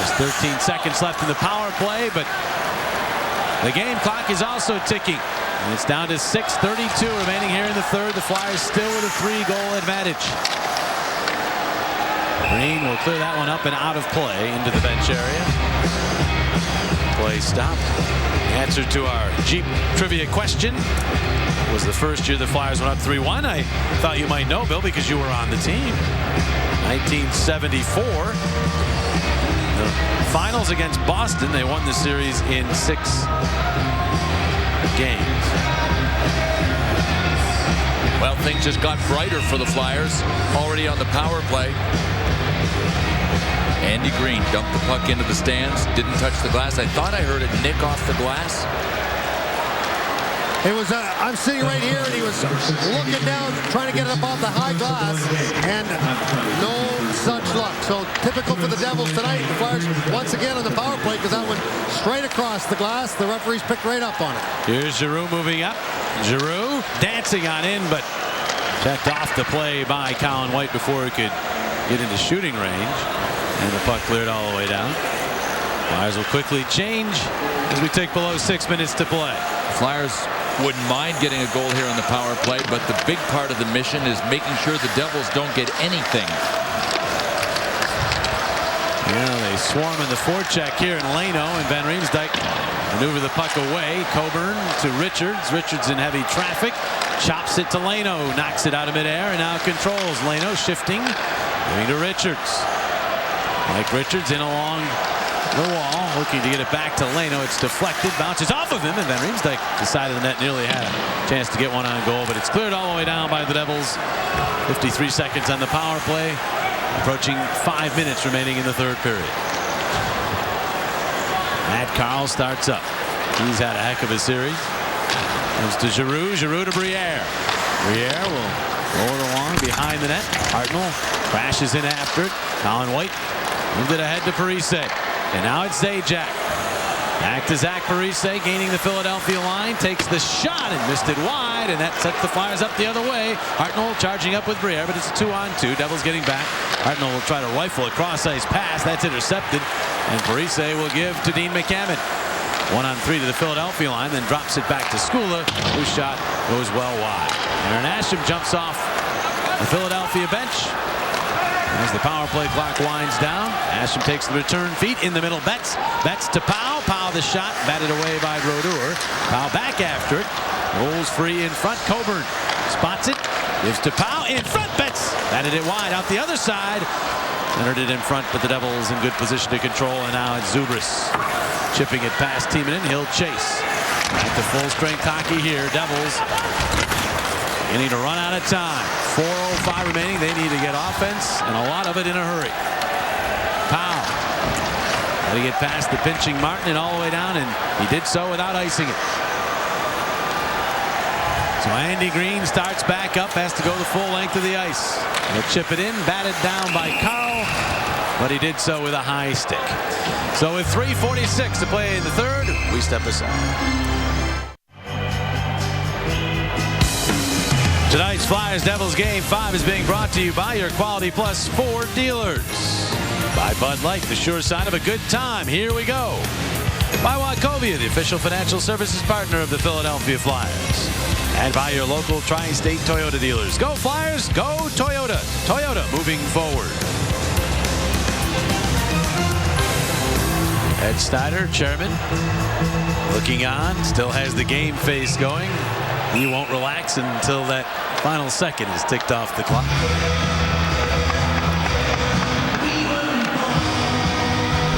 There's 13 seconds left in the power play, but the game clock is also ticking. And it's down to 6:32 remaining here in the 3rd. The Flyers still with a 3-goal advantage. Green will clear that one up and out of play into the bench area. Play stopped. The answer to our Jeep trivia question was the first year the Flyers went up 3-1. I thought you might know, Bill, because you were on the team. 1974. The finals against Boston. They won the series in 6 games. Well, things just got brighter for the Flyers. Already on the power play. Andy Green dumped the puck into the stands. Didn't touch the glass. I thought I heard it nick off the glass. It was, I'm sitting right here, and he was looking down, trying to get it up off the high glass, and no such luck. So typical for the Devils tonight. The Flyers once again on the power play, because that went straight across the glass. The referees picked right up on it. Here's Giroux moving up. Giroux dancing on in, but checked off the play by Colin White before he could get into shooting range. And the puck cleared all the way down. Flyers will quickly change as we take below 6 minutes to play. Flyers wouldn't mind getting a goal here on the power play, but the big part of the mission is making sure the Devils don't get anything. Yeah, they swarm in the forecheck here, and Leno and Van Riemsdyk maneuver the puck away. Coburn to Richards. Richards in heavy traffic. Chops it to Leno. Knocks it out of midair and now controls. Leno shifting. Giving to Richards. Mike Richards in along the wall, looking to get it back to Leno. It's deflected, bounces off of him, and Van Riemsdyk, the side of the net, nearly had a chance to get one on goal, but it's cleared all the way down by the Devils. 53 seconds on the power play, approaching 5 minutes remaining in the 3rd period. Matt Carl starts up. He's had a heck of a series. Comes to Giroux, Giroux to Briere. Briere will roll it along behind the net. Hartnell crashes in after it. Colin White moved it ahead to Parise. And now it's Zajac. Back to Zach Parise, gaining the Philadelphia line. Takes the shot and missed it wide, and that sets the Flyers up the other way. Hartnell charging up with Briere, but it's a 2-on-2. Devils getting back. Hartnell will try to rifle a cross-ice pass. That's intercepted. And Parise will give to Dean McCammon. 1-on-3 to the Philadelphia line, then drops it back to Skula, whose shot goes well wide. Aaron Asham jumps off the Philadelphia bench. As the power play clock winds down, Asham takes the return feed in the middle. Betts to Powell. Powell the shot, batted away by Brodeur. Powell back after it. Rolls free in front. Coburn spots it. Gives to Powell. In front. Betts batted it wide out the other side. Entered it in front, but the Devils in good position to control. And now it's Zubris chipping it past Timonen. He'll chase. Back to full strength hockey here. Devils beginning to run out of time. 4:05 remaining. They need to get offense, and a lot of it in a hurry. Powell Got to get past the pinching Martin and all the way down, and he did so without icing it. So Andy Green starts back up, has to go the full length of the ice. He'll chip it in, batted down by Carl, but he did so with a high stick. So with 3:46 to play in the third, we step aside. Tonight's Flyers-Devils Game 5 is being brought to you by your Quality Plus Ford dealers. By Bud Light, the sure sign of a good time. Here we go. By Wachovia, the official financial services partner of the Philadelphia Flyers. And by your local Tri-State Toyota dealers. Go Flyers, go Toyota. Toyota moving forward. Ed Snyder, chairman, looking on, still has the game face going. He won't relax until that final second is ticked off the clock.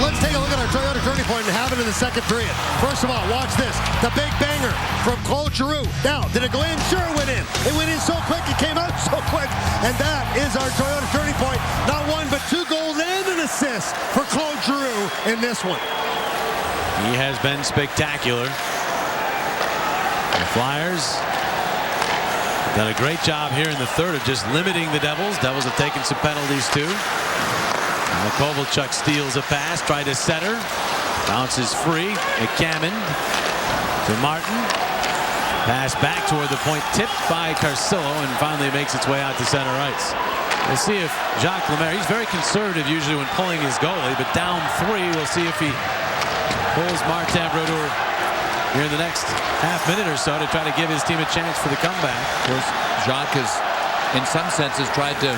Let's take a look at our Toyota turning point and have it in the second period. First of all, watch this. The big banger from Claude Giroux. Now, did it go in? Sure, it went in. It went in so quick, it came out so quick. And that is our Toyota turning point. Not one, but 2 goals and an assist for Claude Giroux in this one. He has been spectacular. The Flyers have done a great job here in the third of just limiting the Devils. Devils have taken some penalties too. Now Kovalchuk steals a pass, tried to center, bounces free. McCammon to Martin. Pass back toward the point, tipped by Carcillo, and finally makes its way out to center ice. We'll see if Jacques Lemaire, he's very conservative usually when pulling his goalie, but down 3, we'll see if he pulls Martin Brodeur here in the next half minute or so to try to give his team a chance for the comeback. Of course, Jacques has, in some senses, tried to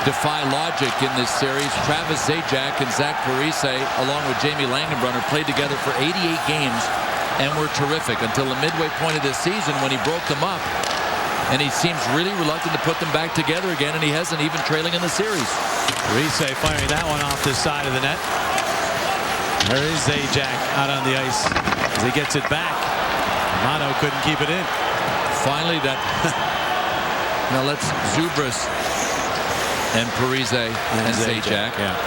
defy logic in this series. Travis Zajac and Zach Parise, along with Jamie Langenbrunner, played together for 88 games and were terrific until the midway point of this season when he broke them up. And he seems really reluctant to put them back together again, and he hasn't even trailing in the series. Parise firing that one off the side of the net. There is Zajac out on the ice as he gets it back. Amato couldn't keep it in. Finally, that now let's Zubris and Parise and Zajac. Yeah.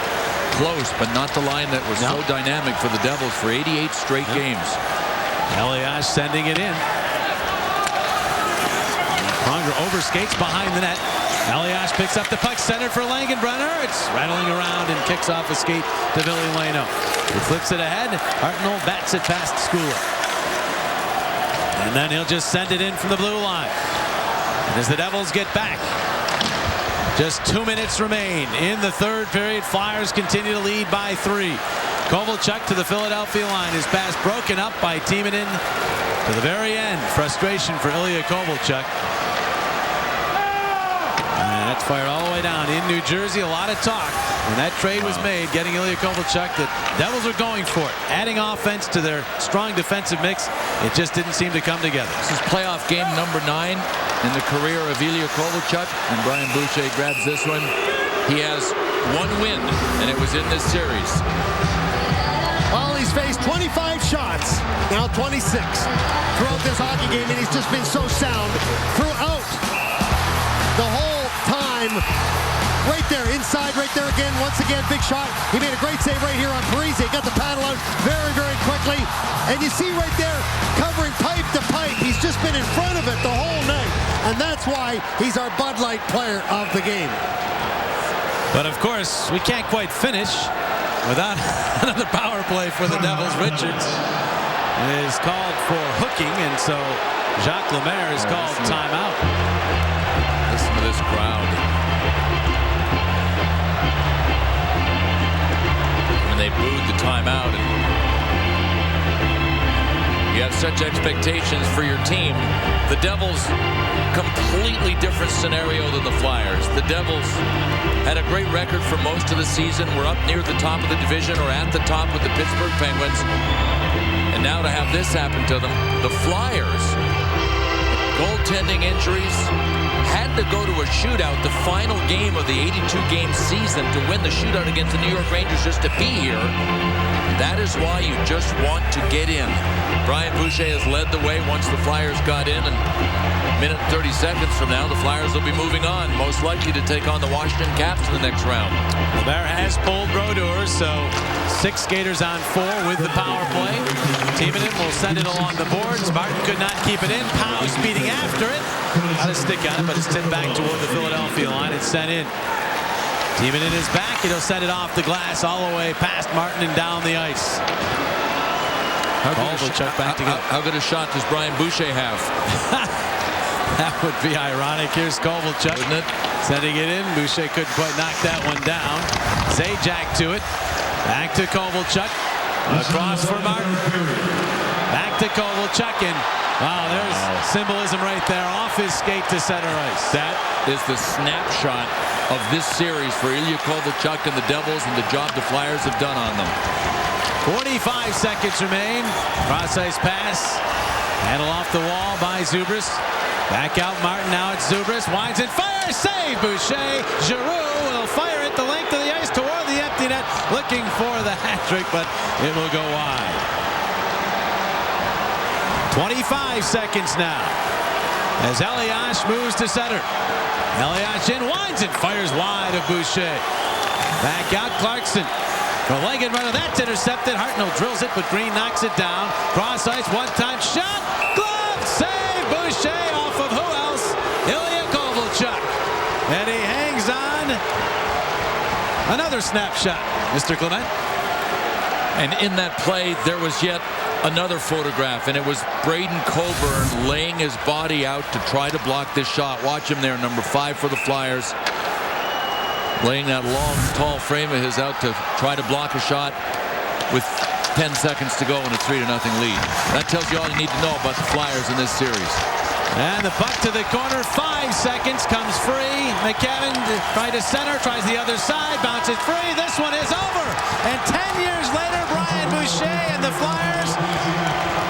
Close, but not the line that was so dynamic for the Devils for 88 straight games. Elias sending it in. Pronger overskates behind the net. Elias picks up the puck, centered for Langenbrunner. It's rattling around and kicks off a skate to Billy Leno. He flips it ahead. Hartnell bats it past Skula. And then he'll just send it in from the blue line. And as the Devils get back, just 2 minutes remain in the third period. Flyers continue to lead by 3. Kovalchuk to the Philadelphia line. His pass broken up by Timonen to the very end. Frustration for Ilya Kovalchuk. And that's fired all the way down in New Jersey. A lot of talk when that trade was made, getting Ilya Kovalchuk. The Devils are going for it, adding offense to their strong defensive mix. It just didn't seem to come together. This is playoff game number 9 in the career of Ilya Kovalchuk, and Brian Boucher grabs this one. He has 1 win, and it was in this series. Well, he's faced 25 shots, now 26 throughout this hockey game, and he's just been so sound throughout the whole time. Right there, inside, right there again. Once again, big shot. He made a great save right here on Parise. Got the paddle out very, very quickly. And you see right there, covering pipe to pipe. He's just been in front of it the whole night. And that's why he's our Bud Light player of the game. But of course, we can't quite finish without another power play for the Devils. Richards is called for hooking, and so Jacques Lemaire is called timeout. Listen to this crowd. When they booed the timeout, and you have such expectations for your team. The Devils, completely different scenario than the Flyers. The Devils had a great record for most of the season. We're up near the top of the division or at the top with the Pittsburgh Penguins. And now to have this happen to them, the Flyers, goaltending injuries, had to go to a shootout, the final game of the 82-game season, to win the shootout against the New York Rangers just to be here. That is why you just want to get in. Brian Boucher has led the way once the Flyers got in, and a minute and 30 seconds from now, the Flyers will be moving on, most likely to take on the Washington Caps in the next round. Bear has pulled Brodeur, so 6 skaters on 4 with the power play. Timonen will send it along the boards. Martin could not keep it in. Powell speeding after it. Got a stick on it, but it's tipped back toward the Philadelphia line. It's sent in. Timonen is back. He'll send it off the glass all the way past Martin and down the ice. How good a shot does Brian Boucher have? That would be ironic. Here's Kovalchuk, wouldn't it? Sending it in. Boucher couldn't quite knock that one down. Zajac to it. Back to Kovalchuk. Across for Martin. Back to Kovalchuk, and wow, there's symbolism right there. Off his skate to center ice. That is the snapshot of this series for Ilya Kovalchuk and the Devils, and the job the Flyers have done on them. 45 seconds remain. Cross-ice pass. Handle off the wall by Zubris. Back out Martin. Now it's Zubris. Winds and fires. Save Boucher. Giroux will fire it the length of the ice toward the empty net. Looking for the hat trick, but it will go wide. 25 seconds now as Elias moves to center. Elias in, winds and fires wide of Boucher. Back out Clarkson. The legged runner, that's intercepted. Hartnell drills it, but Green knocks it down. Cross ice, one-time shot. Glove save. Boucher off of who else? Ilya Kovalchuk. And he hangs on. Another snapshot, Mr. Clement. And in that play, there was yet another photograph, and it was Braden Coburn laying his body out to try to block this shot. Watch him there, number 5 for the Flyers. Laying that long, tall frame of his out to try to block a shot with 10 seconds to go and a 3-0 lead. That tells you all you need to know about the Flyers in this series. And the puck to the corner, 5 seconds, comes free. McKevin tries to center, tries the other side, bounces free. This one is over. And 10 years later, Brian Boucher and the Flyers,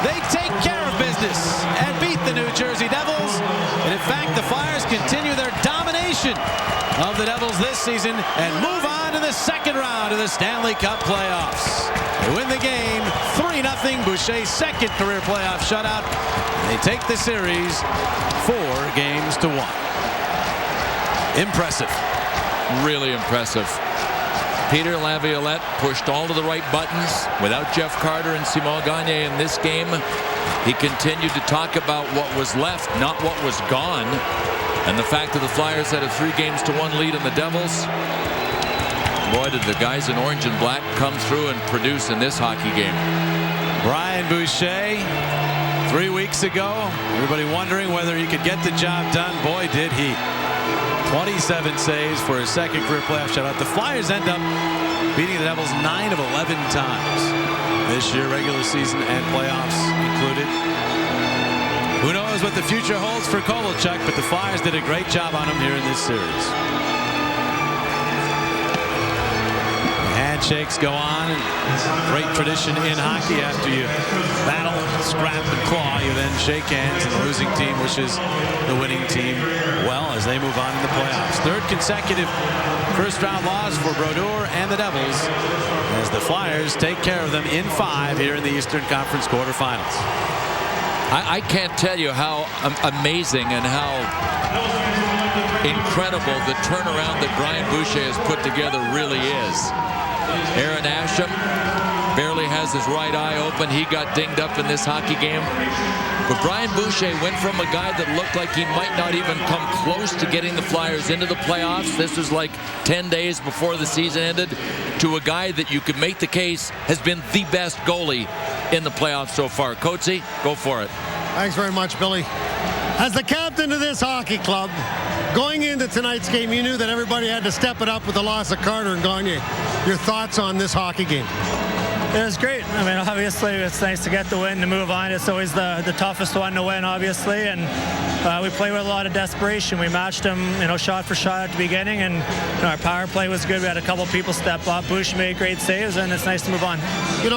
they take care of business and beat the New Jersey Devils. And in fact, the Flyers continue their domination of the Devils this season and move on to the second round of the Stanley Cup playoffs. They win the game 3-0. Boucher's second career playoff shutout. They take the series 4-1. Impressive. Really impressive. Peter Laviolette pushed all of the right buttons without Jeff Carter and Simon Gagne in this game. He continued to talk about what was left, not what was gone. And the fact that the Flyers had a 3-1 lead on the Devils. Boy, did the guys in orange and black come through and produce in this hockey game. Brian Boucher, 3 weeks ago, everybody wondering whether he could get the job done. Boy, did he. 27 saves for his second career playoff shutout. The Flyers end up beating the Devils 9 of 11 times this year, regular season and playoffs included. Who knows what the future holds for Kovalchuk, but the Flyers did a great job on him here in this series. Handshakes go on. Great tradition in hockey. After you battle, scrap, and claw, you then shake hands, and the losing team wishes the winning team well as they move on in the playoffs. Third consecutive first-round loss for Brodeur and the Devils as the Flyers take care of them in 5 here in the Eastern Conference quarterfinals. I can't tell you how amazing and how incredible the turnaround that Brian Boucher has put together really is. Aaron Asham barely has his right eye open. He got dinged up in this hockey game. But Brian Boucher went from a guy that looked like he might not even come close to getting the Flyers into the playoffs. This was like 10 days before the season ended, to a guy that you could make the case has been the best goalie in the playoffs so far. Coatsy, go for it. Thanks very much, Billy. As the captain of this hockey club, going into tonight's game, you knew that everybody had to step it up with the loss of Carter and Gagne. Your thoughts on this hockey game? It was great. I mean, obviously, it's nice to get the win to move on. It's always the toughest one to win, obviously, and we played with a lot of desperation. We matched them, shot for shot at the beginning, and our power play was good. We had a couple people step up. Bush made great saves, and it's nice to move on.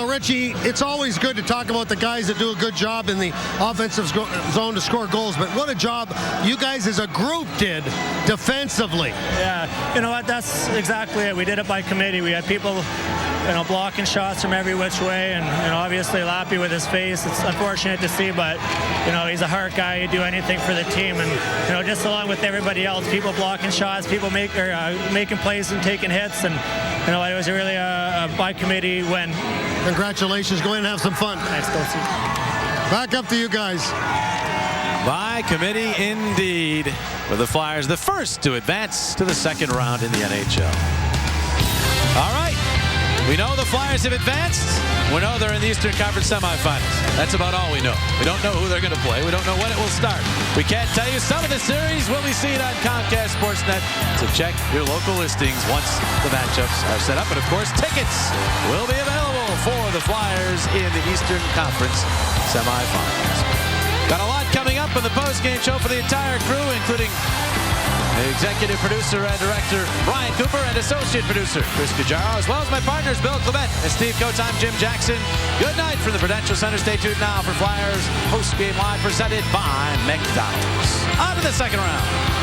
Richie, it's always good to talk about the guys that do a good job in the offensive zone to score goals, but what a job you guys as a group did defensively. Yeah, you know what? That's exactly it. We did it by committee. We had people blocking shots from every which way, and obviously Lappy with his face, it's unfortunate to see, but he's a heart guy. He'd do anything for the team, and just along with everybody else, people blocking shots, people making plays and taking hits, and it was really a by committee win. Congratulations. Go in and have some fun. Thanks, Coach. Back up to you guys. By committee indeed, for the Flyers, the first to advance to the second round in the NHL. All right. We know the Flyers have advanced. We know they're in the Eastern Conference semifinals. That's about all we know. We don't know who they're going to play. We don't know when it will start. We can't tell you some of the series will be seen on Comcast Sportsnet. So check your local listings once the matchups are set up. And of course, tickets will be available for the Flyers in the Eastern Conference semifinals. Got a lot coming up in the post-game show for the entire crew, including executive producer and director Brian Cooper and associate producer Chris Cajaro, as well as my partners Bill Clement and Steve Coates. I'm Jim Jackson. Good night from the Prudential Center. Stay tuned now for Flyers post-game live presented by McDonald's. On to the second round.